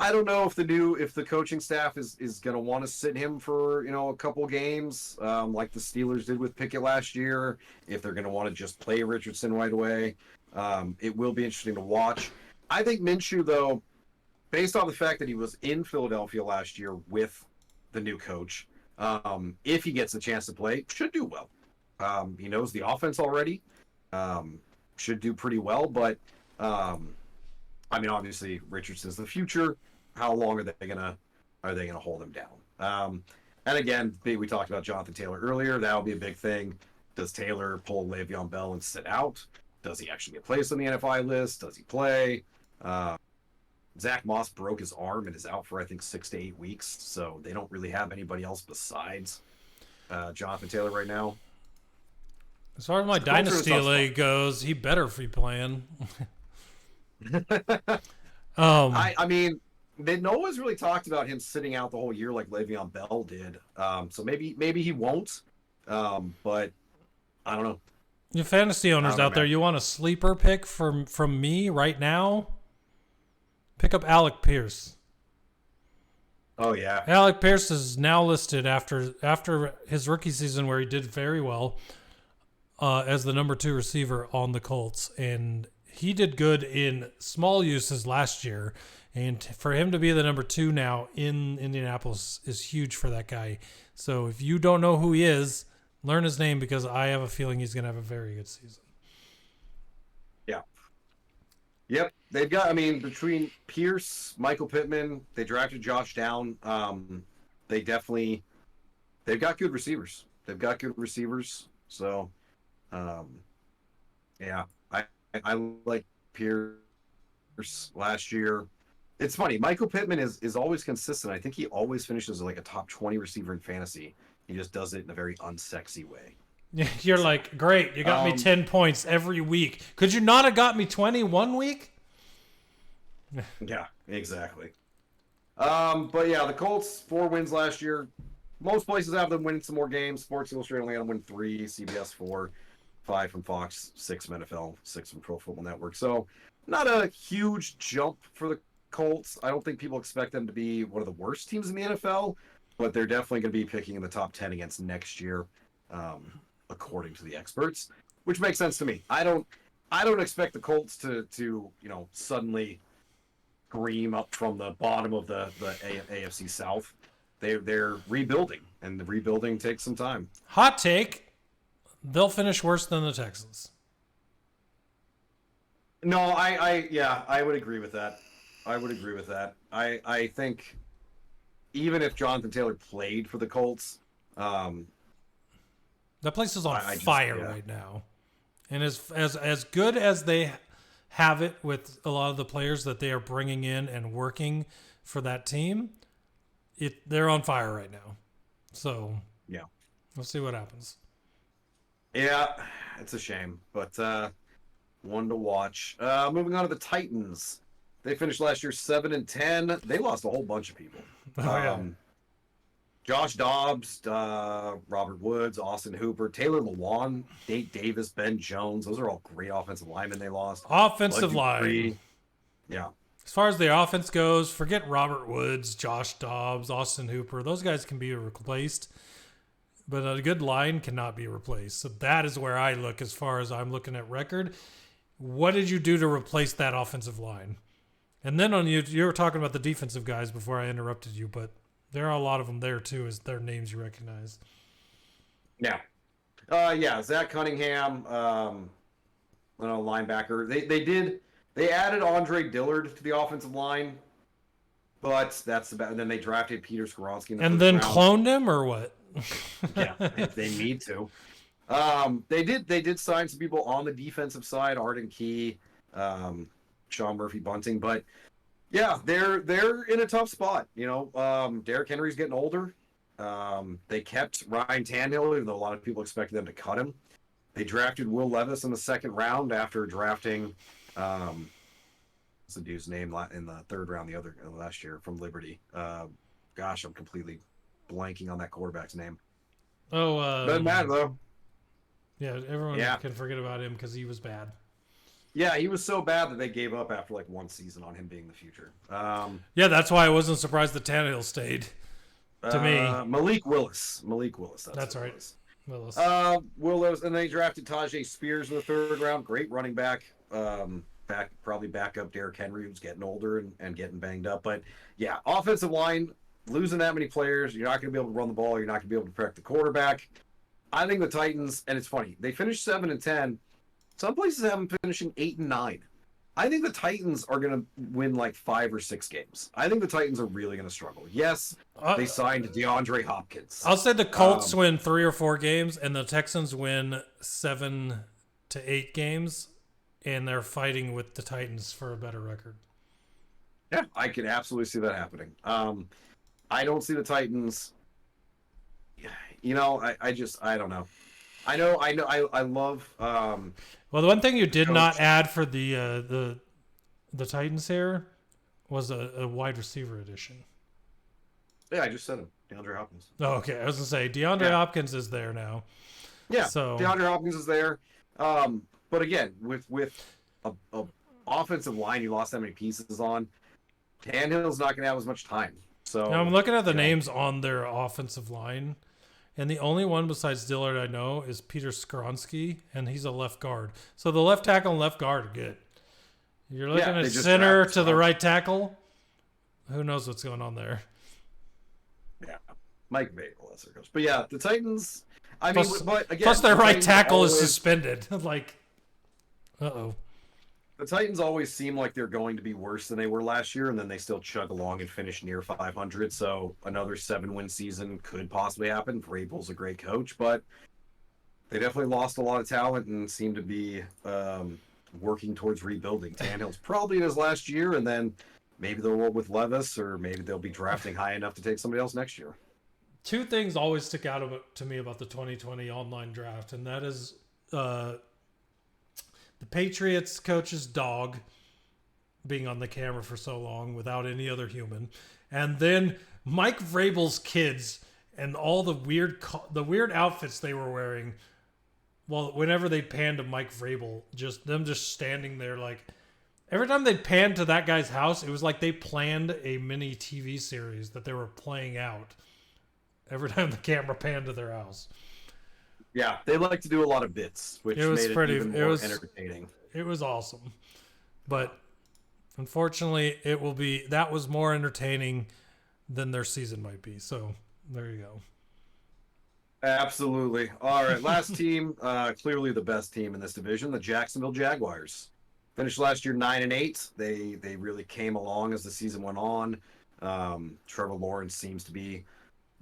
Speaker 2: I don't know if the coaching staff is going to want to sit him for a couple games like the Steelers did with Pickett last year. If they're going to want to just play Richardson right away, it will be interesting to watch. I think Minshew, though, based on the fact that he was in Philadelphia last year with the new coach, if he gets the chance to play, should do well. He knows the offense already, should do pretty well. But I mean, obviously, Richardson's the future. How long are they gonna hold him down? And again, we talked about Jonathan Taylor earlier. That'll be a big thing. Does Taylor pull Le'Veon Bell and sit out? Does he actually get placed on the NFI list? Does he play? Zach Moss broke his arm and is out for, I think, 6 to 8 weeks. So they don't really have anybody else besides Jonathan Taylor right now.
Speaker 1: As far as my dynasty league goes, he better be playing.
Speaker 2: I mean, no one's really talked about him sitting out the whole year like Le'Veon Bell did. So maybe he won't. But I don't know.
Speaker 1: You fantasy owners out there, you want a sleeper pick from me right now? Pick up Alec Pierce.
Speaker 2: Oh yeah,
Speaker 1: Alec Pierce is now listed after his rookie season where he did very well as the number 2 receiver on the Colts, and he did good in small uses last year. And for him to be the number 2 now in Indianapolis is huge for that guy. So if you don't know who he is, learn his name, because I have a feeling he's going to have a very good season.
Speaker 2: Yeah. Yep. They've got, I mean, between Pierce, Michael Pittman, they drafted Josh Down. They've got good receivers. So, yeah, I like Pierce last year. It's funny. Michael Pittman is always consistent. I think he always finishes like a top 20 receiver in fantasy He just does it in a very unsexy way.
Speaker 1: You're like, great, you got me 10 points every week. Could you not have got me 20 one week?
Speaker 2: Yeah, exactly. But yeah, the Colts, 4 wins last year. Most places have them winning some more games. Sports Illustrated only had them win 3, CBS 4, 5 from Fox, 6 from NFL, 6 from Pro Football Network. So not a huge jump for the Colts. I don't think people expect them to be one of the worst teams in the NFL, but they're definitely going to be picking in the top 10 against next year, according to the experts, which makes sense to me. I don't expect the Colts to suddenly scream up from the bottom of the AFC South. They're rebuilding, and the rebuilding takes some time.
Speaker 1: Hot take: they'll finish worse than the Texans.
Speaker 2: No, I would agree with that. I think even if Jonathan Taylor played for the Colts,
Speaker 1: that place is on fire right now, and as good as they have it with a lot of the players that they are bringing in and working for that team, they're on fire right now. So
Speaker 2: yeah,
Speaker 1: we'll see what happens.
Speaker 2: Yeah, it's a shame, but one to watch. Moving on to the Titans. They finished last year 7-10. They lost a whole bunch of people. Josh Dobbs, Robert Woods, Austin Hooper, Taylor Lewan, Nate Davis, Ben Jones. Those are all great offensive linemen they lost.
Speaker 1: Offensive line.
Speaker 2: Yeah.
Speaker 1: As far as the offense goes, forget Robert Woods, Josh Dobbs, Austin Hooper. Those guys can be replaced, but a good line cannot be replaced. So that is where I look as far as I'm looking at record. What did you do to replace that offensive line? And then you were talking about the defensive guys before I interrupted you, but there are a lot of them there too, as their names you recognize.
Speaker 2: Yeah. Zach Cunningham, linebacker. They added Andre Dillard to the offensive line, but that's about. And then they drafted Peter Skoronski
Speaker 1: and then cloned him, or what?
Speaker 2: Yeah, if they need to. They did sign some people on the defensive side, Arden Key, Sean Murphy Bunting, but yeah, they're in a tough spot. Derrick Henry's getting older. They kept Ryan Tannehill, even though a lot of people expected them to cut him. They drafted Will Levis in the second round after drafting what's the dude's name in the third round last year from Liberty. Gosh, I'm completely blanking on that quarterback's name. Doesn't matter though.
Speaker 1: Yeah, everyone can forget about him because he was bad.
Speaker 2: Yeah, he was so bad that they gave up after like one season on him being the future.
Speaker 1: Yeah, that's why I wasn't surprised that Tannehill stayed. To me,
Speaker 2: Malik Willis. That's right. Willis, and they drafted Tajay Spears in the third round. Great running back. Probably back up Derrick Henry, who's getting older and getting banged up. But yeah, offensive line, losing that many players, you're not going to be able to run the ball. You're not going to be able to protect the quarterback. I think the Titans, and it's funny, they finished 7-10. Some places have them finishing 8-9. I think the Titans are going to win like 5 or 6 games. I think the Titans are really going to struggle. Yes, they signed DeAndre Hopkins.
Speaker 1: I'll say the Colts win 3 or 4 games, and the Texans win 7 to 8 games, and they're fighting with the Titans for a better record.
Speaker 2: Yeah, I can absolutely see that happening. I don't see the Titans. I don't know. I love.
Speaker 1: Well, the one thing you did not add for the Titans here was a wide receiver addition.
Speaker 2: Yeah, I just said him, DeAndre Hopkins.
Speaker 1: Oh, okay. I was gonna say DeAndre Hopkins is there now.
Speaker 2: Yeah,
Speaker 1: so
Speaker 2: DeAndre Hopkins is there. But again, with a offensive line, you lost that many pieces on. Tannehill's not going to have as much time. So
Speaker 1: now I'm looking at the names on their offensive line. And the only one besides Dillard I know is Peter Skoronski, and he's a left guard. So the left tackle and left guard are good. You're looking at center to the right tackle. Who knows what's going on there?
Speaker 2: Yeah, Mike Babel, that's their coach. But yeah, the Titans.
Speaker 1: Plus their right tackle is suspended. Uh-oh.
Speaker 2: The Titans always seem like they're going to be worse than they were last year, and then they still chug along and finish near 500. So another 7-win season could possibly happen. Vrabel's a great coach, but they definitely lost a lot of talent and seem to be working towards rebuilding. Tannehill's probably in his last year, and then maybe they'll roll with Levis, or maybe they'll be drafting high enough to take somebody else next year.
Speaker 1: two things always stick out to me about the 2020 online draft, and that is the Patriots coach's dog being on the camera for so long without any other human, and then Mike Vrabel's kids and all the weird outfits they were wearing. Well, whenever they panned to Mike Vrabel, just standing there, like every time they panned to that guy's house, it was like they planned a mini TV series that they were playing out every time the camera panned to their house.
Speaker 2: Yeah, they like to do a lot of bits, which made it even more entertaining.
Speaker 1: It was awesome. But unfortunately, that was more entertaining than their season might be. So there you go.
Speaker 2: Absolutely. All right, last team, clearly the best team in this division, the Jacksonville Jaguars. Finished last year 9-8. They really came along as the season went on. Trevor Lawrence seems to be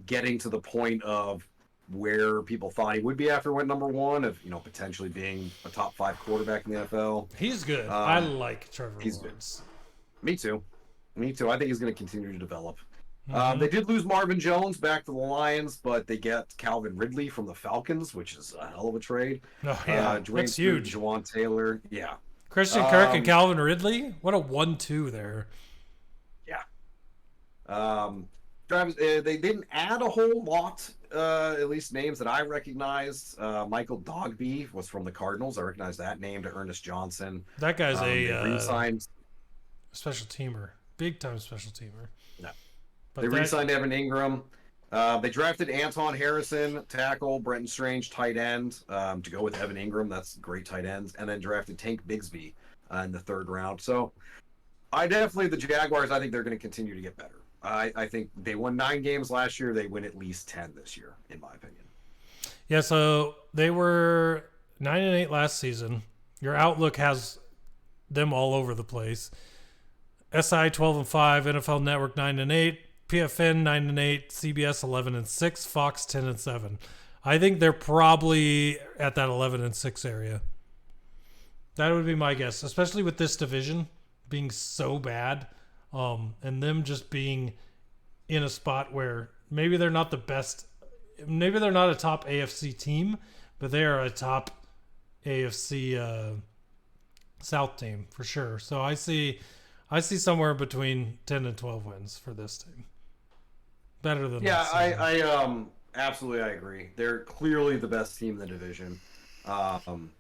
Speaker 2: getting to the point of where people thought he would be after went number one, of potentially being a top 5 quarterback in the NFL.
Speaker 1: He's good. I like Trevor Lawrence.
Speaker 2: Good. Me too. I think he's going to continue to develop. They did lose Marvin Jones back to the Lions, but they get Calvin Ridley from the Falcons, which is a hell of a trade.
Speaker 1: Oh, yeah.
Speaker 2: That's
Speaker 1: huge.
Speaker 2: Jawan Taylor. Yeah.
Speaker 1: Christian Kirk and Calvin Ridley? What a 1-2 there.
Speaker 2: Yeah. They didn't add a whole lot, at least names that I recognized. Michael Dogby was from the Cardinals. I recognize that name. To Ernest Johnson.
Speaker 1: That guy's
Speaker 2: a
Speaker 1: special teamer. Big-time special teamer.
Speaker 2: Yeah. They re-signed Evan Ingram. They drafted Anton Harrison, tackle, Brenton Strange, tight end, to go with Evan Ingram. That's great tight ends. And then drafted Tank Bigsby in the 3rd round. So the Jaguars, I think they're going to continue to get better. I think they won 9 games last year. They win at least 10 this year, in my opinion.
Speaker 1: Yeah, so they were 9-8 last season. Your outlook has them all over the place. SI 12-5, NFL Network 9-8. PFN 9-8, CBS 11-6, Fox 10-7. I think they're probably at that 11-6 area. That would be my guess, especially with this division being so bad, and them just being in a spot where maybe they're not the best. Maybe they're not a top AFC team, but they are a top AFC South team for sure. So I see somewhere between 10 and 12 wins for this team. Better than
Speaker 2: I absolutely, I agree. They're clearly the best team in the division. I'm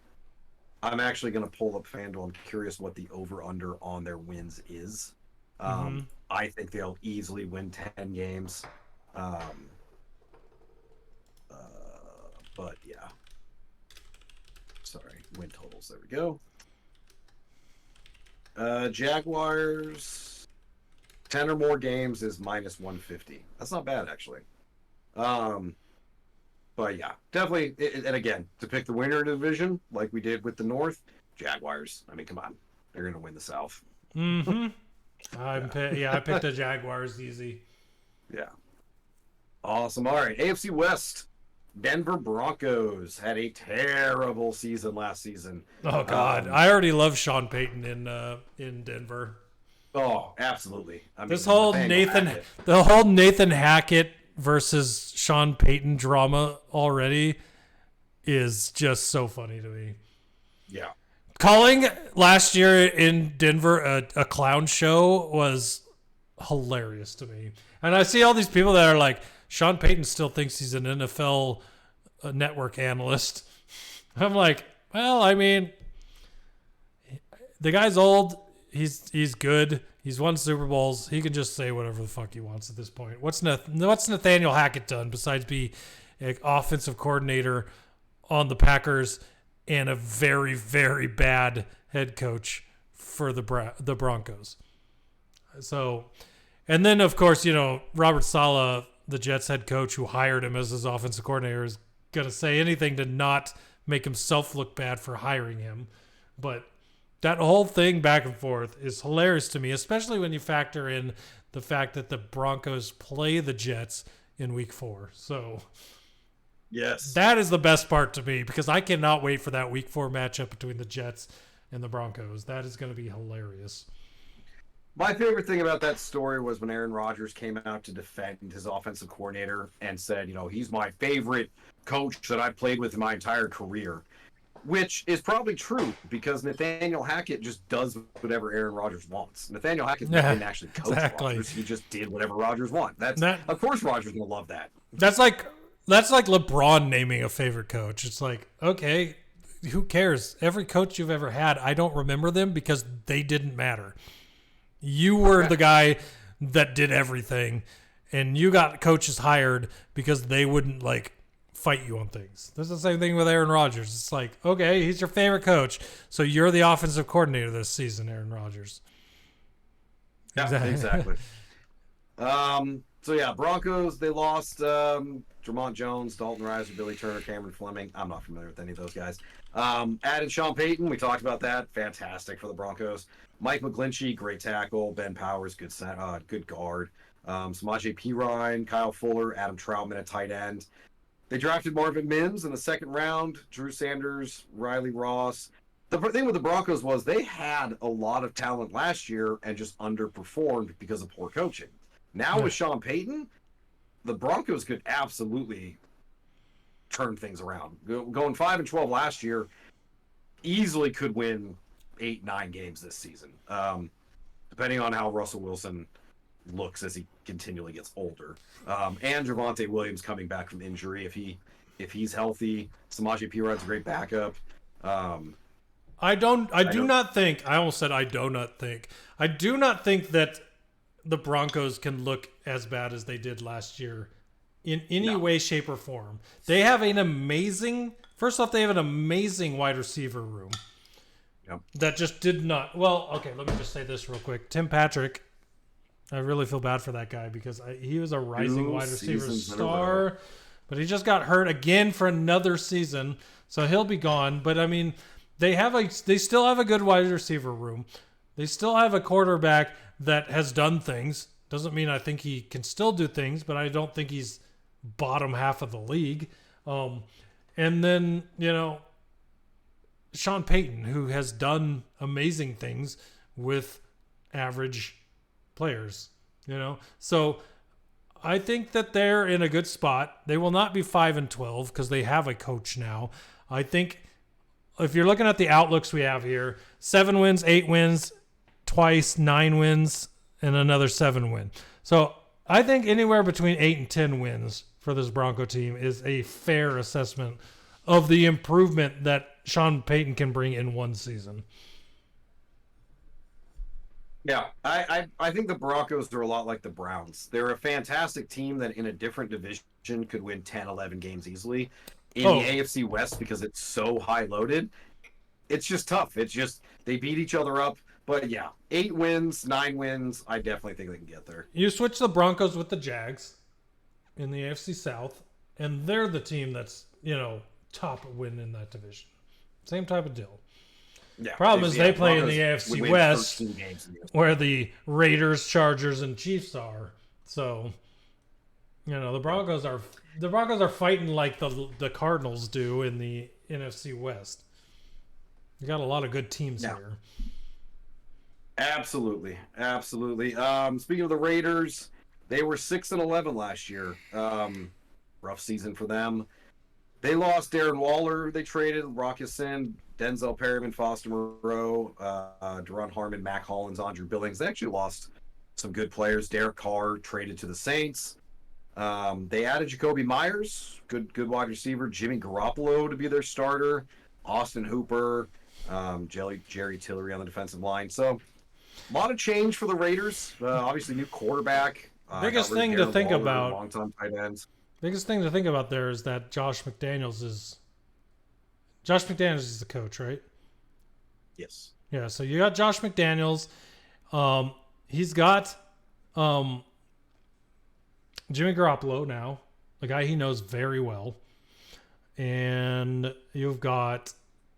Speaker 2: actually going to pull up FanDuel. I'm curious what the over/under on their wins is. I think they'll easily win 10 games. But yeah. Sorry, win totals. There we go. Jaguars. 10 or more games is -150. That's not bad, actually. But yeah, definitely. And again, to pick the winner of the division, like we did with the North, Jaguars. I mean, come on. They're going to win the South.
Speaker 1: I picked the Jaguars easy.
Speaker 2: Yeah. Awesome. All right. AFC West. Denver Broncos had a terrible season last season.
Speaker 1: Oh, God. I already love Sean Payton in Denver.
Speaker 2: Oh, absolutely. I mean,
Speaker 1: the whole Nathan Hackett versus Sean Payton drama already is just so funny to me.
Speaker 2: Yeah.
Speaker 1: Calling last year in Denver a clown show was hilarious to me. And I see all these people that are like, Sean Payton still thinks he's an NFL network analyst. I'm like, well, I mean, the guy's old. He's good. He's won Super Bowls. He can just say whatever the fuck he wants at this point. What's Nathaniel Hackett done besides be an offensive coordinator on the Packers and a very, very bad head coach for the Broncos? So, and then of course, Robert Saleh, the Jets head coach who hired him as his offensive coordinator, is going to say anything to not make himself look bad for hiring him. But that whole thing back and forth is hilarious to me, especially when you factor in the fact that the Broncos play the Jets in week 4. So
Speaker 2: yes,
Speaker 1: that is the best part to me, because I cannot wait for that week 4 matchup between the Jets and the Broncos. That is going to be hilarious.
Speaker 2: My favorite thing about that story was when Aaron Rodgers came out to defend his offensive coordinator and said, he's my favorite coach that I've played with in my entire career, which is probably true because Nathaniel Hackett just does whatever Aaron Rodgers wants. Nathaniel Hackett didn't actually coach Rodgers. He just did whatever Rodgers wants. Of course Rodgers going to love that.
Speaker 1: That's like LeBron naming a favorite coach. It's like, okay, who cares? Every coach you've ever had, I don't remember them because they didn't matter. You were the guy that did everything, and you got coaches hired because they wouldn't fight you on things. That's the same thing with Aaron Rodgers. It's like, okay, he's your favorite coach, so you're the offensive coordinator this season, Aaron Rodgers.
Speaker 2: Yeah, exactly. So yeah, Broncos, they lost Jermont Jones, Dalton Reiser, Billy Turner, Cameron Fleming. I'm not familiar with any of those guys. Added Sean Payton. We talked about that. Fantastic for the Broncos. Mike McGlinchey, great tackle. Ben Powers, good guard. Samaje Perine, Kyle Fuller, Adam Troutman at tight end. They drafted Marvin Mims in the second round. Drew Sanders, Riley Ross. The thing with the Broncos was they had a lot of talent last year and just underperformed because of poor coaching. Now with Sean Payton, the Broncos could absolutely turn things around. Going 5-12 last year, easily could win 8-9 games this season, depending on how Russell Wilson looks as he continually gets older. And Javonte Williams coming back from injury, if he's healthy. Samaje Perine's a great backup.
Speaker 1: I do not think that the Broncos can look as bad as they did last year in any way, shape, or form. They have an amazing wide receiver room.
Speaker 2: Yep.
Speaker 1: That just did not. Well, okay, let me just say this real quick. Tim Patrick, I really feel bad for that guy because he was a rising wide receiver star, but he just got hurt again for another season, so he'll be gone. But I mean, they still have a good wide receiver room. They still have a quarterback that has done things. Doesn't mean I think he can still do things, but I don't think he's bottom half of the league. And then, Sean Payton, who has done amazing things with average players, So I think that they're in a good spot. They will not be 5-12 because they have a coach now. I think if you're looking at the outlooks we have here, 7 wins, 8 wins, twice 9 wins, and another 7 win. So I think anywhere between 8 and 10 wins for this Bronco team is a fair assessment of the improvement that Sean Payton can bring in one season.
Speaker 2: Yeah, I think the Broncos are a lot like the Browns. They're a fantastic team that in a different division could win 10, 11 games easily. In the AFC West, because it's so high-loaded, it's just tough. It's just they beat each other up. But yeah, 8 wins, 9 wins, I definitely think they can get there.
Speaker 1: You switch the Broncos with the Jags in the AFC South, and they're the team that's, top win in that division. Same type of deal.
Speaker 2: Yeah,
Speaker 1: Problem is they play in the AFC West, where the Raiders, Chargers, and Chiefs are. So, the Broncos are fighting like the Cardinals do in the NFC West. You got a lot of good teams here.
Speaker 2: Absolutely. Speaking of the Raiders, they were 6-11 last year. Rough season for them. They lost Darren Waller. They traded Rock Ya-Sin, Denzel Perryman, Foster Moreau, Deron Harmon, Mac Hollins, Andrew Billings. They actually lost some good players. Derek Carr traded to the Saints. They added Jacoby Myers, good wide receiver. Jimmy Garoppolo to be their starter. Austin Hooper, Jerry Tillery on the defensive line. So a lot of change for the Raiders. Obviously, new quarterback.
Speaker 1: Biggest thing to think about.
Speaker 2: Long-time tight ends.
Speaker 1: Biggest thing to think about there is that Josh McDaniels is the coach, right?
Speaker 2: Yes.
Speaker 1: Yeah. So you got Josh McDaniels. He's got Jimmy Garoppolo now, a guy he knows very well, and you've got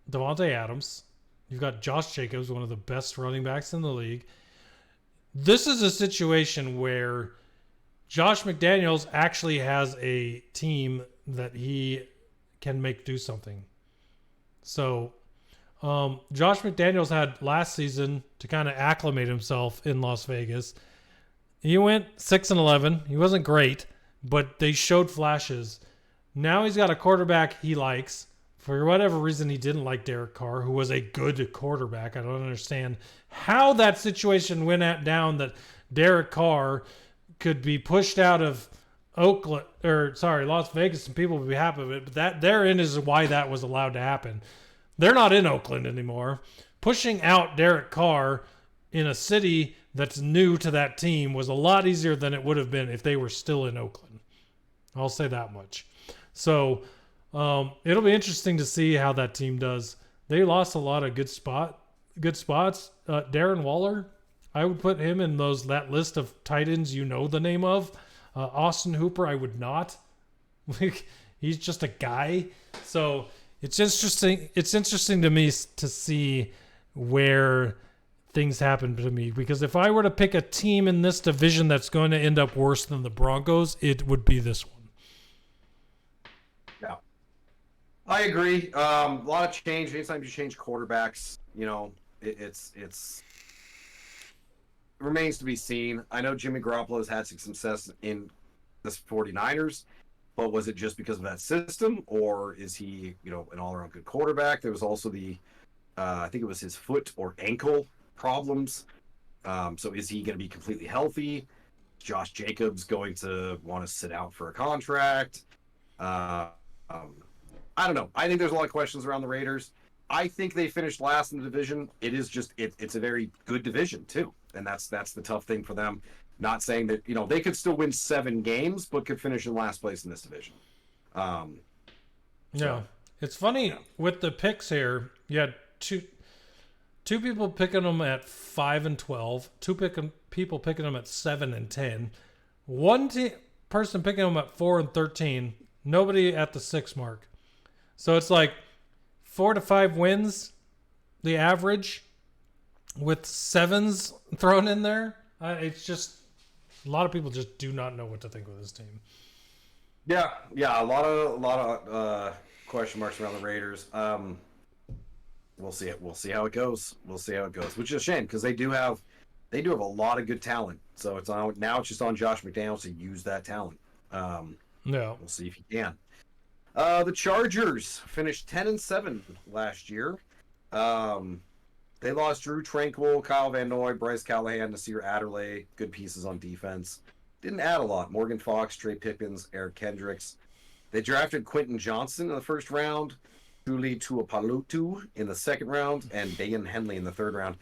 Speaker 1: Devontae Adams. You've got Josh Jacobs, one of the best running backs in the league. This is a situation where Josh McDaniels actually has a team that he can make do something. So Josh McDaniels had last season to kind of acclimate himself in Las Vegas. He went 6-11. He wasn't great, but they showed flashes. Now he's got a quarterback he likes. For whatever reason, he didn't like Derek Carr, who was a good quarterback. I don't understand how that situation went down that Derek Carr could be pushed out of Las Vegas, and people would be happy with it. But that therein is why that was allowed to happen. They're not in Oakland anymore. Pushing out Derek Carr in a city that's new to that team was a lot easier than it would have been if they were still in Oakland. I'll say that much. So it'll be interesting to see how that team does. They lost a lot of good spots. Darren Waller, I would put him in that list of tight ends you know the name of. Austin Hooper, I would not. He's just a guy. So it's interesting. It's interesting to me to see where things happen to me, because if I were to pick a team in this division that's going to end up worse than the Broncos, it would be this one.
Speaker 2: Yeah, I agree. A lot of change. Anytime you change quarterbacks, it remains to be seen. I know Jimmy Garoppolo has had some success in the 49ers, but was it just because of that system, or is he, an all-around good quarterback? There was also I think it was his foot or ankle problems. So is he going to be completely healthy? Josh Jacobs going to want to sit out for a contract? I don't know. I think there's a lot of questions around the Raiders. I think they finished last in the division. It is just it's a very good division too, and that's the tough thing for them. Not saying that they could still win 7 games, but could finish in last place in this division.
Speaker 1: It's funny with the picks here. You had two people picking them at 5 and 12. People picking them at 7 and 10. One person picking them at 4 and 13. Nobody at the 6 mark. So it's like 4 to 5 wins, the average, with 7s thrown in there. It's just a lot of people just do not know what to think with this team.
Speaker 2: Yeah, a lot of question marks around the Raiders. We'll see it. We'll see how it goes. Which is a shame, because they do have a lot of good talent. So it's just on Josh McDaniels to use that talent. We'll see if he can. The Chargers finished 10-7 last year. They lost Drew Tranquill, Kyle Van Noy, Bryce Callahan, Nasir Adderley. Good pieces on defense. Didn't add a lot. Morgan Fox, Trey Pickens, Eric Kendricks. They drafted Quentin Johnson in the first round, Tuli Tuipulotu in the second round, and Dayan Henley in the third round.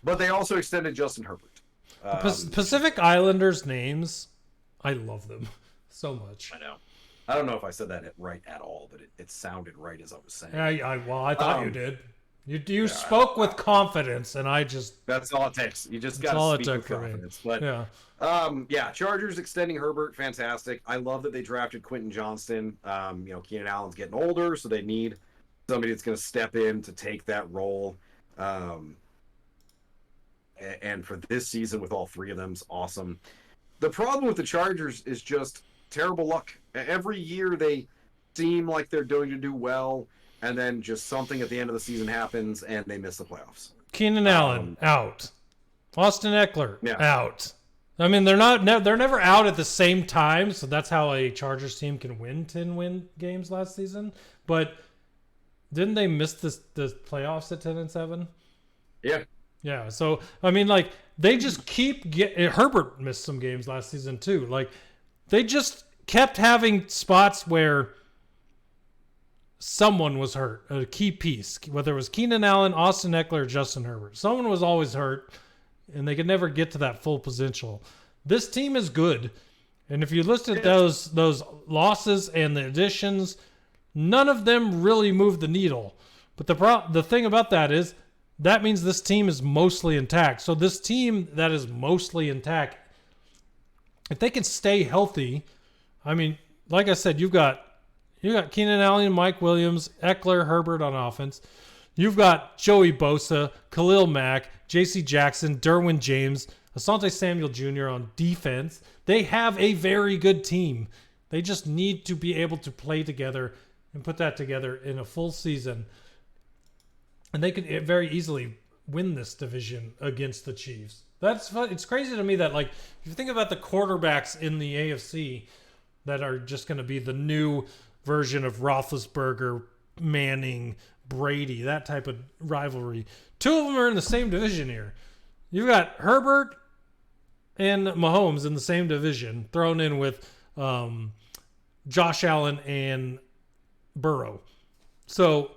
Speaker 2: But they also extended Justin Herbert.
Speaker 1: The Pacific Islanders names, I love them so much.
Speaker 2: I know. I don't know if I said that right at all, but it sounded right as I was saying.
Speaker 1: I thought you did. You spoke with confidence, and I just...
Speaker 2: That's all it takes. You just got to speak with confidence. But, Chargers extending Herbert, fantastic. I love that they drafted Quentin Johnston. Keenan Allen's getting older, so they need somebody that's going to step in to take that role. And for this season, with all 3 of them, is awesome. The problem with the Chargers is just terrible luck. Every year they seem like they're going to do well, and then just something at the end of the season happens, and they miss the playoffs.
Speaker 1: Keenan Allen, out. Austin Eckler, out. I mean, they're never out at the same time, so that's how a Chargers team can win 10 games last season. But didn't they miss the playoffs at 10-7?
Speaker 2: Yeah.
Speaker 1: Yeah, so, I mean, like, they just keep Herbert missed some games last season, too. Like, they just kept having spots where someone was hurt, a key piece, whether it was Keenan Allen, Austin Eckler, or Justin Herbert. Someone was always hurt, and they could never get to that full potential. This team is good, and if you list at those losses and the additions, none of them really move the needle. But the thing about that is, that means this team is mostly intact. So this team that is mostly intact, if they can stay healthy, I mean, like I said, you've got Keenan Allen, Mike Williams, Eckler, Herbert on offense. You've got Joey Bosa, Khalil Mack, J.C. Jackson, Derwin James, Asante Samuel Jr. on defense. They have a very good team. They just need to be able to play together and put that together in a full season. and they could very easily win this division against the Chiefs. It's crazy to me that, like, if you think about the quarterbacks in the AFC that are just going to be the new version of Roethlisberger, Manning, Brady, that type of rivalry. Two of them are in the same division here. You've got Herbert and Mahomes in the same division, thrown in with Josh Allen and Burrow. So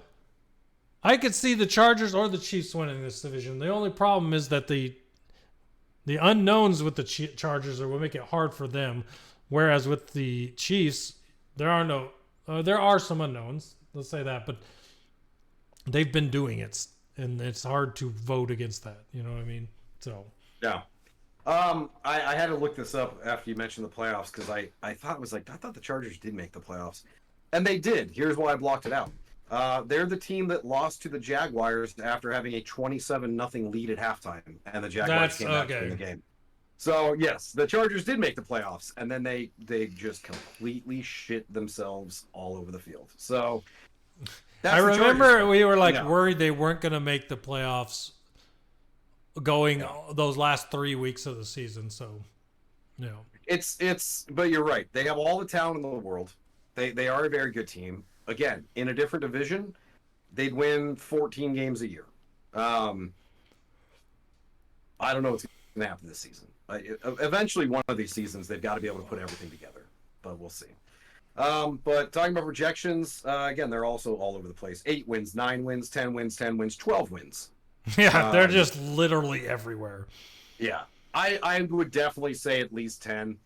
Speaker 1: I could see the Chargers or the Chiefs winning this division. The only problem is that the unknowns with the Chargers will make it hard for them, whereas with the Chiefs, there are some unknowns. Let's say that, but they've been doing it, and it's hard to vote against that. You know what I mean? So
Speaker 2: yeah. I had to look this up after you mentioned the playoffs because I thought the Chargers did make the playoffs, and they did. Here's why I blocked it out. They're the team that lost to the Jaguars after having a 27-0 lead at halftime, and the Jaguars came back to win the game. So yes, the Chargers did make the playoffs, and then they just completely shit themselves all over the field. So
Speaker 1: I remember we were worried they weren't going to make the playoffs going those last 3 weeks of the season. So
Speaker 2: but you're right. They have all the talent in the world. They are a very good team. Again, in a different division, they'd win 14 games a year. I don't know what's going to happen this season. Eventually, one of these seasons, they've got to be able to put everything together. But we'll see. But talking about projections, again, they're also all over the place. 8 wins, 9 wins, 10 wins, 10 wins, 12 wins.
Speaker 1: Yeah, they're just literally everywhere.
Speaker 2: Yeah. I would definitely say at least 10.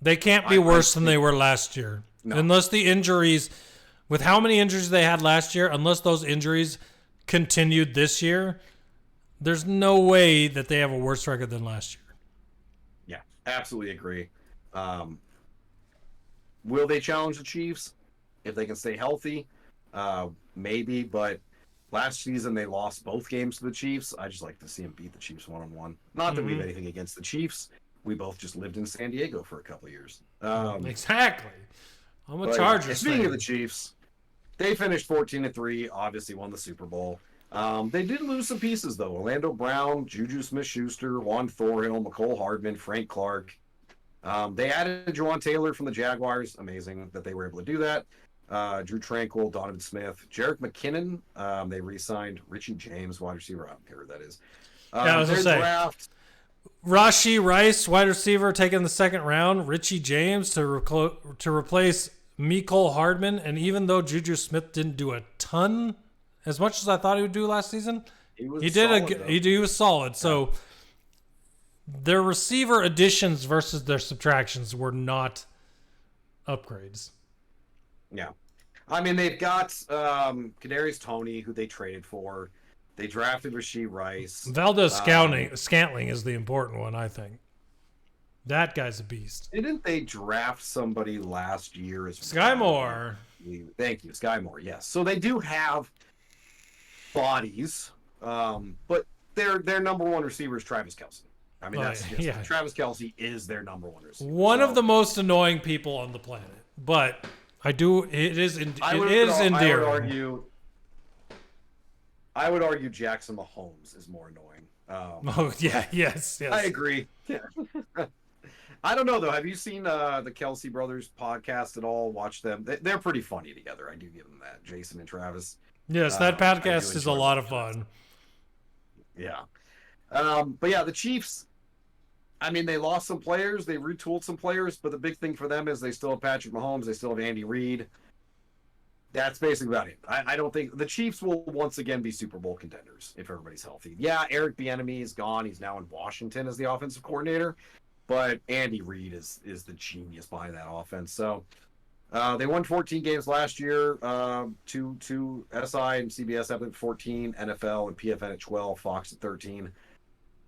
Speaker 1: They can't be worse than they were last year. No. Unless the injuries, with how many injuries they had last year, unless those injuries continued this year, there's no way that they have a worse record than last year.
Speaker 2: Yeah, absolutely agree. Will they challenge the Chiefs? If they can stay healthy, maybe, but last season they lost both games to the Chiefs. I just like to see them beat the Chiefs 1-on-1. Not that we have anything against the Chiefs. We both just lived in San Diego for a couple of years.
Speaker 1: Exactly. I'm a Chargers
Speaker 2: Speaking
Speaker 1: fan.
Speaker 2: of the Chiefs, they finished 14-3, obviously won the Super Bowl. They did lose some pieces, though. Orlando Brown, Juju Smith-Schuster, Juan Thornhill, McCole Hardman, Frank Clark. They added Juwan Taylor from the Jaguars. Amazing that they were able to do that. Drew Tranquil, Donovan Smith, Jerick McKinnon. They re-signed Richie James, wide receiver. I don't care who that is.
Speaker 1: I was going to say. Draft, Rashee Rice, wide receiver, taken in the second round. Richie James to replace Mecole Hardman. And even though Juju Smith didn't do a ton, as much as I thought he would do last season, he was solid. So their receiver additions versus their subtractions were not upgrades.
Speaker 2: Yeah. I mean, they've got Kadarius Toney, who they traded for. They drafted Rashee Rice.
Speaker 1: Valdez-Scantling is the important one, I think. That guy's a beast.
Speaker 2: Didn't they draft somebody last year as
Speaker 1: Sky Moore?
Speaker 2: Thank you, Sky Moore. Yes. So they do have bodies, but their number one receiver is Travis Kelce. I mean, Travis Kelce is their number one receiver.
Speaker 1: One of the most annoying people on the planet, but it is endearing.
Speaker 2: I would argue Jackson Mahomes is more annoying.
Speaker 1: Yes.
Speaker 2: I agree. I don't know though. Have you seen the Kelce Brothers podcast at all? Watch them. They're pretty funny together. I do give them that. Jason and Travis.
Speaker 1: Yes, that podcast is a lot of fun.
Speaker 2: Yeah. But yeah, the Chiefs, I mean, they lost some players. They retooled some players. But the big thing for them is they still have Patrick Mahomes. They still have Andy Reid. That's basically about it. I don't think the Chiefs will once again be Super Bowl contenders if everybody's healthy. Yeah, Eric Bieniemy is gone. He's now in Washington as the offensive coordinator. But Andy Reid is the genius behind that offense. So they won 14 games last year. To SI and CBS up at 14, NFL and PFN at 12, Fox at 13.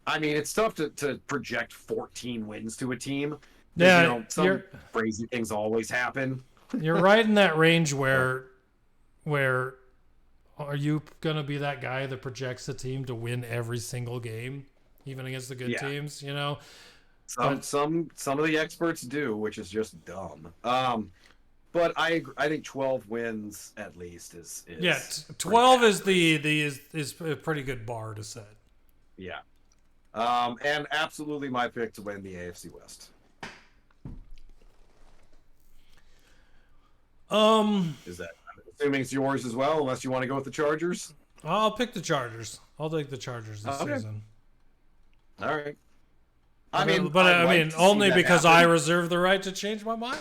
Speaker 2: I mean, it's tough to project 14 wins to a team.
Speaker 1: Yeah,
Speaker 2: some crazy things always happen.
Speaker 1: You're right in that range where are you going to be that guy that projects the team to win every single game, even against the good teams, you know? Some
Speaker 2: of the experts do, which is just dumb. But I think 12 wins at least is
Speaker 1: yeah. 12 is is a pretty good bar to set.
Speaker 2: Yeah. And absolutely my pick to win the AFC West. Is that, I'm assuming it's yours as well, unless you want to go with the Chargers?
Speaker 1: I'll pick the Chargers. I'll take the Chargers this season.
Speaker 2: All right.
Speaker 1: Only because I reserve the right to change my mind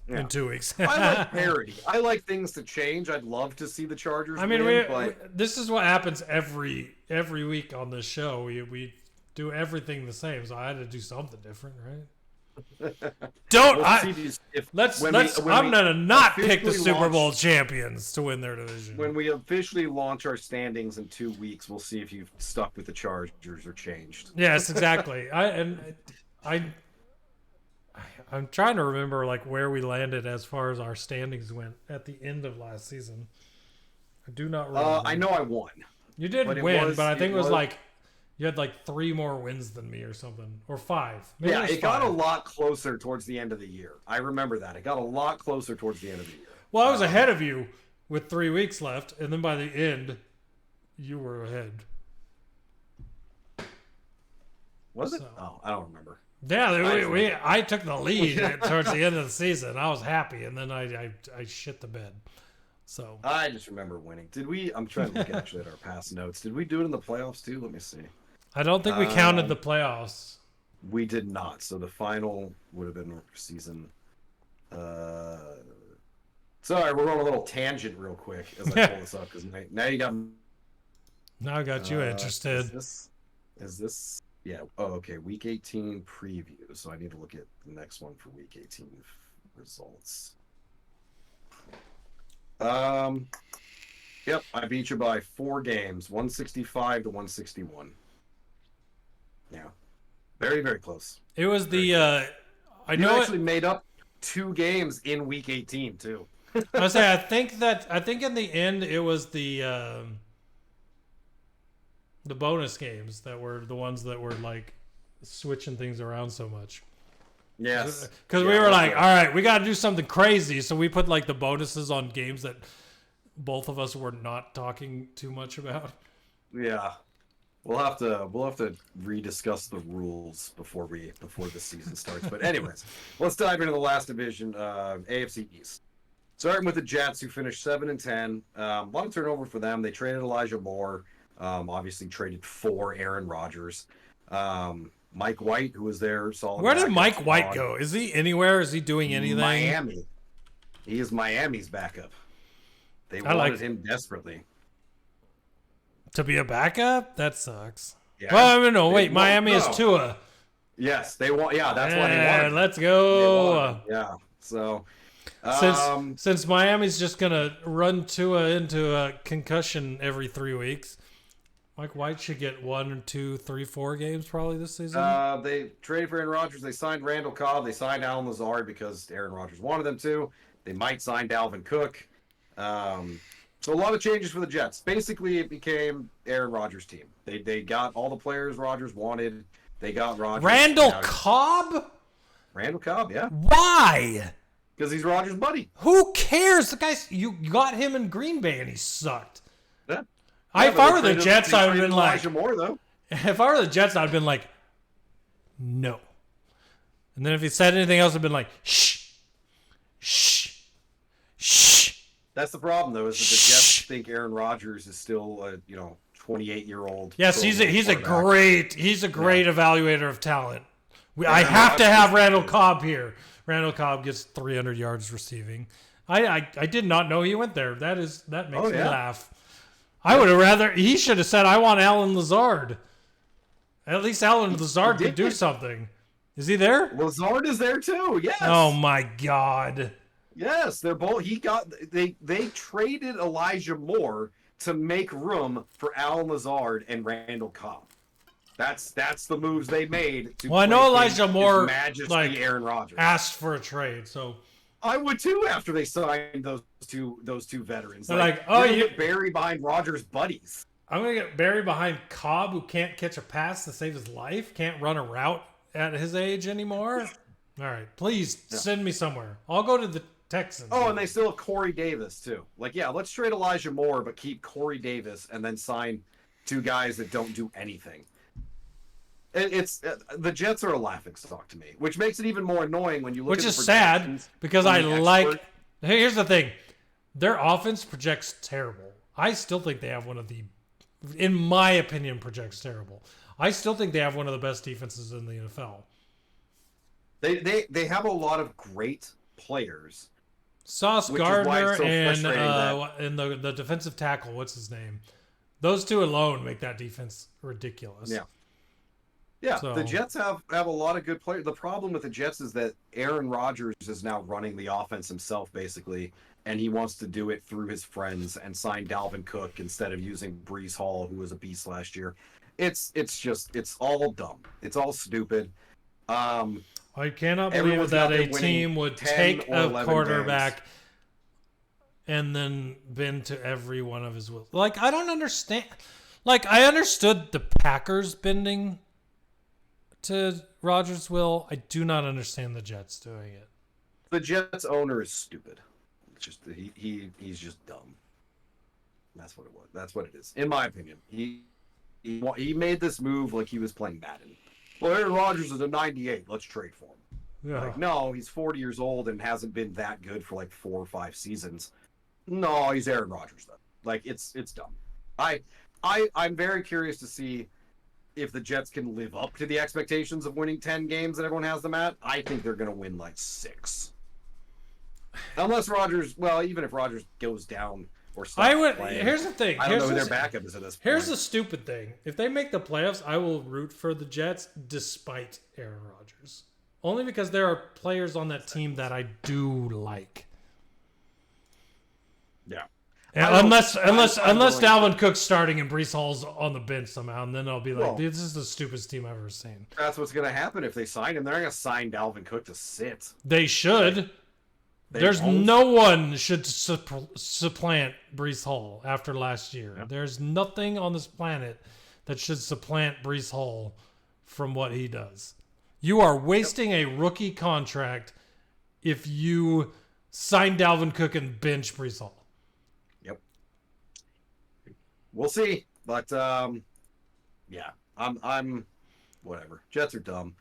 Speaker 1: in 2 weeks.
Speaker 2: I like parity. I like things to change. I'd love to see the Chargers win,
Speaker 1: this is what happens every week on this show. We do everything the same, so I had to do something different, right? I'm gonna not pick the Super Bowl champions to win their division.
Speaker 2: When we officially launch our standings in 2 weeks, we'll see if you've stuck with the Chargers or changed.
Speaker 1: Yes, exactly. I'm trying to remember like where we landed as far as our standings went at the end of last season. I do not remember.
Speaker 2: I know I won.
Speaker 1: You did win, but I think it was like you had like 3 more wins than me or something, or 5. Maybe
Speaker 2: it got a lot closer towards the end of the year. I remember that. It got a lot closer towards the end of the year.
Speaker 1: Well, I was ahead of you with 3 weeks left, and then by the end, you were ahead.
Speaker 2: Was it? Oh, I don't remember.
Speaker 1: Yeah, I took the lead towards the end of the season. I was happy, and then I shit the bed. So
Speaker 2: I just remember winning. Did we? I'm trying to look actually at our past notes. Did we do it in the playoffs too? Let me see.
Speaker 1: I don't think we counted the playoffs.
Speaker 2: We did not. So the final would have been season. Sorry, we're on a little tangent real quick as I pull this up because now you got.
Speaker 1: Now I got you interested.
Speaker 2: Is this? Yeah. Oh, okay. Week 18 preview. So I need to look at the next one for Week 18 results. Yep. I beat you by 4 games, 165 to 161. Yeah. Very, very close.
Speaker 1: It was
Speaker 2: you actually made up 2 games in Week 18 too.
Speaker 1: I think in the end it was the bonus games that were the ones that were like switching things around so much.
Speaker 2: Yes.
Speaker 1: Because we were like, all right, we got to do something crazy. So we put like the bonuses on games that both of us were not talking too much about.
Speaker 2: Yeah. We'll have to rediscuss the rules before the season starts. But anyways, let's dive into the last division, AFC East. Starting with the Jets, who finished 7-10. A lot of turnover for them. They traded Elijah Moore. Obviously traded for Aaron Rodgers. Mike White, who was there, solid.
Speaker 1: Where did Mike White go? Is he anywhere? Is he doing anything?
Speaker 2: Miami. He is Miami's backup. They wanted him desperately.
Speaker 1: To be a backup? That sucks. Yeah. Well, no, wait. Miami is Tua.
Speaker 2: Yes, they want. Yeah, that's why they wanted.
Speaker 1: Let's go.
Speaker 2: Yeah. So,
Speaker 1: since Miami's just gonna run Tua into a concussion every 3 weeks, Mike White should get 1, 2, 3, 4 games probably this season.
Speaker 2: They traded for Aaron Rodgers. They signed Randall Cobb. They signed Alan Lazard because Aaron Rodgers wanted them to. They might sign Dalvin Cook. So a lot of changes for the Jets. Basically, it became Aaron Rodgers' team. They got all the players Rodgers wanted. They got Rodgers.
Speaker 1: Randall Cobb?
Speaker 2: Randall Cobb, yeah.
Speaker 1: Why?
Speaker 2: Because he's Rodgers' buddy.
Speaker 1: Who cares? The guy, you got him in Green Bay and he sucked.
Speaker 2: Yeah.
Speaker 1: If I were the Jets, I would have been like,
Speaker 2: Moore, though.
Speaker 1: If I were the Jets, I'd have been like, no. And then if he said anything else, I'd been like, shh.
Speaker 2: That's the problem, though, is that the Jets think Aaron Rodgers is still a 28-year-old.
Speaker 1: Yes, he's a great evaluator of talent. I have to have Randall Cobb here. Randall Cobb gets 300 yards receiving. I did not know he went there. That makes me laugh. I would have rather he should have said I want Alan Lazard. At least Alan Lazard could do something. Is he there?
Speaker 2: Lazard is there too. Yes.
Speaker 1: Oh my God.
Speaker 2: Yes, they're both. They traded Elijah Moore to make room for Alan Lazard and Randall Cobb. That's the moves they made.
Speaker 1: I know Elijah Moore,
Speaker 2: Aaron Rodgers
Speaker 1: asked for a trade, so
Speaker 2: I would too after they signed those two veterans.
Speaker 1: You
Speaker 2: get buried behind Rodgers' buddies.
Speaker 1: I'm gonna get buried behind Cobb, who can't catch a pass to save his life, can't run a route at his age anymore. All right, please send me somewhere. I'll go to Texans.
Speaker 2: Oh, and they still have Corey Davis, too. Like, yeah, let's trade Elijah Moore, but keep Corey Davis and then sign 2 guys that don't do anything. It's the Jets are a laughingstock to me, which makes it even more annoying when you look
Speaker 1: which
Speaker 2: at the
Speaker 1: is sad because I like. Here's the thing, their offense projects terrible. I still think they have one of the, in my opinion, projects terrible. I still think they have one of the best defenses in the NFL.
Speaker 2: They have a lot of great players.
Speaker 1: Sauce Gardner and the defensive tackle, what's his name? Those 2 alone make that defense ridiculous.
Speaker 2: Yeah. Yeah,
Speaker 1: So,
Speaker 2: the Jets have a lot of good players. The problem with the Jets is that Aaron Rodgers is now running the offense himself, basically, and he wants to do it through his friends and sign Dalvin Cook instead of using Breece Hall, who was a beast last year. It's all dumb. It's all stupid.
Speaker 1: I cannot believe that a team would take a quarterback
Speaker 2: games.
Speaker 1: And then bend to every one of his wills. Like, I don't understand. Like, I understood the Packers bending to Rodgers' will. I do not understand the Jets doing it.
Speaker 2: The Jets owner is stupid. It's just he's just dumb. That's what it was. That's what it is, in my opinion. He made this move like he was playing Madden. Well, Aaron Rodgers is a 98. Let's trade for him. Yeah. Like, no, he's 40 years old and hasn't been that good for like 4 or 5 seasons. No, he's Aaron Rodgers though. Like, it's dumb. I'm very curious to see if the Jets can live up to the expectations of winning 10 games that everyone has them at. I think they're going to win like 6. Unless Rodgers, well, even if Rodgers goes down or stops playing.
Speaker 1: Here's the thing.
Speaker 2: I don't know who their backup is at this point.
Speaker 1: Here's the stupid thing. If they make the playoffs, I will root for the Jets despite Aaron Rodgers. Only because there are players on that team that I do like.
Speaker 2: Yeah.
Speaker 1: Unless Dalvin Cook's starting and Breece Hall's on the bench somehow, and then I'll be like, dude, this is the stupidest team I've ever seen.
Speaker 2: That's what's going to happen if they sign him. They're not going to sign Dalvin Cook to sit.
Speaker 1: They should. There's no one should supplant Breece Hall after last year. Yep. There's nothing on this planet that should supplant Breece Hall from what he does. You are wasting a rookie contract if you sign Dalvin Cook and bench Breece Hall.
Speaker 2: We'll see, but yeah, I'm whatever. Jets are dumb.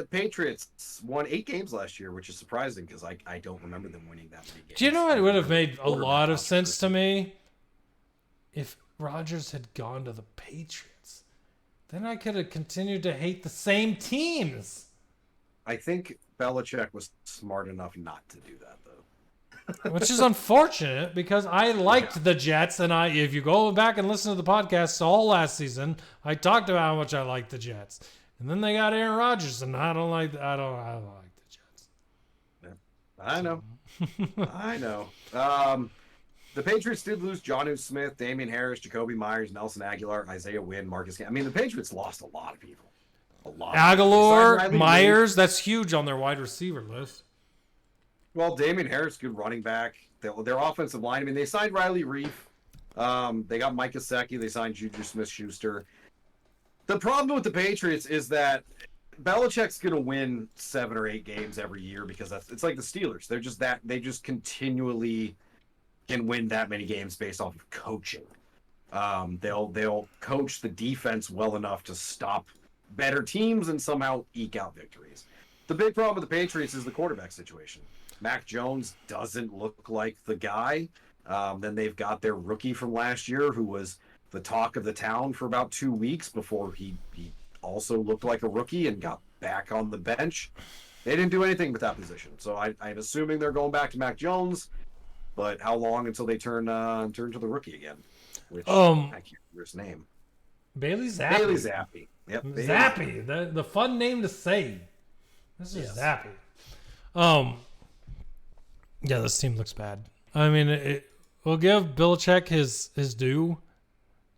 Speaker 2: Patriots won 8 games last year, which is surprising because I don't remember them winning that many games.
Speaker 1: Do you know what would have made a lot of sense to me? If Rodgers had gone to the Patriots, then I could have continued to hate the same teams.
Speaker 2: I think Belichick was smart enough not to do that, though.
Speaker 1: Which is unfortunate because I liked the Jets, and if you go back and listen to the podcast all last season, I talked about how much I liked the Jets, and then they got Aaron Rodgers, and I don't like the Jets.
Speaker 2: Yeah, I know, I know. The Patriots did lose Jonnu Smith, Damian Harris, Jacoby Myers, Nelson Aguilar, Isaiah Wynn, Marcus. I mean, the Patriots lost a lot of people. A lot.
Speaker 1: Aguilar, Myers, that's huge on their wide receiver list.
Speaker 2: Well, Damian Harris, good running back. Their offensive line, I mean, they signed Riley Reif. They got Mike Gesicki. They signed Juju Smith-Schuster. The problem with the Patriots is that Belichick's going to win 7 or 8 games every year because it's like the Steelers. They're just they just continually can win that many games based off of coaching. They'll coach the defense well enough to stop better teams and somehow eke out victories. The big problem with the Patriots is the quarterback situation. Mac Jones doesn't look like the guy. Then they've got their rookie from last year who was the talk of the town for about 2 weeks before he also looked like a rookie and got back on the bench. They didn't do anything with that position. So I'm assuming they're going back to Mac Jones, but how long until they turn to the rookie again? Which I can't remember his name.
Speaker 1: Bailey Zappi.
Speaker 2: Yep.
Speaker 1: Zappi. The fun name to say. This is Zappi. Yeah, this team looks bad. I mean, we'll give Belichick his due.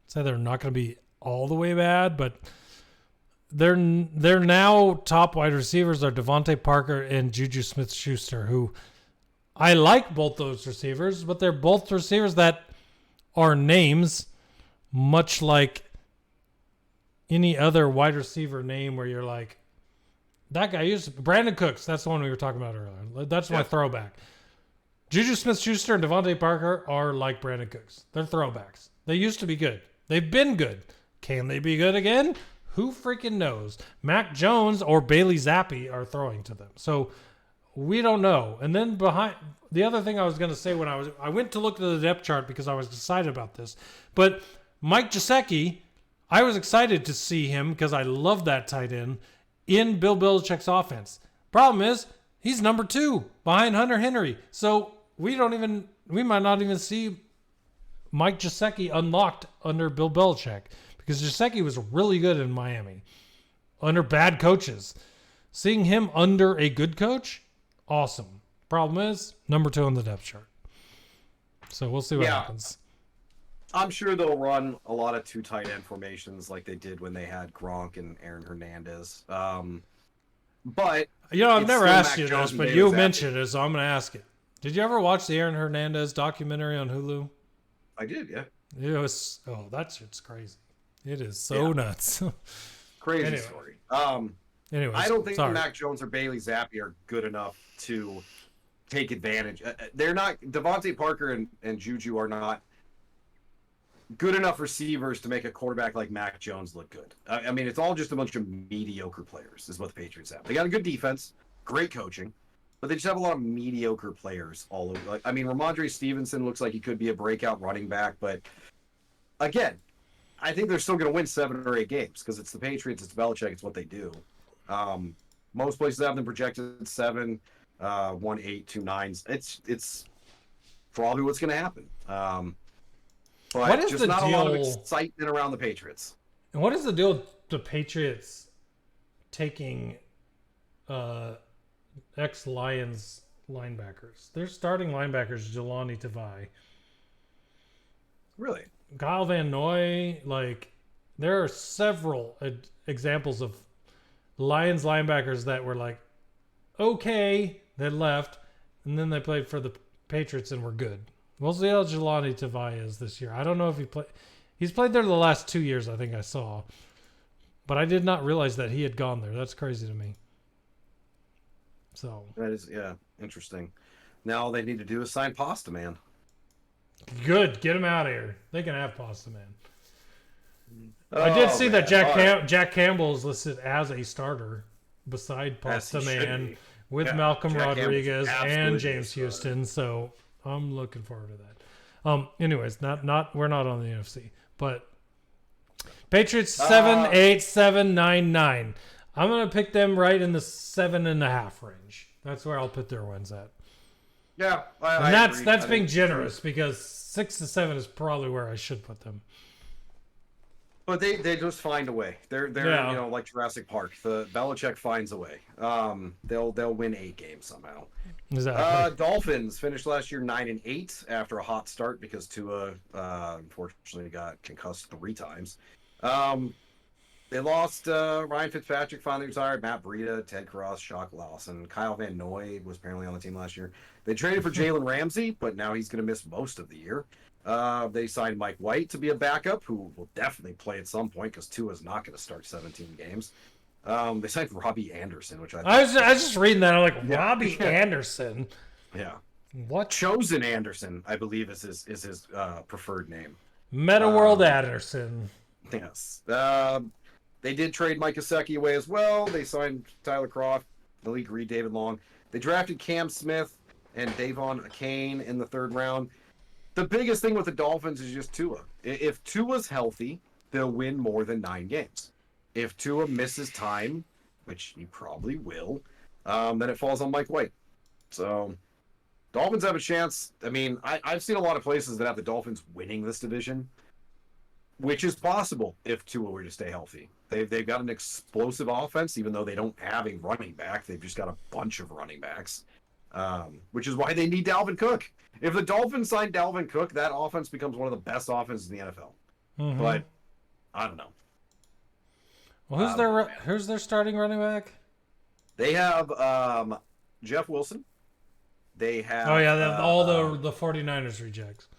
Speaker 1: Say they're not going to be all the way bad, but they're now top wide receivers are Devontae Parker and Juju Smith-Schuster, who I like both those receivers, but they're both receivers that are names, much like any other wide receiver name where you're like, that guy used Brandon Cooks. That's the one we were talking about earlier. That's my throwback. Juju Smith-Schuster and Devontae Parker are like Brandon Cooks. They're throwbacks. They used to be good. They've been good. Can they be good again? Who freaking knows? Mac Jones or Bailey Zappi are throwing to them. So we don't know. And then behind the other thing I was going to say when I went to look at the depth chart because I was excited about this. But Mike Gesicki, I was excited to see him because I love that tight end in Bill Belichick's offense. Problem is, he's number 2 behind Hunter Henry. So we might not even see Mike Gesicki unlocked under Bill Belichick because Gesicki was really good in Miami under bad coaches. Seeing him under a good coach, awesome. Problem is, number 2 on the depth chart. So we'll see what happens.
Speaker 2: I'm sure they'll run a lot of 2 tight end formations like they did when they had Gronk and Aaron Hernandez. But
Speaker 1: I've never asked you this, but you mentioned it, so I'm going to ask it. Did you ever watch the Aaron Hernandez documentary on Hulu?
Speaker 2: I did, yeah.
Speaker 1: It was that shit's crazy. It is so nuts.
Speaker 2: Crazy story.
Speaker 1: Anyways,
Speaker 2: I don't think Mac Jones or Bailey Zappi are good enough to take advantage. They're not. Devontae Parker and Juju are not good enough receivers to make a quarterback like Mac Jones look good. I mean, it's all just a bunch of mediocre players is what the Patriots have. They got a good defense, great coaching, but they just have a lot of mediocre players all over. Like, I mean, Ramondre Stevenson looks like he could be a breakout running back, but again, I think they're still going to win 7 or 8 games because it's the Patriots, it's Belichick, it's what they do. Most places have them projected 7, 1, 8, 2, 9s. It's probably what's going to happen. But
Speaker 1: what is
Speaker 2: just
Speaker 1: the
Speaker 2: not
Speaker 1: deal?
Speaker 2: a lot of excitement around the Patriots.
Speaker 1: And what is the deal with the Patriots taking ex-Lions linebackers? Their starting linebackers, Jelani Tavai.
Speaker 2: Really?
Speaker 1: Kyle Van Noy. Like, there are several examples of Lions linebackers that were like, okay, they left, and then they played for the Patriots and were good. We'll see how Jelani Tavai is this year. I don't know if he's played there the last 2 years, I think I saw. But I did not realize that he had gone there. That's crazy to me. So
Speaker 2: that is, interesting. Now all they need to do is sign Pasta Man.
Speaker 1: Good. Get him out of here. They can have Pasta Man. I did see that Jack Campbell is listed as a starter beside Pasta Man with Malcolm Rodriguez and James Houston. So I'm looking forward to that. Anyways, we're not on the NFC, but Patriots 7, 8, 7, 9, 9. I'm gonna pick them right in the 7.5 range. That's where I'll put their wins at.
Speaker 2: Yeah,
Speaker 1: and that's being generous because 6 to 7 is probably where I should put them.
Speaker 2: But they just find a way. They're like Jurassic Park. The Belichick finds a way. They'll win 8 games somehow.
Speaker 1: Exactly.
Speaker 2: Dolphins finished last year 9-8 after a hot start because Tua unfortunately got concussed 3 times. They lost Ryan Fitzpatrick, finally retired. Matt Breida, Ted Cross, Shock Lawson. Kyle Van Noy was apparently on the team last year. They traded for Jalen Ramsey, but now he's going to miss most of the year. They signed Mike White to be a backup, who will definitely play at some point because Tua's not going to start 17 games. They signed Robbie Anderson, which I was
Speaker 1: just reading that. I'm like, Robbie Anderson?
Speaker 2: Yeah.
Speaker 1: What?
Speaker 2: Chosen Anderson, I believe, is his preferred name.
Speaker 1: Meta World Anderson.
Speaker 2: Yes. They did trade Mike Gesicki away as well. They signed Tyler Kroft, Malik Reed, David Long. They drafted Cam Smith and Davon Kane in the 3rd round. The biggest thing with the Dolphins is just Tua. If Tua's healthy, they'll win more than 9 games. If Tua misses time, which he probably will, then it falls on Mike White. So Dolphins have a chance. I mean, I've seen a lot of places that have the Dolphins winning this division, which is possible if Tua were to stay healthy. They've got an explosive offense, even though they don't have a running back. They've just got a bunch of running backs, which is why they need Dalvin Cook. If the Dolphins sign Dalvin Cook, that offense becomes one of the best offenses in the NFL. Mm-hmm. But I don't know.
Speaker 1: Well, who's their starting running back?
Speaker 2: They have Jeff Wilson. They have
Speaker 1: all the 49ers rejects.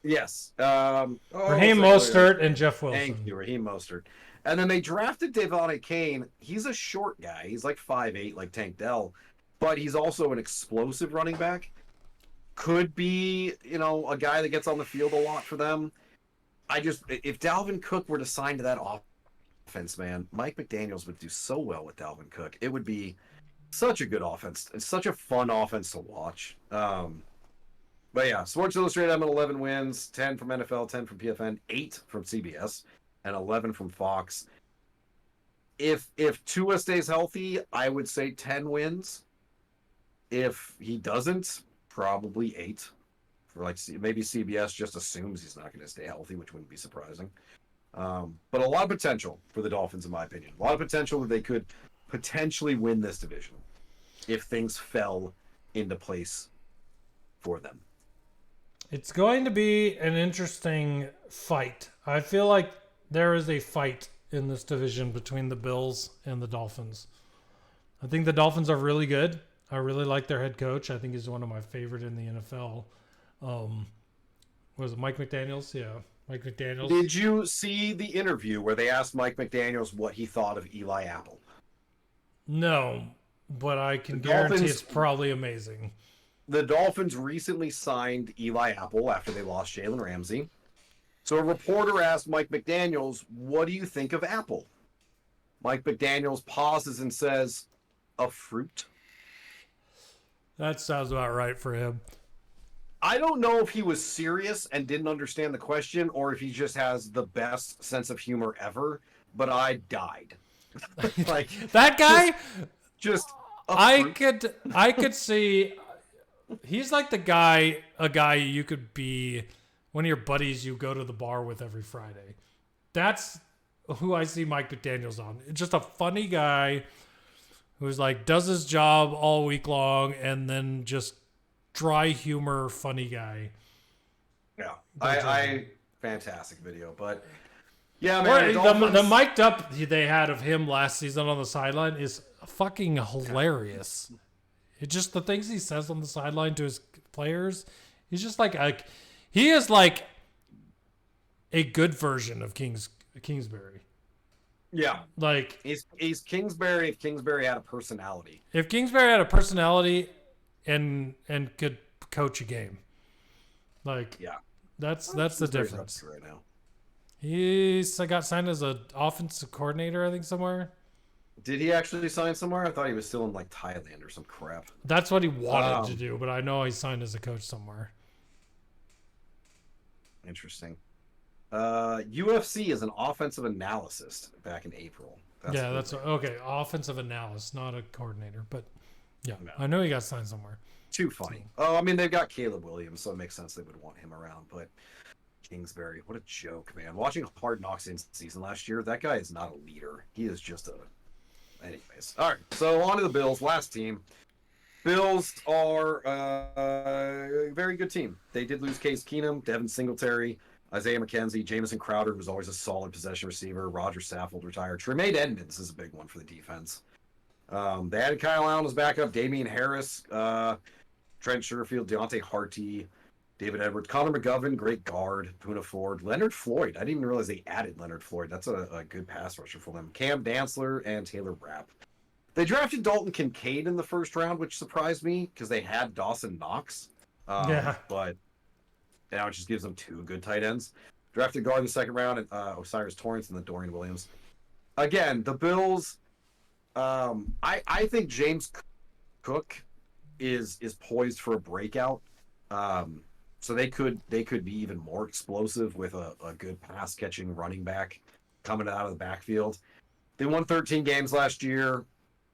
Speaker 2: Yes.
Speaker 1: Raheem Mostert and Jeff Wilson.
Speaker 2: Thank you, Raheem Mostert. And then they drafted Devon Kane. He's a short guy. He's like 5'8", like Tank Dell. But he's also an explosive running back. could be, a guy that gets on the field a lot for them. If Dalvin Cook were to sign to that offense, man, Mike McDaniels would do so well with Dalvin Cook. It would be such a good offense. It's such a fun offense to watch. But yeah, Sports Illustrated, I'm at 11 wins, 10 from NFL, 10 from PFN, 8 from CBS, and 11 from Fox. If Tua stays healthy, I would say 10 wins. If he doesn't, probably 8. For maybe CBS just assumes he's not going to stay healthy, which wouldn't be surprising. But a lot of potential for the Dolphins, in my opinion. A lot of potential that they could potentially win this division if things fell into place for them.
Speaker 1: It's going to be an interesting fight. I feel like there is a fight in this division between the Bills and the Dolphins. I think the Dolphins are really good. I really like their head coach. I think he's one of my favorite in the NFL. Was it Mike McDaniels? Yeah, Mike McDaniels.
Speaker 2: Did you see the interview where they asked Mike McDaniels what he thought of Eli Apple?
Speaker 1: No, but I can guarantee it's probably amazing.
Speaker 2: The Dolphins recently signed Eli Apple after they lost Jalen Ramsey. So a reporter asked Mike McDaniels, what do you think of Apple? Mike McDaniels pauses and says, a fruit.
Speaker 1: That sounds about right for him.
Speaker 2: I don't know if he was serious and didn't understand the question or if he just has the best sense of humor ever, but I died.
Speaker 1: Like that guy?
Speaker 2: I
Speaker 1: could see he's like a guy you could be one of your buddies you go to the bar with every Friday. That's who I see Mike McDaniels on. Just a funny guy who's does his job all week long and then just dry humor, funny guy.
Speaker 2: Yeah, I fantastic video, but yeah, man.
Speaker 1: The mic'd up they had of him last season on the sideline is fucking hilarious. It just the things he says on the sideline to his players. He's just he is like a good version of Kingsbury.
Speaker 2: Yeah, he's Kingsbury if Kingsbury had a personality.
Speaker 1: If Kingsbury had a personality and could coach a game, that's the difference
Speaker 2: right now.
Speaker 1: He's got signed as an offensive coordinator, I think, somewhere.
Speaker 2: Did he actually sign somewhere? I thought he was still in Thailand or some crap.
Speaker 1: That's what he wanted to do, but I know he signed as a coach somewhere.
Speaker 2: Interesting. UFC is an offensive analyst back in April.
Speaker 1: That's okay. Offensive analyst, not a coordinator, but yeah,
Speaker 2: no.
Speaker 1: I know he got signed somewhere.
Speaker 2: Too funny. Oh, I mean, they've got Caleb Williams, so it makes sense they would want him around. But Kingsbury, what a joke, man! Watching Hard Knocks in season last year, that guy is not a leader. He is just a. Anyways, all right. So on to the Bills. Last team. Bills are a very good team. They did lose Case Keenum, Devin Singletary, Isaiah McKenzie, Jamison Crowder, who's always a solid possession receiver. Roger Saffold retired. Tremaine Edmonds is a big one for the defense. They added Kyle Allen as backup, Damian Harris, Trent Sherfield, Deontay Harty, David Edwards, Connor McGovern, great guard, Poona Ford, Leonard Floyd. I didn't even realize they added Leonard Floyd. That's a good pass rusher for them. Cam Dantzler and Taylor Rapp. They drafted Dalton Kincaid in the first round, which surprised me because they had Dawson Knox. But now it just gives them 2 good tight ends. Drafted guard in the second round, and Osiris Torrance and then Dorian Williams. Again, the Bills. I think James Cook is poised for a breakout. So they could be even more explosive with a good pass catching running back coming out of the backfield. They won 13 games last year.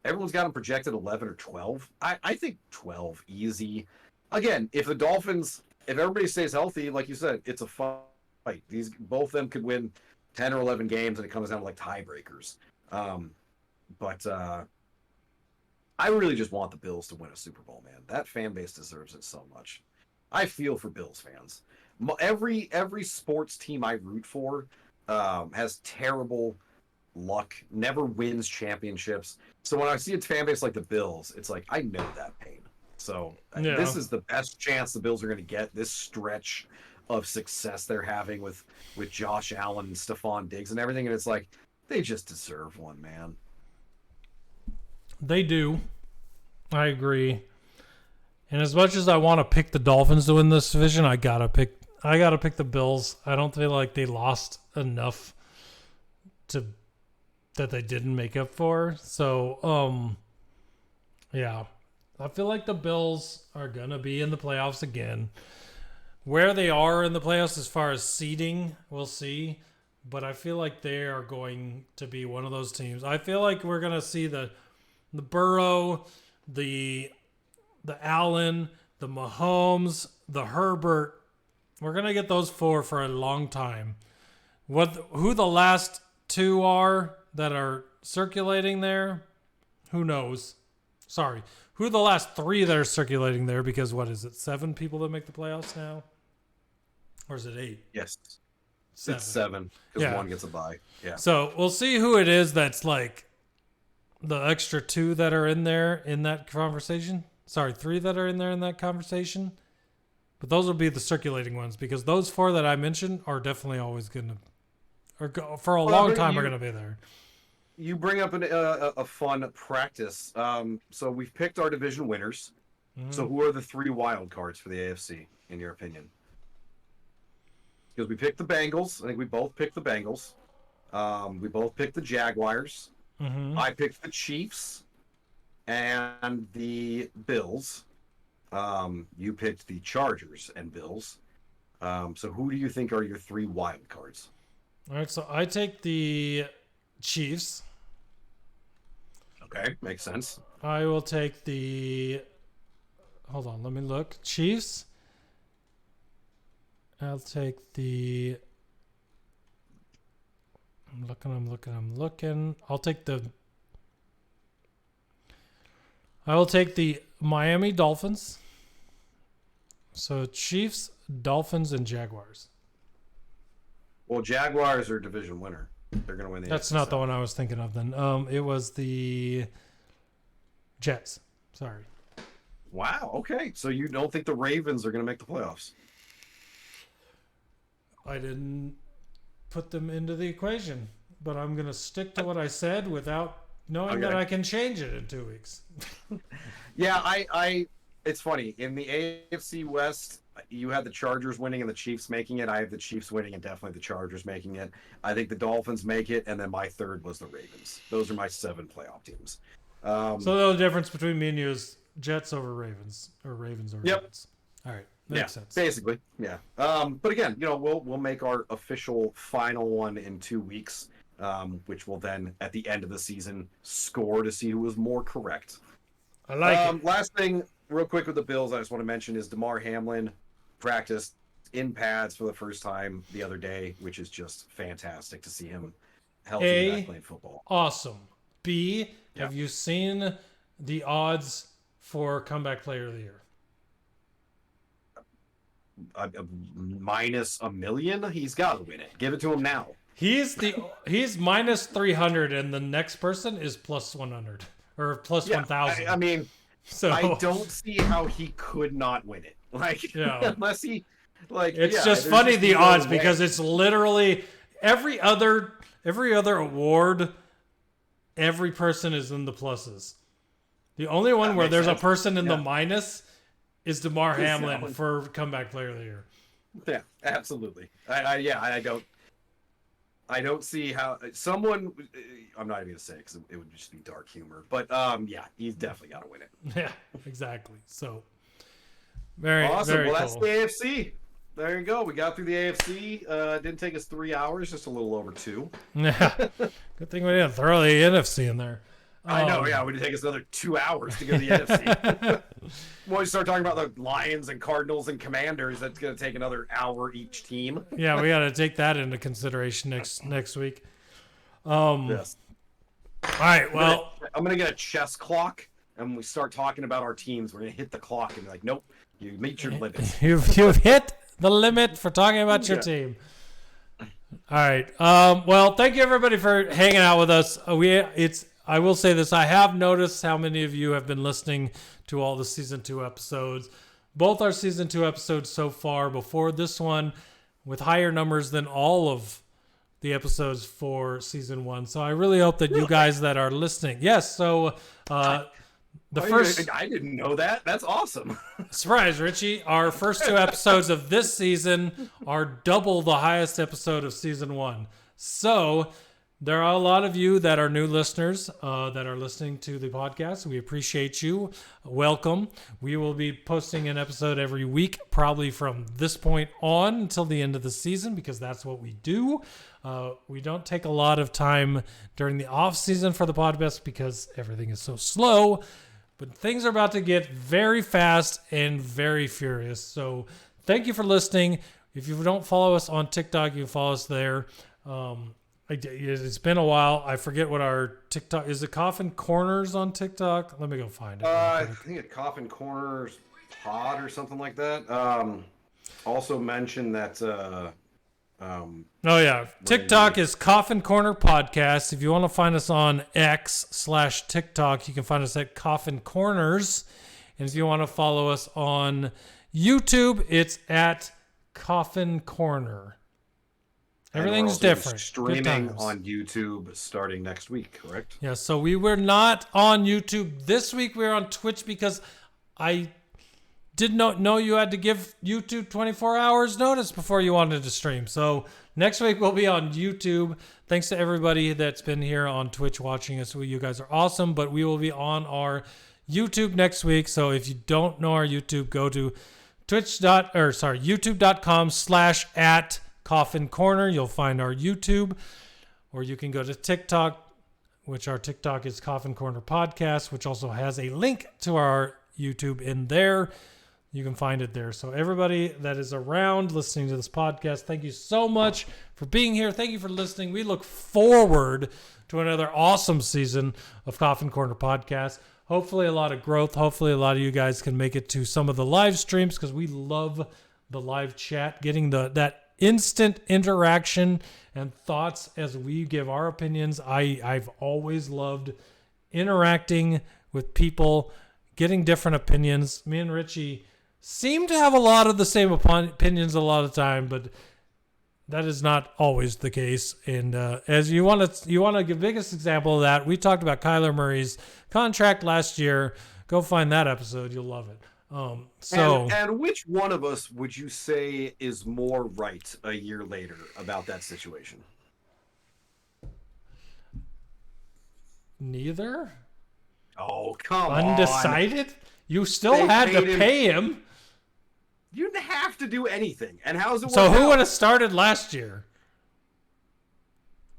Speaker 2: Everyone's got them projected 11 or 12. I think 12 easy. Again, if everybody stays healthy, like you said, it's a fight. Both of them could win 10 or 11 games, and it comes down to tiebreakers. But I really just want the Bills to win a Super Bowl, man. That fan base deserves it so much. I feel for Bills fans. Every sports team I root for has terrible luck, never wins championships. So when I see a fan base like the Bills, it's I know that pain. So This is the best chance the Bills are going to get, this stretch of success they're having with Josh Allen and Stephon Diggs and everything. And it's they just deserve one, man.
Speaker 1: They do. I agree. And as much as I want to pick the Dolphins to win this division, I gotta pick the Bills. I don't feel like they lost enough that they didn't make up for. So, yeah. I feel like the Bills are gonna be in the playoffs again. Where they are in the playoffs as far as seeding, we'll see. But I feel like they are going to be one of those teams. I feel like we're gonna see the Burrow, the Allen, the Mahomes, the Herbert. We're gonna get those four for a long time. Who the last two are that are circulating there? Who knows? Sorry. Who are the last three that are circulating there? Because what is it? 7 people that make the playoffs now? Or is it 8?
Speaker 2: Yes.
Speaker 1: 7.
Speaker 2: It's 7 because one gets a bye. Yeah.
Speaker 1: So we'll see who it is that's like the extra 2 that are in there in that conversation. Sorry, 3 that are in there in that conversation. But those will be the circulating ones because those 4 that I mentioned are definitely always going to, or for a long time, are going to be there.
Speaker 2: You bring up a fun practice. So we've picked our division winners. Mm-hmm. So who are the 3 wild cards for the AFC, in your opinion? Because we picked the Bengals. I think we both picked the Bengals. We both picked the Jaguars.
Speaker 1: Mm-hmm.
Speaker 2: I picked the Chiefs and the Bills. You picked the Chargers and Bills. So who do you think are your 3 wild cards?
Speaker 1: All right, so I take the Chiefs.
Speaker 2: Okay, makes sense.
Speaker 1: I will take the... Hold on, let me look. Chiefs. I'll take the... I'm looking. I will take the Miami Dolphins. So Chiefs, Dolphins, and Jaguars.
Speaker 2: Well, Jaguars are division winner. They're going to win the
Speaker 1: That's
Speaker 2: AFC
Speaker 1: not the one I was thinking of then. It was the Jets. Sorry.
Speaker 2: Wow, okay. So you don't think the Ravens are going to make the playoffs?
Speaker 1: I didn't put them into the equation, but I'm going to stick to what I said without knowing that I can change it in 2 weeks.
Speaker 2: Yeah, I it's funny. In the AFC West, you had the Chargers winning and the Chiefs making it. I have the Chiefs winning and definitely the Chargers making it. I think the Dolphins make it, and then my third was the Ravens. Those are my 7 playoff teams.
Speaker 1: So the only difference between me and you is Jets over Ravens, or Ravens over Jets. All right, makes sense.
Speaker 2: Basically, yeah. But again, we'll make our official final one in 2 weeks, which will then at the end of the season score to see who was more correct.
Speaker 1: I like it.
Speaker 2: Last thing, real quick with the Bills, I just want to mention is DeMar Hamlin practiced in pads for the first time the other day, which is just fantastic to see him healthy and playing football.
Speaker 1: Awesome. B, have you seen the odds for comeback player of the year?
Speaker 2: Minus $1 million? He's got to win it. Give it to him now.
Speaker 1: He's minus 300, and the next person is plus 100 or plus 1,000.
Speaker 2: I mean,
Speaker 1: so
Speaker 2: I don't see how he could not win it. Unless he
Speaker 1: it's just funny the odds because it's literally every other award, every person is in the pluses. The only one where there's a person in the minus is DeMar Hamlin for comeback player of the year.
Speaker 2: Yeah, absolutely. I don't see how someone. I'm not even gonna say it because it would just be dark humor. But he's definitely got to win it.
Speaker 1: Yeah, exactly. So very
Speaker 2: awesome.
Speaker 1: Very
Speaker 2: well, that's
Speaker 1: cool.
Speaker 2: the AFC. There you go. We got through the AFC. It didn't take us 3 hours, just a little over 2.
Speaker 1: Yeah. Good thing we didn't throw the NFC in there.
Speaker 2: I know. Yeah, it would take us another 2 hours to go to the NFC. When we start talking about the Lions and Cardinals and Commanders, that's going to take another hour each team.
Speaker 1: Yeah, we got to take that into consideration next week.
Speaker 2: Yes.
Speaker 1: All right. Well,
Speaker 2: I'm going to get a chess clock, and when we start talking about our teams, we're going to hit the clock and be like, nope, you meet your limits.
Speaker 1: You've hit the limit for talking about your team. All right. Well, thank you everybody for hanging out with us. I will say this. I have noticed how many of you have been listening to all the season 2 episodes. Both our season 2 episodes so far before this one with higher numbers than all of the episodes for season 1. So I really hope that you guys that are listening. Yes. So
Speaker 2: I didn't know that. That's awesome.
Speaker 1: Surprise, Richie. Our first 2 episodes of this season are double the highest episode of season 1. So there are a lot of you that are new listeners that are listening to the podcast. We appreciate you. Welcome. We will be posting an episode every week, probably from this point on until the end of the season, because that's what we do. We don't take a lot of time during the off season for the podcast because everything is so slow. But things are about to get very fast and very furious. So thank you for listening. If you don't follow us on TikTok, you can follow us there. It's been a while. I forget what our TikTok is. It Coffin Corners on TikTok? Let me go find it.
Speaker 2: I think it's Coffin Corners Pod or something like that. Also mention that.
Speaker 1: TikTok is Coffin Corner Podcast. If you want to find us on X/TikTok, you can find us at Coffin Corners. And if you want to follow us on YouTube, it's at Coffin Corner. Everything's different.
Speaker 2: Streaming on YouTube starting next week, correct?
Speaker 1: Yeah, so we were not on YouTube this week. We were on Twitch because I did not know you had to give YouTube 24 hours notice before you wanted to stream. So next week we'll be on YouTube. Thanks to everybody that's been here on Twitch watching us. You guys are awesome, but we will be on our YouTube next week. So if you don't know our YouTube, go to youtube.com/@Coffin Corner. You'll find our YouTube, or you can go to TikTok, which our TikTok is Coffin Corner Podcast, which also has a link to our YouTube in there. You can find it there. So everybody that is around listening to this podcast, thank you so much for being here. Thank you for listening. We look forward to another awesome season of Coffin Corner Podcast. Hopefully a lot of growth. Hopefully a lot of you guys can make it to some of the live streams, because we love the live chat, getting that instant interaction and thoughts as we give our opinions. I've always loved interacting with people, getting different opinions. Me and Richie seem to have a lot of the same opinions a lot of time, but that is not always the case. And as you want to give biggest example of that, we talked about Kyler Murray's contract last year. Go find that episode; you'll love it.
Speaker 2: And which one of us would you say is more right a year later about that situation?
Speaker 1: Neither.
Speaker 2: Oh, come on.
Speaker 1: Undecided? You still had to pay him.
Speaker 2: You didn't have to do anything. And how's it work
Speaker 1: So who
Speaker 2: out?
Speaker 1: would have started last year?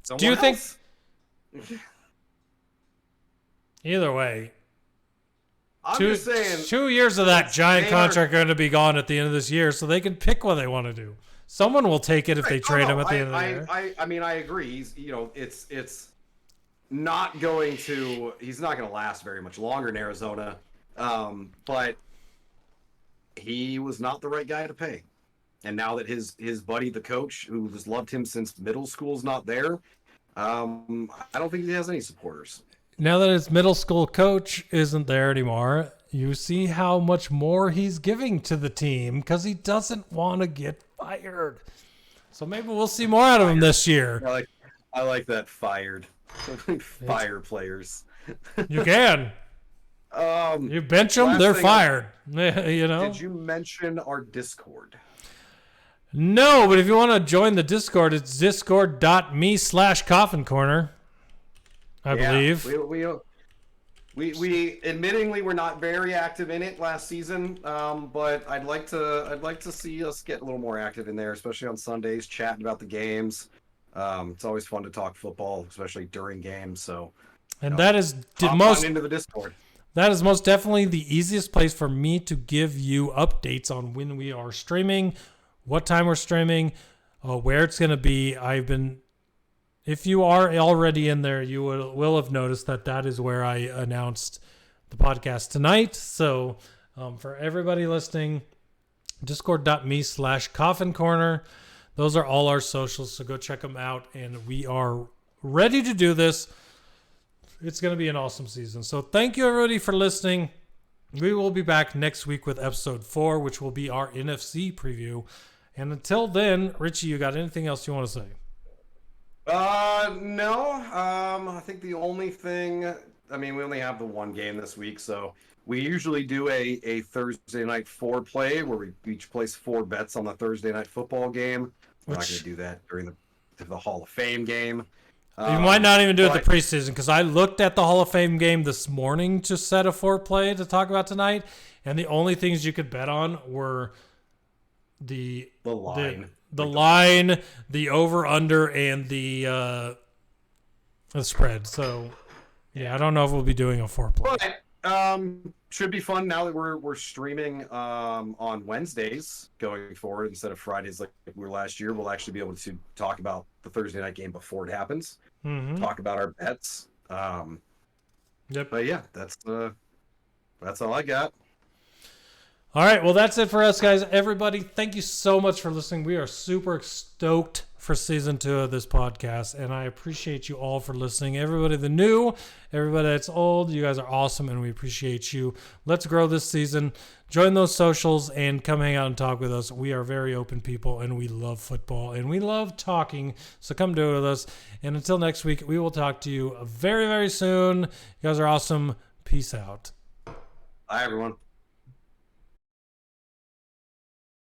Speaker 2: Someone
Speaker 1: Do you
Speaker 2: else?
Speaker 1: think? Either way,
Speaker 2: I'm just saying.
Speaker 1: 2 years of that giant contract are going to be gone at the end of this year, so they can pick what they want to do. Someone will take it if they trade him at the end of the year.
Speaker 2: I mean, I agree. He's, it's not going to. He's not going to last very much longer in Arizona. But he was not the right guy to pay. And now that his buddy, the coach, who has loved him since middle school, is not there, I don't think he has any supporters.
Speaker 1: Now that his middle school coach isn't there anymore, you see how much more he's giving to the team because he doesn't want to get fired. So maybe we'll see more out of him this year.
Speaker 2: I like that fired. Fire players.
Speaker 1: You can. You bench them, they're fired. You know.
Speaker 2: Did you mention our Discord?
Speaker 1: No, but if you want to join the Discord, it's discord.me/Coffin Corner. I believe.
Speaker 2: We admittingly were not very active in it last season, but I'd like to see us get a little more active in there, especially on Sundays, chatting about the games. It's always fun to talk football, especially during games. So,
Speaker 1: that is
Speaker 2: most into the Discord.
Speaker 1: That is most definitely the easiest place for me to give you updates on when we are streaming, what time we're streaming, where it's going to be. If you are already in there, you will have noticed that is where I announced the podcast tonight. So for everybody listening, discord.me/Coffin Corner. Those are all our socials, so go check them out. And we are ready to do this. It's going to be an awesome season. So thank you, everybody, for listening. We will be back next week with episode 4, which will be our NFC preview. And until then, Richie, you got anything else you want to say?
Speaker 2: No. I think the only thing I mean, we only have the one game this week, so we usually do a Thursday night foreplay where we each place 4 bets on the Thursday night football game. We're not going to do that during the Hall of Fame game.
Speaker 1: You might not even do it the preseason, because I looked at the Hall of Fame game this morning to set a foreplay to talk about tonight, and the only things you could bet on were the line, the over/under, and the spread. So, yeah, I don't know if we'll be doing a foreplay.
Speaker 2: But, should be fun now that we're streaming on Wednesdays going forward instead of Fridays like we were last year. We'll actually be able to talk about the Thursday night game before it happens. Talk about our bets.
Speaker 1: Yep.
Speaker 2: But yeah, that's all I got.
Speaker 1: All right, well, that's it for us, guys. Everybody, thank you so much for listening. We are super stoked for season 2 of this podcast, and I appreciate you all for listening. Everybody the new, everybody that's old, you guys are awesome, and we appreciate you. Let's grow this season. Join those socials and come hang out and talk with us. We are very open people, and we love football, and we love talking, so come do it with us. And until next week, we will talk to you very, very soon. You guys are awesome. Peace out.
Speaker 2: Bye, everyone.